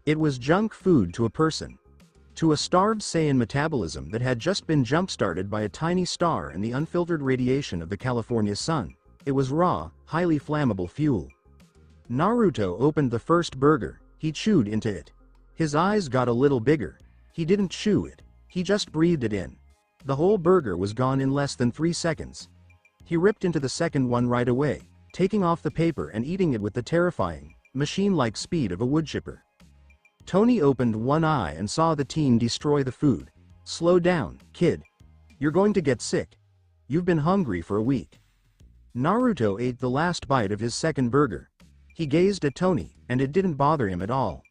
It was junk food to a person. To a starved Saiyan metabolism that had just been jump-started by a tiny star and the unfiltered radiation of the California sun, it was raw, highly flammable fuel. Naruto opened the first burger. He chewed into it. His eyes got a little bigger. He didn't chew it. He just breathed it in. The whole burger was gone in less than 3 seconds. He ripped into the second one right away, taking off the paper and eating it with the terrifying, machine-like speed of a woodchipper. Tony opened one eye and saw the teen destroy the food. "Slow down, kid. You're going to get sick. You've been hungry for a week." Naruto ate the last bite of his second burger. He gazed at Tony, and it didn't bother him at all.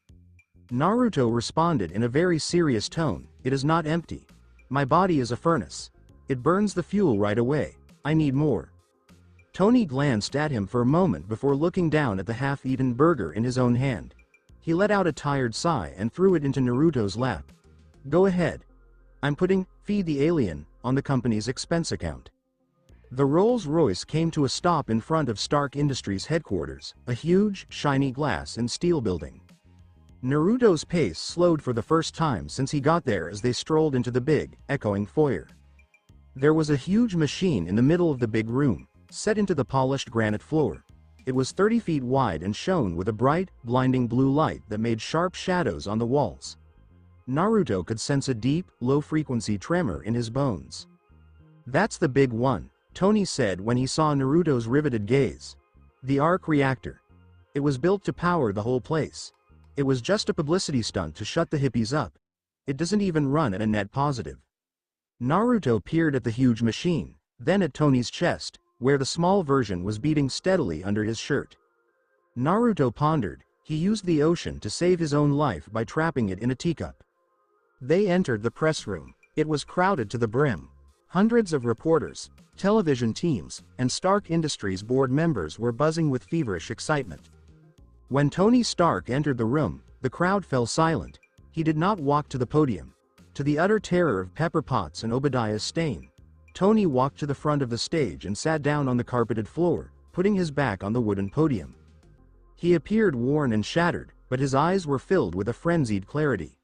Naruto responded in a very serious tone, "It is not empty. My body is a furnace. It burns the fuel right away. I need more." Tony glanced at him for a moment before looking down at the half-eaten burger in his own hand. He let out a tired sigh and threw it into Naruto's lap. "Go ahead. I'm putting Feed the Alien on the company's expense account." The Rolls-Royce came to a stop in front of Stark Industries headquarters, a huge, shiny glass and steel building. Naruto's pace slowed for the first time since he got there as they strolled into the big, echoing foyer. There was a huge machine in the middle of the big room, set into the polished granite floor. It was 30 feet wide and shone with a bright, blinding blue light that made sharp shadows on the walls. Naruto could sense a deep, low-frequency tremor in his bones. "That's the big one," Tony said when he saw Naruto's riveted gaze. "The arc reactor. It was built to power the whole place. It was just a publicity stunt to shut the hippies up. It doesn't even run at a net positive." Naruto peered at the huge machine, then at Tony's chest, where the small version was beating steadily under his shirt. Naruto pondered. He used the ocean to save his own life by trapping it in a teacup. They entered the press room. It was crowded to the brim. Hundreds of reporters, television teams, and Stark Industries board members were buzzing with feverish excitement. When Tony Stark entered the room, the crowd fell silent. He did not walk to the podium. To the utter terror of Pepper Potts and Obadiah Stane, Tony walked to the front of the stage and sat down on the carpeted floor, putting his back on the wooden podium. He appeared worn and shattered, but his eyes were filled with a frenzied clarity.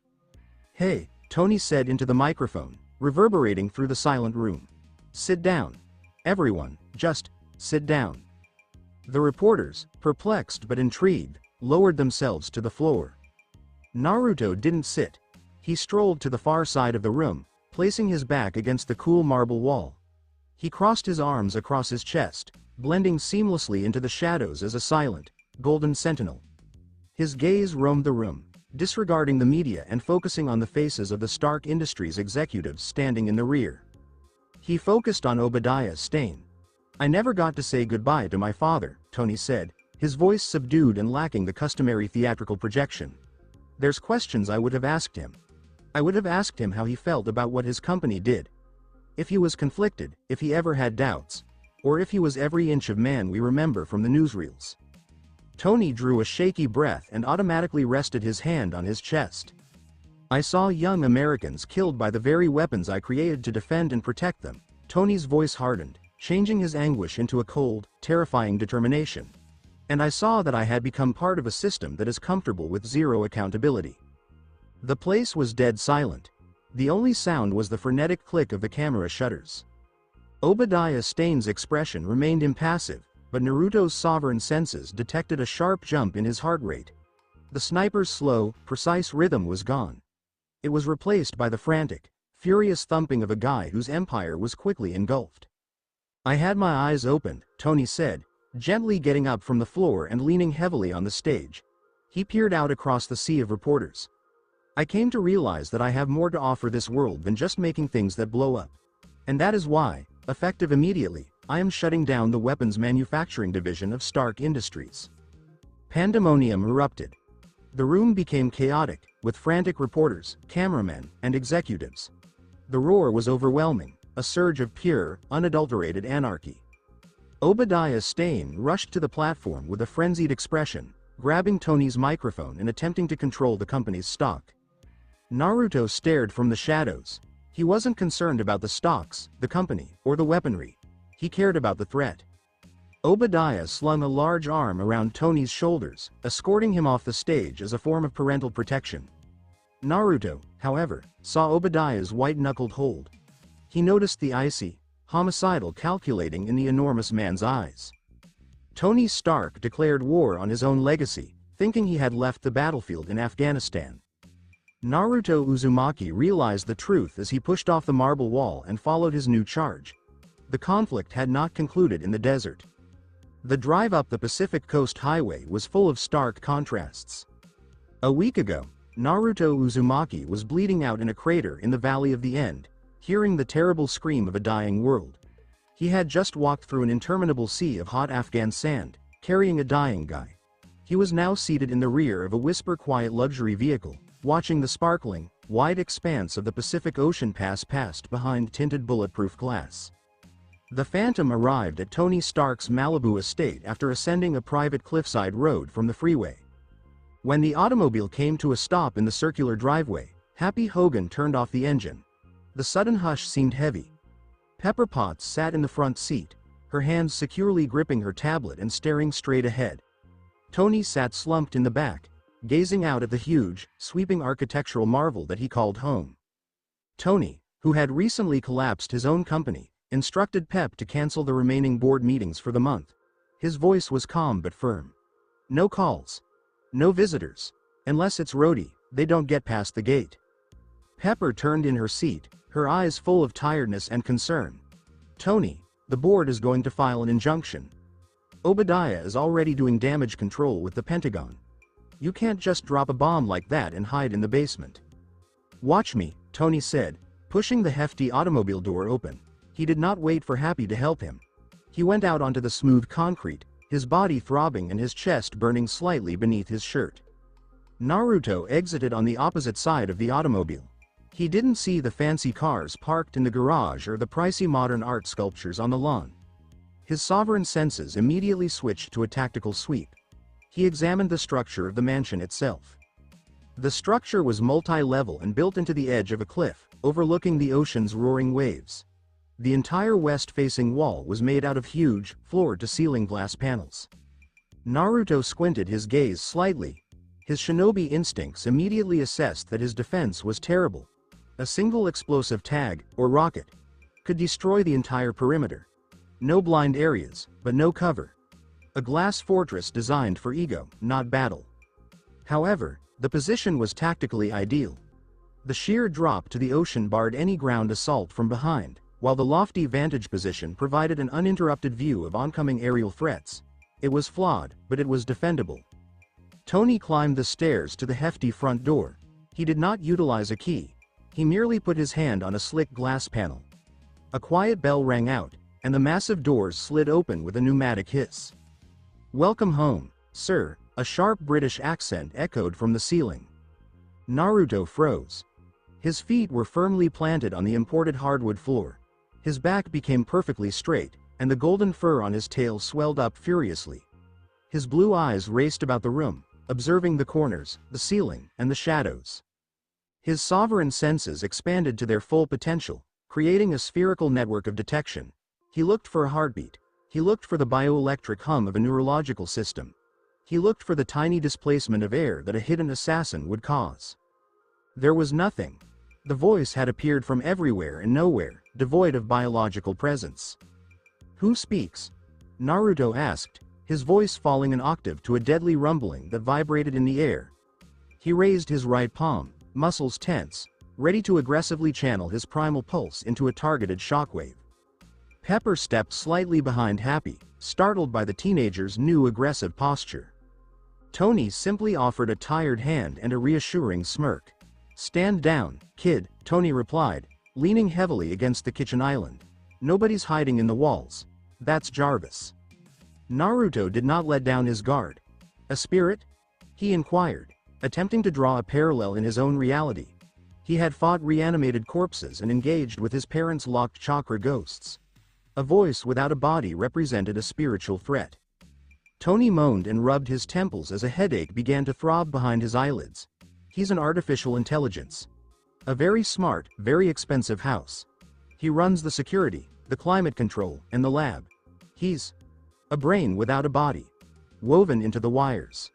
"Hey," Tony said into the microphone, reverberating through the silent room. "Sit down. Everyone, just sit down." The reporters, perplexed but intrigued, lowered themselves to the floor. Naruto didn't sit. He strolled to the far side of the room, placing his back against the cool marble wall. He crossed his arms across his chest, blending seamlessly into the shadows as a silent, golden sentinel. His gaze roamed the room, disregarding the media and focusing on the faces of the Stark Industries executives standing in the rear. He focused on Obadiah Stane. "I never got to say goodbye to my father," Tony said, his voice subdued and lacking the customary theatrical projection. "There's questions I would have asked him. I would have asked him how he felt about what his company did. If he was conflicted, if he ever had doubts, or if he was every inch of man we remember from the newsreels." Tony drew a shaky breath and automatically rested his hand on his chest. "I saw young Americans killed by the very weapons I created to defend and protect them." Tony's voice hardened, changing his anguish into a cold, terrifying determination. "And I saw that I had become part of a system that is comfortable with zero accountability." The place was dead silent. The only sound was the frenetic click of the camera shutters. Obadiah Stane's expression remained impassive, but Naruto's sovereign senses detected a sharp jump in his heart rate. The sniper's slow, precise rhythm was gone. It was replaced by the frantic, furious thumping of a guy whose empire was quickly engulfed. "I had my eyes open," Tony said, gently getting up from the floor and leaning heavily on the stage. He peered out across the sea of reporters. I came to realize that I have more to offer this world than just making things that blow up. And that is why, effective immediately, I am shutting down the weapons manufacturing division of Stark Industries." Pandemonium erupted. The room became chaotic, with frantic reporters, cameramen, and executives. The roar was overwhelming, a surge of pure, unadulterated anarchy. Obadiah Stane rushed to the platform with a frenzied expression, grabbing Tony's microphone and attempting to control the company's stock. Naruto stared from the shadows. He wasn't concerned about the stocks, the company, or the weaponry. He cared about the threat. Obadiah slung a large arm around Tony's shoulders, escorting him off the stage as a form of parental protection. Naruto, however, saw Obadiah's white-knuckled hold. He noticed the icy, homicidal calculating in the enormous man's eyes. Tony Stark declared war on his own legacy, thinking he had left the battlefield in Afghanistan. Naruto Uzumaki realized the truth as he pushed off the marble wall and followed his new charge. The conflict had not concluded in the desert. The drive up the Pacific Coast Highway was full of stark contrasts. A week ago, Naruto Uzumaki was bleeding out in a crater in the Valley of the End, hearing the terrible scream of a dying world. He had just walked through an interminable sea of hot Afghan sand, carrying a dying guy. He was now seated in the rear of a whisper-quiet luxury vehicle, watching the sparkling, wide expanse of the Pacific Ocean pass past behind tinted bulletproof glass. The Phantom arrived at Tony Stark's Malibu estate after ascending a private cliffside road from the freeway. When the automobile came to a stop in the circular driveway, Happy Hogan turned off the engine. The sudden hush seemed heavy. Pepper Potts sat in the front seat, her hands securely gripping her tablet and staring straight ahead. Tony sat slumped in the back, gazing out at the huge, sweeping architectural marvel that he called home. Tony, who had recently collapsed his own company, instructed Pep to cancel the remaining board meetings for the month. His voice was calm but firm. "No calls. No visitors. Unless it's Rhodey, they don't get past the gate." Pepper turned in her seat, her eyes full of tiredness and concern. "Tony, the board is going to file an injunction. Obadiah is already doing damage control with the Pentagon. You can't just drop a bomb like that and hide in the basement." "Watch me," Tony said, pushing the hefty automobile door open. He did not wait for Happy to help him. He went out onto the smooth concrete, his body throbbing and his chest burning slightly beneath his shirt. Naruto exited on the opposite side of the automobile. He didn't see the fancy cars parked in the garage or the pricey modern art sculptures on the lawn. His sovereign senses immediately switched to a tactical sweep. He examined the structure of the mansion itself. The structure was multi-level and built into the edge of a cliff, overlooking the ocean's roaring waves. The entire west-facing wall was made out of huge, floor-to-ceiling glass panels. Naruto squinted his gaze slightly. His shinobi instincts immediately assessed that his defense was terrible. A single explosive tag, or rocket, could destroy the entire perimeter. No blind areas, but no cover. A glass fortress designed for ego, not battle. However, the position was tactically ideal. The sheer drop to the ocean barred any ground assault from behind, while the lofty vantage position provided an uninterrupted view of oncoming aerial threats. It was flawed, but it was defendable. Tony climbed the stairs to the hefty front door. He did not utilize a key. He merely put his hand on a slick glass panel. A quiet bell rang out, and the massive doors slid open with a pneumatic hiss. "Welcome home, sir," a sharp British accent echoed from the ceiling. Naruto froze. His feet were firmly planted on the imported hardwood floor. His back became perfectly straight, and the golden fur on his tail swelled up furiously. His blue eyes raced about the room, observing the corners, the ceiling, and the shadows. His sovereign senses expanded to their full potential, creating a spherical network of detection. He looked for a heartbeat. He looked for the bioelectric hum of a neurological system. He looked for the tiny displacement of air that a hidden assassin would cause. There was nothing. The voice had appeared from everywhere and nowhere, devoid of biological presence. "Who speaks?" Naruto asked, his voice falling an octave to a deadly rumbling that vibrated in the air. He raised his right palm, muscles tense, ready to aggressively channel his primal pulse into a targeted shockwave. Pepper stepped slightly behind Happy, startled by the teenager's new aggressive posture. Tony simply offered a tired hand and a reassuring smirk. "Stand down, kid," Tony replied, leaning heavily against the kitchen island. "Nobody's hiding in the walls. That's Jarvis." Naruto did not let down his guard. "A spirit?" he inquired, attempting to draw a parallel in his own reality. He had fought reanimated corpses and engaged with his parents' locked chakra ghosts. A voice without a body represented a spiritual threat. Tony moaned and rubbed his temples as a headache began to throb behind his eyelids. "He's an artificial intelligence. A very smart, very expensive house. He runs the security, the climate control, and the lab. He's a brain without a body, woven into the wires."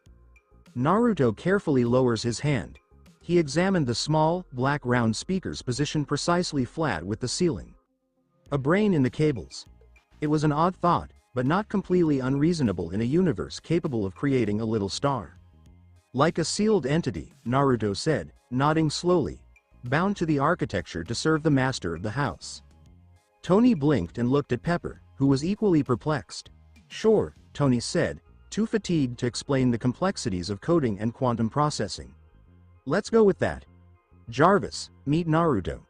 Naruto carefully lowers his hand. He examined the small, black round speakers positioned precisely flat with the ceiling. A brain in the cables. It was an odd thought, but not completely unreasonable in a universe capable of creating a little star. "Like a sealed entity," Naruto said, nodding slowly, "bound to the architecture to serve the master of the house." Tony blinked and looked at Pepper, who was equally perplexed. "Sure," Tony said, too fatigued to explain the complexities of coding and quantum processing. "Let's go with that. Jarvis, meet Naruto.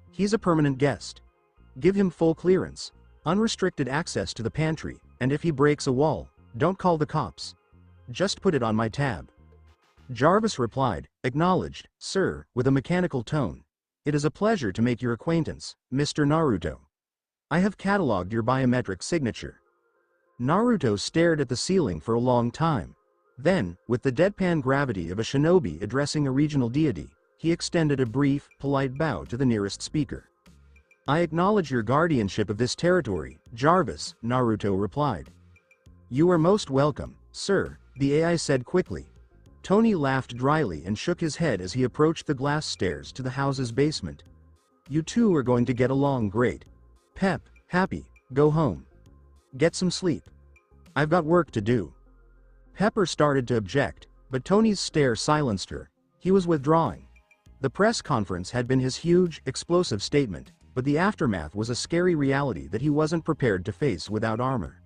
He's a permanent guest. Give him full clearance, unrestricted access to the pantry, and if he breaks a wall, don't call the cops. Just put it on my tab." Jarvis replied, "Acknowledged, sir," with a mechanical tone. "It is a pleasure to make your acquaintance, Mr. Naruto. I have cataloged your biometric signature." Naruto stared at the ceiling for a long time. Then, with the deadpan gravity of a shinobi addressing a regional deity, he extended a brief, polite bow to the nearest speaker. "I acknowledge your guardianship of this territory, Jarvis," Naruto replied. "You are most welcome, sir," the AI said quickly. Tony laughed dryly and shook his head as he approached the glass stairs to the house's basement. "You two are going to get along great. Pep, Happy, go home. Get some sleep. I've got work to do." Pepper started to object, but Tony's stare silenced her. He was withdrawing. The press conference had been his huge, explosive statement, but the aftermath was a scary reality that he wasn't prepared to face without armor.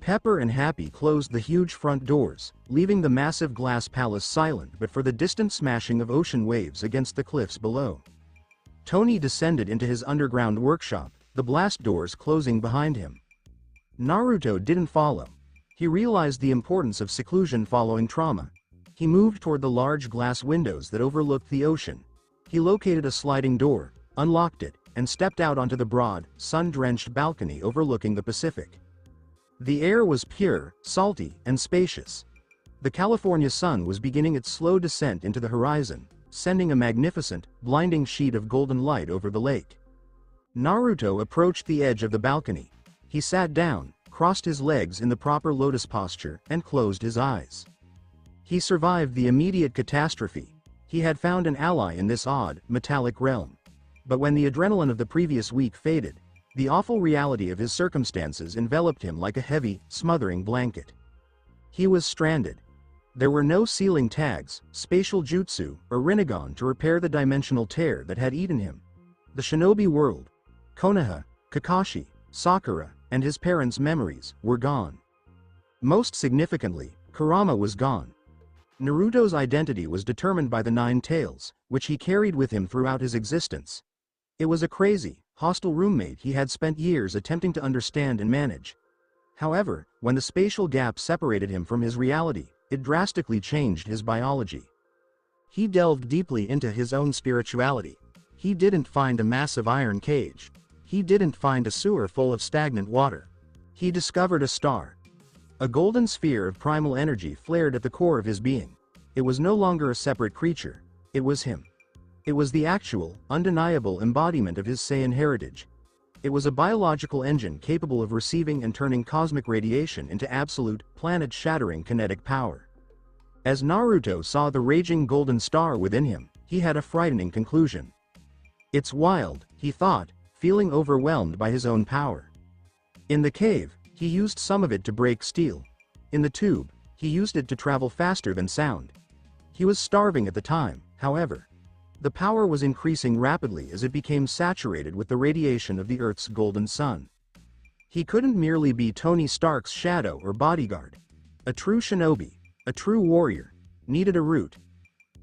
Pepper and Happy closed the huge front doors, leaving the massive glass palace silent but for the distant smashing of ocean waves against the cliffs below. Tony descended into his underground workshop, the blast doors closing behind him. Naruto didn't follow. He realized the importance of seclusion following trauma. He moved toward the large glass windows that overlooked the ocean. He located a sliding door, unlocked it, and stepped out onto the broad, sun-drenched balcony overlooking the Pacific. The air was pure, salty, and spacious. The California sun was beginning its slow descent into the horizon, sending a magnificent, blinding sheet of golden light over the lake. Naruto approached the edge of the balcony. He sat down, crossed his legs in the proper lotus posture, and closed his eyes. He survived the immediate catastrophe. He had found an ally in this odd, metallic realm. But when the adrenaline of the previous week faded, the awful reality of his circumstances enveloped him like a heavy, smothering blanket. He was stranded. There were no ceiling tags, spatial jutsu, or Rinnegan to repair the dimensional tear that had eaten him. The shinobi world, Konoha, Kakashi, Sakura, and his parents' memories were gone. Most significantly, Kurama was gone. Naruto's identity was determined by the 9 tails, which he carried with him throughout his existence. It was a crazy, hostile roommate he had spent years attempting to understand and manage. However, when the spatial gap separated him from his reality, it drastically changed his biology. He delved deeply into his own spirituality. He didn't find a massive iron cage. He didn't find a sewer full of stagnant water. He discovered a star. A golden sphere of primal energy flared at the core of his being. It was no longer a separate creature. It was him. It was the actual, undeniable embodiment of his Saiyan heritage. It was a biological engine capable of receiving and turning cosmic radiation into absolute, planet-shattering kinetic power. As Naruto saw the raging golden star within him, he had a frightening conclusion. "It's wild," he thought, feeling overwhelmed by his own power. In the cave, he used some of it to break steel. In the tube, he used it to travel faster than sound. He was starving at the time, however. The power was increasing rapidly as it became saturated with the radiation of the Earth's golden sun. He couldn't merely be Tony Stark's shadow or bodyguard. A true shinobi, a true warrior, needed a root.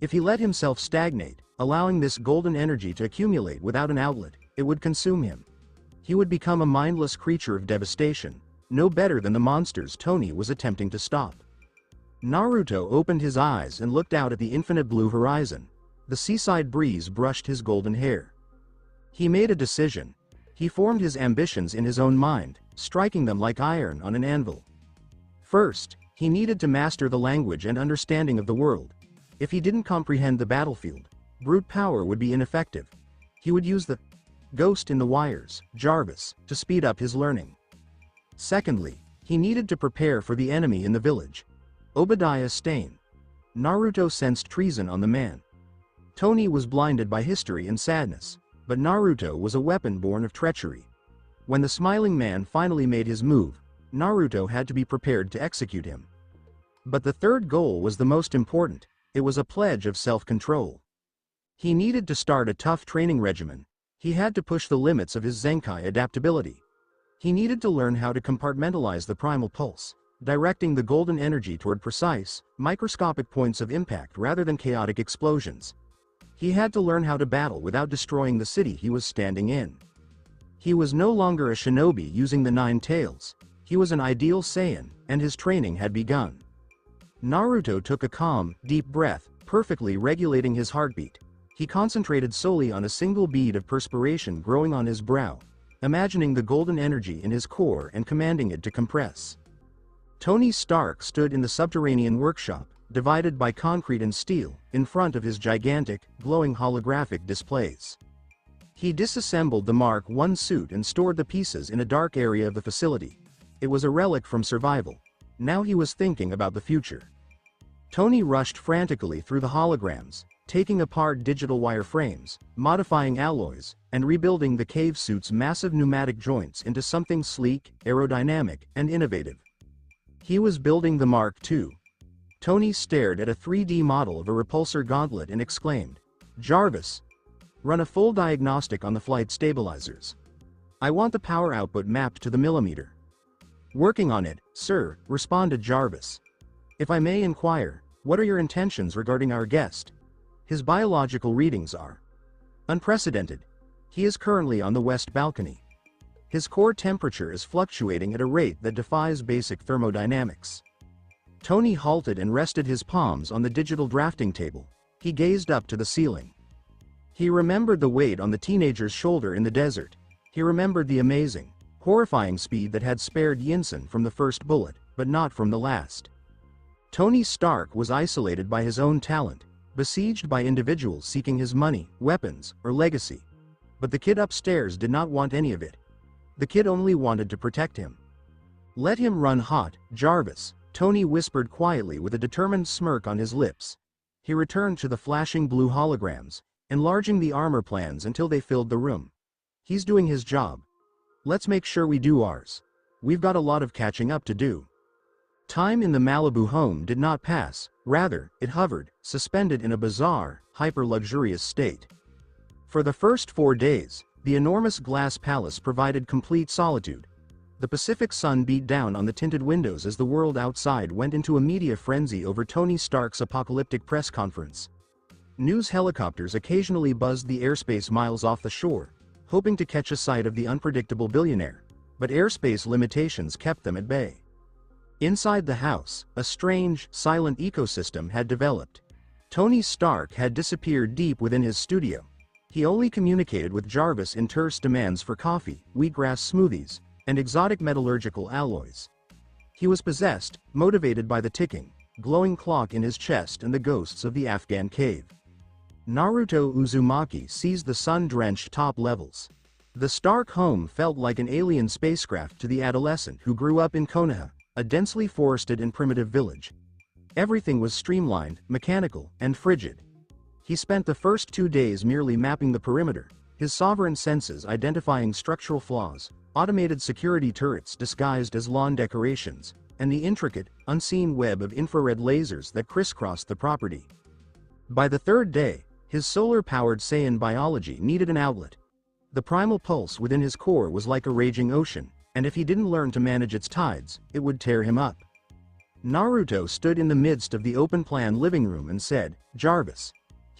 If he let himself stagnate, allowing this golden energy to accumulate without an outlet. It would consume him. He would become a mindless creature of devastation, no better than the monsters Tony was attempting to stop. Naruto opened his eyes and looked out at the infinite blue horizon. The seaside breeze brushed his golden hair. He made a decision. He formed his ambitions in his own mind, striking them like iron on an anvil. First, he needed to master the language and understanding of the world. If he didn't comprehend the battlefield, brute power would be ineffective. He would use the ghost in the wires, Jarvis, to speed up his learning. Secondly, he needed to prepare for the enemy in the village. Obadiah Stane. Naruto sensed treason on the man. Tony was blinded by history and sadness, but Naruto was a weapon born of treachery. When the smiling man finally made his move, Naruto had to be prepared to execute him. But the third goal was the most important. It was a pledge of self-control. He needed to start a tough training regimen. He had to push the limits of his Zenkai adaptability. He needed to learn how to compartmentalize the primal pulse, directing the golden energy toward precise, microscopic points of impact rather than chaotic explosions. He had to learn how to battle without destroying the city he was standing in. He was no longer a shinobi using the 9 tails. He was an ideal Saiyan, and his training had begun. Naruto took a calm, deep breath, perfectly regulating his heartbeat. He concentrated solely on a single bead of perspiration growing on his brow, imagining the golden energy in his core and commanding it to compress. Tony Stark stood in the subterranean workshop, divided by concrete and steel, in front of his gigantic, glowing holographic displays. He disassembled the Mark I suit and stored the pieces in a dark area of the facility. It was a relic from survival. Now he was thinking about the future. Tony rushed frantically through the holograms, taking apart digital wireframes, modifying alloys, and rebuilding the cave suit's massive pneumatic joints into something sleek, aerodynamic, and innovative. He was building the Mark II. Tony stared at a 3D model of a repulsor gauntlet and exclaimed, "Jarvis! Run a full diagnostic on the flight stabilizers. I want the power output mapped to the millimeter." "Working on it, sir," responded Jarvis. "If I may inquire, what are your intentions regarding our guest?" "His biological readings are unprecedented. He is currently on the west balcony. His core temperature is fluctuating at a rate that defies basic thermodynamics." Tony halted and rested his palms on the digital drafting table. He gazed up to the ceiling. He remembered the weight on the teenager's shoulder in the desert. He remembered the amazing, horrifying speed that had spared Yinsen from the first bullet, but not from the last. Tony Stark was isolated by his own talent, besieged by individuals seeking his money, weapons, or legacy. But the kid upstairs did not want any of it. The kid only wanted to protect him. "Let him run hot, Jarvis," Tony whispered quietly with a determined smirk on his lips. He returned to the flashing blue holograms, enlarging the armor plans until they filled the room. "He's doing his job. Let's make sure we do ours. We've got a lot of catching up to do." Time in the Malibu home did not pass, rather, it hovered, suspended in a bizarre, hyper-luxurious state. For the first 4 days, the enormous glass palace provided complete solitude. The Pacific sun beat down on the tinted windows as the world outside went into a media frenzy over Tony Stark's apocalyptic press conference. News helicopters occasionally buzzed the airspace miles off the shore, hoping to catch a sight of the unpredictable billionaire, but airspace limitations kept them at bay. Inside the house, a strange, silent ecosystem had developed. Tony Stark had disappeared deep within his studio. He only communicated with Jarvis in terse demands for coffee, wheatgrass smoothies, and exotic metallurgical alloys. He was possessed, motivated by the ticking, glowing clock in his chest and the ghosts of the Afghan cave. Naruto Uzumaki seized the sun-drenched top levels. The Stark home felt like an alien spacecraft to the adolescent who grew up in Konoha, a densely forested and primitive village. Everything was streamlined, mechanical, and frigid. He spent the first 2 days merely mapping the perimeter, his sovereign senses identifying structural flaws, automated security turrets disguised as lawn decorations, and the intricate, unseen web of infrared lasers that crisscrossed the property. By the 3rd day, his solar-powered Saiyan biology needed an outlet. The primal pulse within his core was like a raging ocean, and if he didn't learn to manage its tides, it would tear him up. Naruto stood in the midst of the open-plan living room and said, "Jarvis."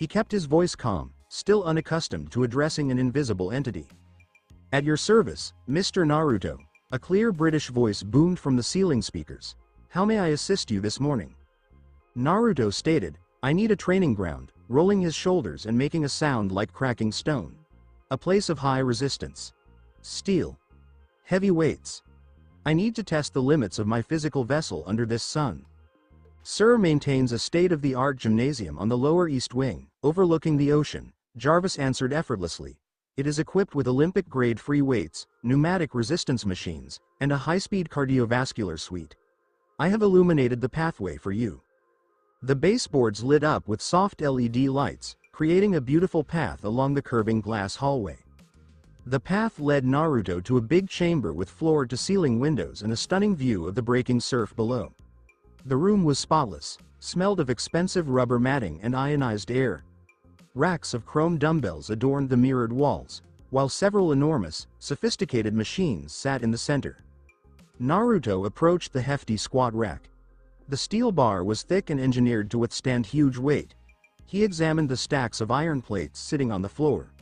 He kept his voice calm, still unaccustomed to addressing an invisible entity. "At your service, Mr. Naruto," a clear British voice boomed from the ceiling speakers. "How may I assist you this morning?" Naruto stated, "I need a training ground," rolling his shoulders and making a sound like cracking stone. "A place of high resistance. Steel. Heavy weights. I need to test the limits of my physical vessel under this sun." "Sir maintains a state-of-the-art gymnasium on the Lower East Wing, overlooking the ocean," Jarvis answered effortlessly. "It is equipped with Olympic-grade free weights, pneumatic resistance machines, and a high-speed cardiovascular suite. I have illuminated the pathway for you." The baseboards lit up with soft LED lights, creating a beautiful path along the curving glass hallway. The path led Naruto to a big chamber with floor-to-ceiling windows and a stunning view of the breaking surf below. The room was spotless, smelled of expensive rubber matting and ionized air. Racks of chrome dumbbells adorned the mirrored walls, while several enormous, sophisticated machines sat in the center. Naruto approached the hefty squat rack. The steel bar was thick and engineered to withstand huge weight. He examined the stacks of iron plates sitting on the floor.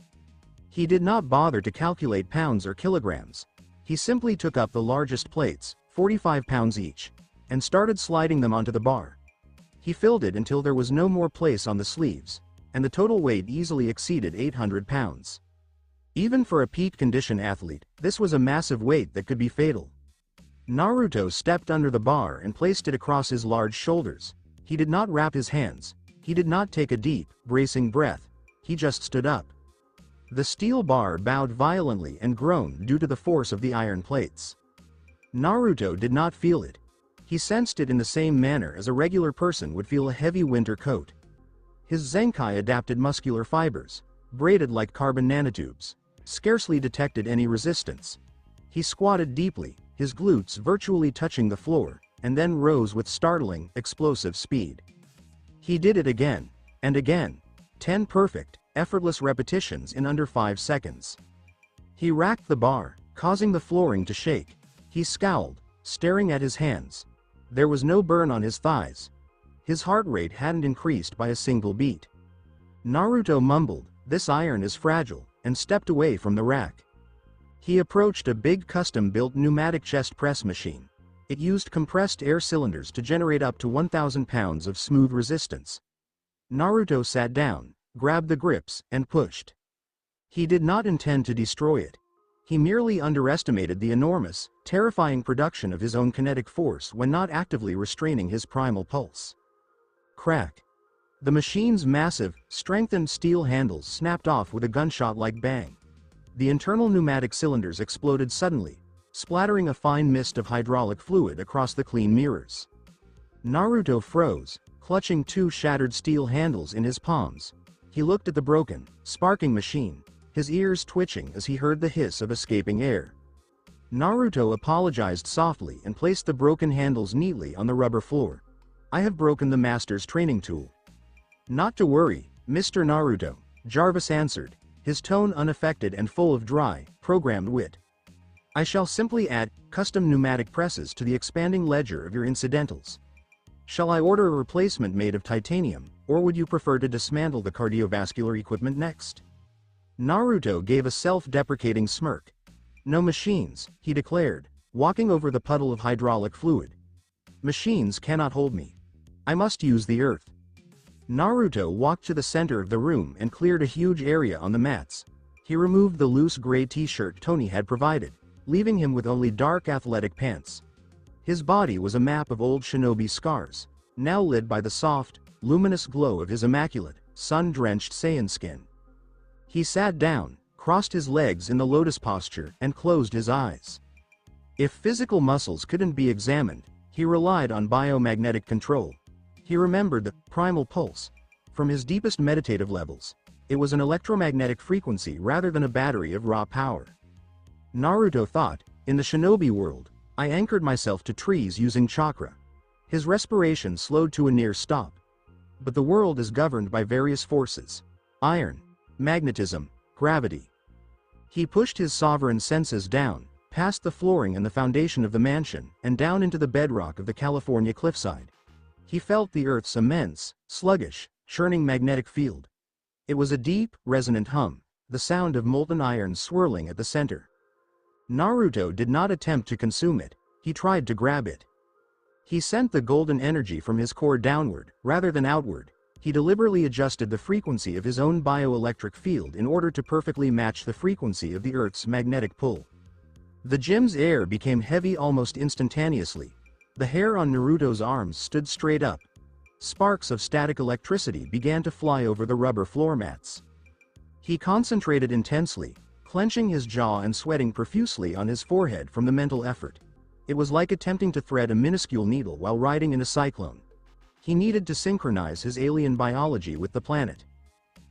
He did not bother to calculate pounds or kilograms. He simply took up the largest plates, 45 pounds each, and started sliding them onto the bar. He filled it until there was no more place on the sleeves, and the total weight easily exceeded 800 pounds. Even for a peak condition athlete, this was a massive weight that could be fatal. Naruto stepped under the bar and placed it across his large shoulders. He did not wrap his hands. He did not take a deep, bracing breath. He just stood up. The steel bar bowed violently and groaned due to the force of the iron plates. Naruto did not feel it. He sensed it in the same manner as a regular person would feel a heavy winter coat. His Zenkai-adapted muscular fibers, braided like carbon nanotubes, scarcely detected any resistance. He squatted deeply, his glutes virtually touching the floor, and then rose with startling, explosive speed. He did it again, and again. 10 perfect, effortless repetitions in under 5 seconds. He racked the bar, causing the flooring to shake. He scowled, staring at his hands. There was no burn on his thighs. His heart rate hadn't increased by a single beat. Naruto mumbled, "This iron is fragile," and stepped away from the rack. He approached a big custom-built pneumatic chest press machine. It used compressed air cylinders to generate up to 1,000 pounds of smooth resistance. Naruto sat down, grabbed the grips, and pushed. He did not intend to destroy it. He merely underestimated the enormous, terrifying production of his own kinetic force when not actively restraining his primal pulse. Crack. The machine's massive, strengthened steel handles snapped off with a gunshot-like bang. The internal pneumatic cylinders exploded suddenly, splattering a fine mist of hydraulic fluid across the clean mirrors. Naruto froze, clutching 2 shattered steel handles in his palms. He looked at the broken, sparking machine, his ears twitching as he heard the hiss of escaping air. Naruto apologized softly and placed the broken handles neatly on the rubber floor. "I have broken the master's training tool." "Not to worry, Mr. Naruto," Jarvis answered, his tone unaffected and full of dry, programmed wit. "I shall simply add custom pneumatic presses to the expanding ledger of your incidentals. Shall I order a replacement made of titanium, or would you prefer to dismantle the cardiovascular equipment next?" Naruto gave a self-deprecating smirk. "No machines," he declared, walking over the puddle of hydraulic fluid. "Machines cannot hold me. I must use the earth." Naruto walked to the center of the room and cleared a huge area on the mats. He removed the loose gray t-shirt Tony had provided, leaving him with only dark athletic pants. His body was a map of old shinobi scars, now lit by the soft, luminous glow of his immaculate, sun-drenched Saiyan skin. He sat down, crossed his legs in the lotus posture, and closed his eyes. If physical muscles couldn't be examined, he relied on biomagnetic control. He remembered the primal pulse. From his deepest meditative levels, it was an electromagnetic frequency rather than a battery of raw power. Naruto thought, in the shinobi world, I anchored myself to trees using chakra. His respiration slowed to a near stop. But the world is governed by various forces: iron, magnetism, gravity. He pushed his sovereign senses down, past the flooring and the foundation of the mansion, and down into the bedrock of the California cliffside. He felt the Earth's immense, sluggish, churning magnetic field. It was a deep, resonant hum, the sound of molten iron swirling at the center. Naruto did not attempt to consume it, he tried to grab it. He sent the golden energy from his core downward, rather than outward. He deliberately adjusted the frequency of his own bioelectric field in order to perfectly match the frequency of the Earth's magnetic pull. The gym's air became heavy almost instantaneously. The hair on Naruto's arms stood straight up. Sparks of static electricity began to fly over the rubber floor mats. He concentrated intensely, clenching his jaw and sweating profusely on his forehead from the mental effort. It was like attempting to thread a minuscule needle while riding in a cyclone. He needed to synchronize his alien biology with the planet.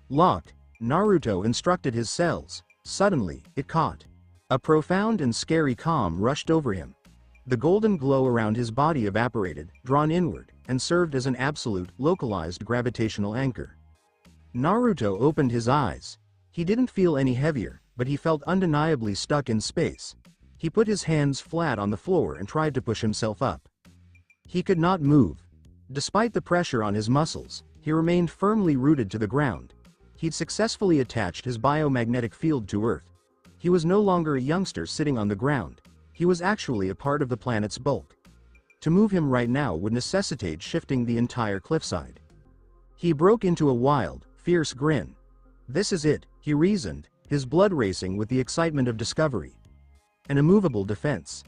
Locked, Naruto instructed his cells. Suddenly, it caught. A profound and scary calm rushed over him. The golden glow around his body evaporated, drawn inward, and served as an absolute, localized gravitational anchor. Naruto opened his eyes. He didn't feel any heavier, but he felt undeniably stuck in space. He put his hands flat on the floor and tried to push himself up. He could not move. Despite the pressure on his muscles, he remained firmly rooted to the ground. He'd successfully attached his biomagnetic field to Earth. He was no longer a youngster sitting on the ground. He was actually a part of the planet's bulk. To move him right now would necessitate shifting the entire cliffside. He broke into a wild, fierce grin. This is it, he reasoned, his blood racing with the excitement of discovery. An immovable defense.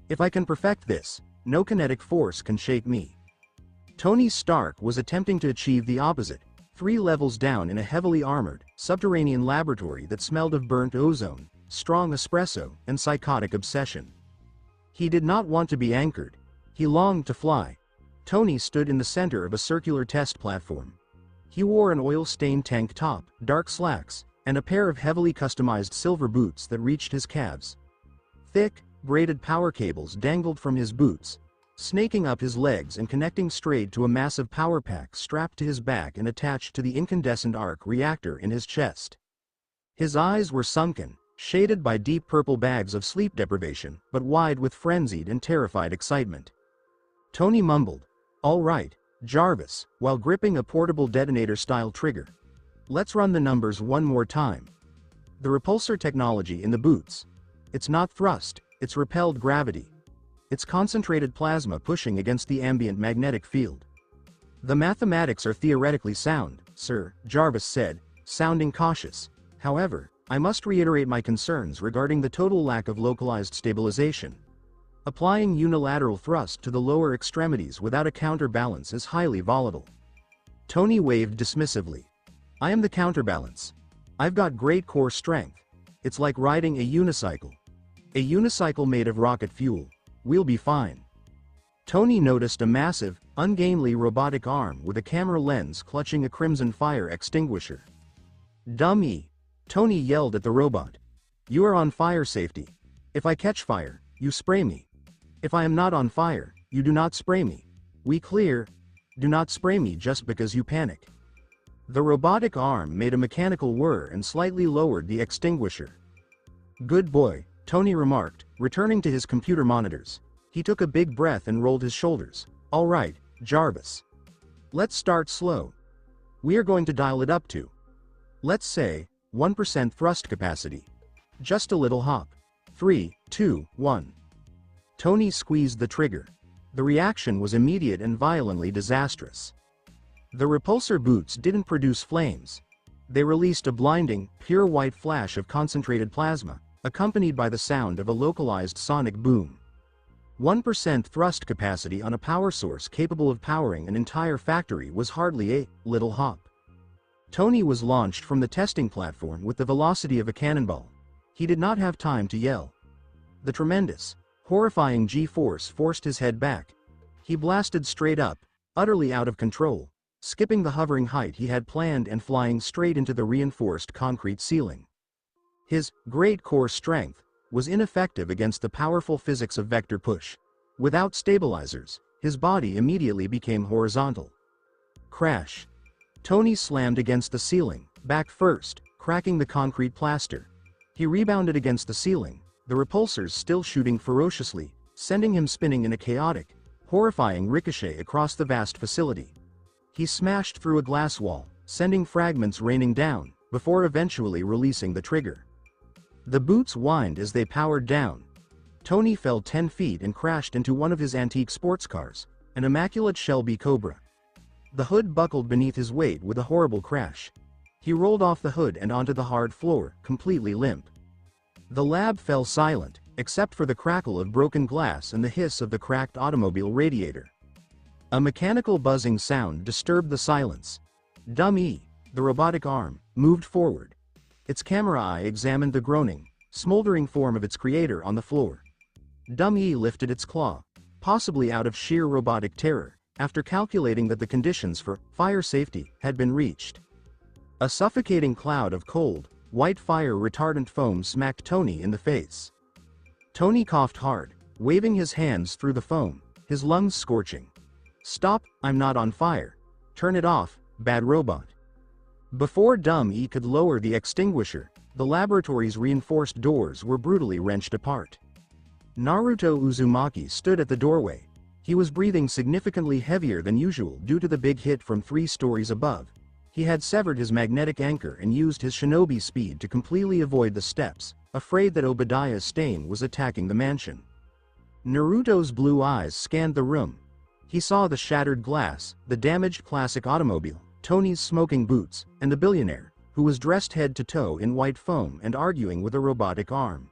If I can perfect this, no kinetic force can shake me. Tony Stark was attempting to achieve the opposite, 3 levels down in a heavily armored, subterranean laboratory that smelled of burnt ozone, strong espresso, and psychotic obsession. He did not want to be anchored. He longed to fly. Tony stood in the center of a circular test platform. He wore an oil-stained tank top, dark slacks, and a pair of heavily customized silver boots that reached his calves. Thick, braided power cables dangled from his boots, snaking up his legs and connecting straight to a massive power pack strapped to his back and attached to the incandescent arc reactor in his chest. His eyes were sunken, shaded by deep purple bags of sleep deprivation, but wide with frenzied and terrified excitement. Tony mumbled, "All right, Jarvis," while gripping a portable detonator-style trigger. "Let's run the numbers one more time." The repulsor technology in the boots. It's not thrust, it's repelled gravity. It's concentrated plasma pushing against the ambient magnetic field. "The mathematics are theoretically sound, sir," Jarvis said, sounding cautious. "However, I must reiterate my concerns regarding the total lack of localized stabilization. Applying unilateral thrust to the lower extremities without a counterbalance is highly volatile." Tony waved dismissively. "I am the counterbalance. I've got great core strength. It's like riding a unicycle. A unicycle made of rocket fuel. We'll be fine." Tony noticed a massive, ungainly robotic arm with a camera lens clutching a crimson fire extinguisher. "Dummy!" Tony yelled at the robot. "You are on fire safety. If I catch fire, you spray me. If I am not on fire, you do not spray me. We clear? Do not spray me just because you panic." The robotic arm made a mechanical whir and slightly lowered the extinguisher. "Good boy," Tony remarked, returning to his computer monitors. He took a big breath and rolled his shoulders. "All right, Jarvis. Let's start slow. We are going to dial it up to, let's say, 1% thrust capacity. Just a little hop. 3, 2, 1. Tony squeezed the trigger. The reaction was immediate and violently disastrous. The repulsor boots didn't produce flames. They released a blinding, pure white flash of concentrated plasma, accompanied by the sound of a localized sonic boom. 1% thrust capacity on a power source capable of powering an entire factory was hardly a little hop. Tony was launched from the testing platform with the velocity of a cannonball. He did not have time to yell. The tremendous, horrifying G-force forced his head back. He blasted straight up, utterly out of control, skipping the hovering height he had planned and flying straight into the reinforced concrete ceiling. His great core strength was ineffective against the powerful physics of vector push. Without stabilizers, his body immediately became horizontal. Crash. Tony slammed against the ceiling, back first, cracking the concrete plaster. He rebounded against the ceiling, the repulsors still shooting ferociously, sending him spinning in a chaotic, horrifying ricochet across the vast facility. He smashed through a glass wall, sending fragments raining down, before eventually releasing the trigger. The boots whined as they powered down. Tony fell 10 feet and crashed into one of his antique sports cars, an immaculate Shelby Cobra. The hood buckled beneath his weight with a horrible crash. He rolled off the hood and onto the hard floor, completely limp. The lab fell silent, except for the crackle of broken glass and the hiss of the cracked automobile radiator. A mechanical buzzing sound disturbed the silence. Dummy, the robotic arm, moved forward. Its camera eye examined the groaning, smoldering form of its creator on the floor. Dummy lifted its claw, possibly out of sheer robotic terror, after calculating that the conditions for fire safety had been reached. A suffocating cloud of cold, white fire retardant foam smacked Tony in the face. Tony coughed hard, waving his hands through the foam, his lungs scorching. "Stop, I'm not on fire. Turn it off, bad robot." Before Dummy could lower the extinguisher, the laboratory's reinforced doors were brutally wrenched apart. Naruto Uzumaki stood at the doorway. He was breathing significantly heavier than usual due to the big hit from 3 stories above. He had severed his magnetic anchor and used his shinobi speed to completely avoid the steps, afraid that Obadiah's stain was attacking the mansion. Naruto's blue eyes scanned the room. He saw the shattered glass, the damaged classic automobile, Tony's smoking boots, and the billionaire, who was dressed head to toe in white foam and arguing with a robotic arm.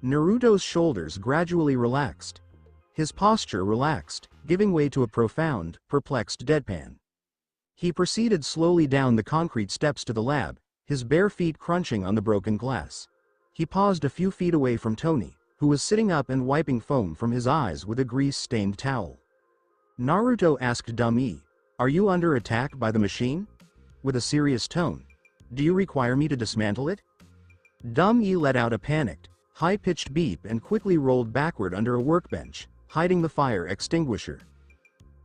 Naruto's shoulders gradually relaxed. His posture relaxed, giving way to a profound, perplexed deadpan. He proceeded slowly down the concrete steps to the lab, his bare feet crunching on the broken glass. He paused a few feet away from Tony, who was sitting up and wiping foam from his eyes with a grease-stained towel. Naruto asked Dummy, "Are you under attack by the machine?" With a serious tone. "Do you require me to dismantle it?" Dummy let out a panicked, high-pitched beep and quickly rolled backward under a workbench, hiding the fire extinguisher.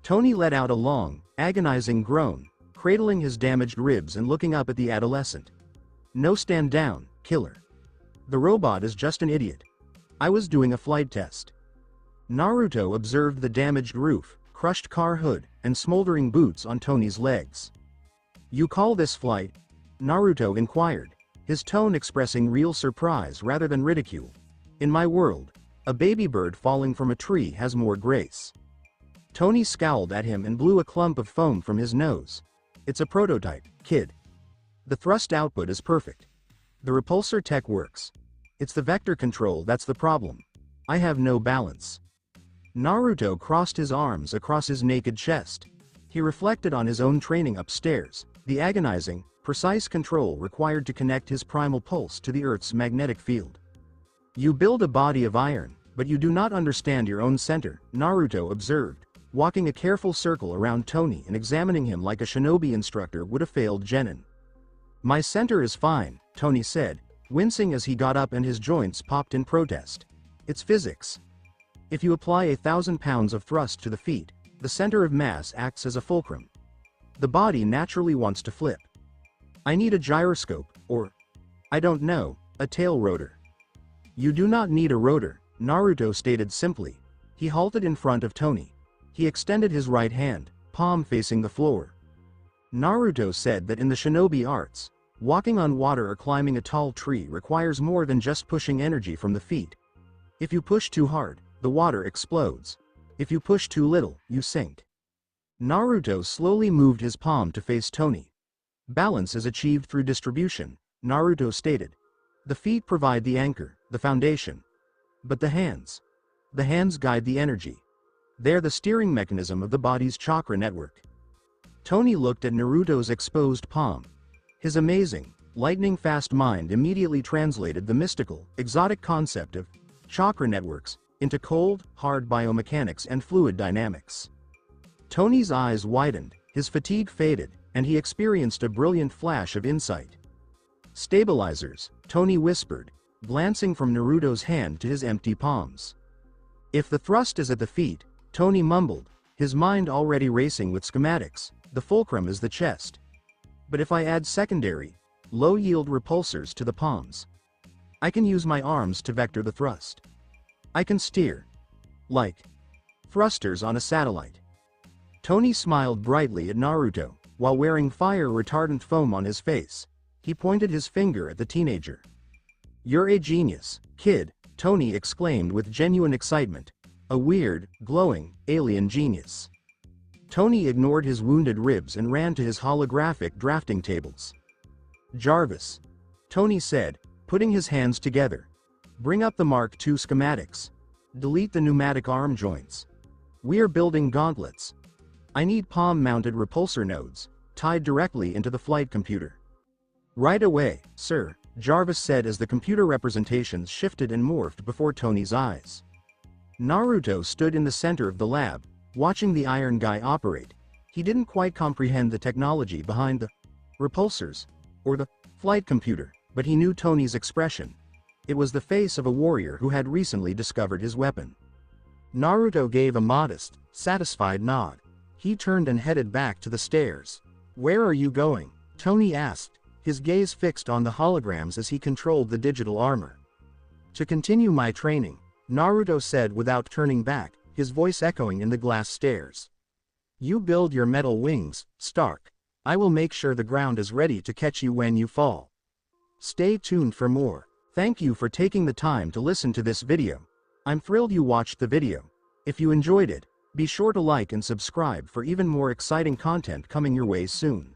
Tony let out a long, agonizing groan, cradling his damaged ribs and looking up at the adolescent. "No, stand down, killer. The robot is just an idiot. I was doing a flight test." Naruto observed the damaged roof, crushed car hood, and smoldering boots on Tony's legs. "You call this flight?" Naruto inquired, his tone expressing real surprise rather than ridicule. "In my world, a baby bird falling from a tree has more grace." Tony scowled at him and blew a clump of foam from his nose. "It's a prototype, kid. The thrust output is perfect. The repulsor tech works. It's the vector control that's the problem. I have no balance." Naruto crossed his arms across his naked chest. He reflected on his own training upstairs, the agonizing, precise control required to connect his primal pulse to the Earth's magnetic field. "You build a body of iron, but you do not understand your own center," Naruto observed, walking a careful circle around Tony and examining him like a shinobi instructor would a failed genin. "My center is fine," Tony said, wincing as he got up and his joints popped in protest. "It's physics. If you apply 1,000 pounds of thrust to the feet, the center of mass acts as a fulcrum. The body naturally wants to flip. I need a gyroscope, or, I don't know, a tail rotor." "You do not need a rotor," Naruto stated simply. He halted in front of Tony. He extended his right hand, palm facing the floor. Naruto said that in the shinobi arts, walking on water or climbing a tall tree requires more than just pushing energy from the feet. If you push too hard, the water explodes. If you push too little, you sink. Naruto slowly moved his palm to face Tony. "Balance is achieved through distribution," Naruto stated. "The feet provide the anchor, the foundation. But the hands guide the energy. They're the steering mechanism of the body's chakra network." Tony looked at Naruto's exposed palm. His amazing, lightning-fast mind immediately translated the mystical, exotic concept of chakra networks into cold, hard biomechanics and fluid dynamics. Tony's eyes widened, his fatigue faded, and he experienced a brilliant flash of insight. "Stabilizers," Tony whispered, glancing from Naruto's hand to his empty palms. "If the thrust is at the feet," Tony mumbled, his mind already racing with schematics, "the fulcrum is the chest. But if I add secondary, low-yield repulsors to the palms, I can use my arms to vector the thrust. I can steer. Like thrusters on a satellite." Tony smiled brightly at Naruto, while wearing fire-retardant foam on his face. He pointed his finger at the teenager. "You're a genius, kid," Tony exclaimed with genuine excitement. "A weird, glowing, alien genius." Tony ignored his wounded ribs and ran to his holographic drafting tables. "Jarvis," Tony said, putting his hands together. "Bring up the Mark II schematics. Delete the pneumatic arm joints. We're building gauntlets. I need palm-mounted repulsor nodes, tied directly into the flight computer." "Right away, sir," Jarvis said as the computer representations shifted and morphed before Tony's eyes. Naruto stood in the center of the lab, watching the Iron Guy operate. He didn't quite comprehend the technology behind the repulsors, or the flight computer, but he knew Tony's expression. It was the face of a warrior who had recently discovered his weapon. Naruto gave a modest, satisfied nod. He turned and headed back to the stairs. "Where are you going?" Tony asked, his gaze fixed on the holograms as he controlled the digital armor. "To continue my training," Naruto said without turning back, his voice echoing in the glass stairs. "You build your metal wings, Stark. I will make sure the ground is ready to catch you when you fall." Stay tuned for more. Thank you for taking the time to listen to this video. I'm thrilled you watched the video. If you enjoyed it, be sure to like and subscribe for even more exciting content coming your way soon.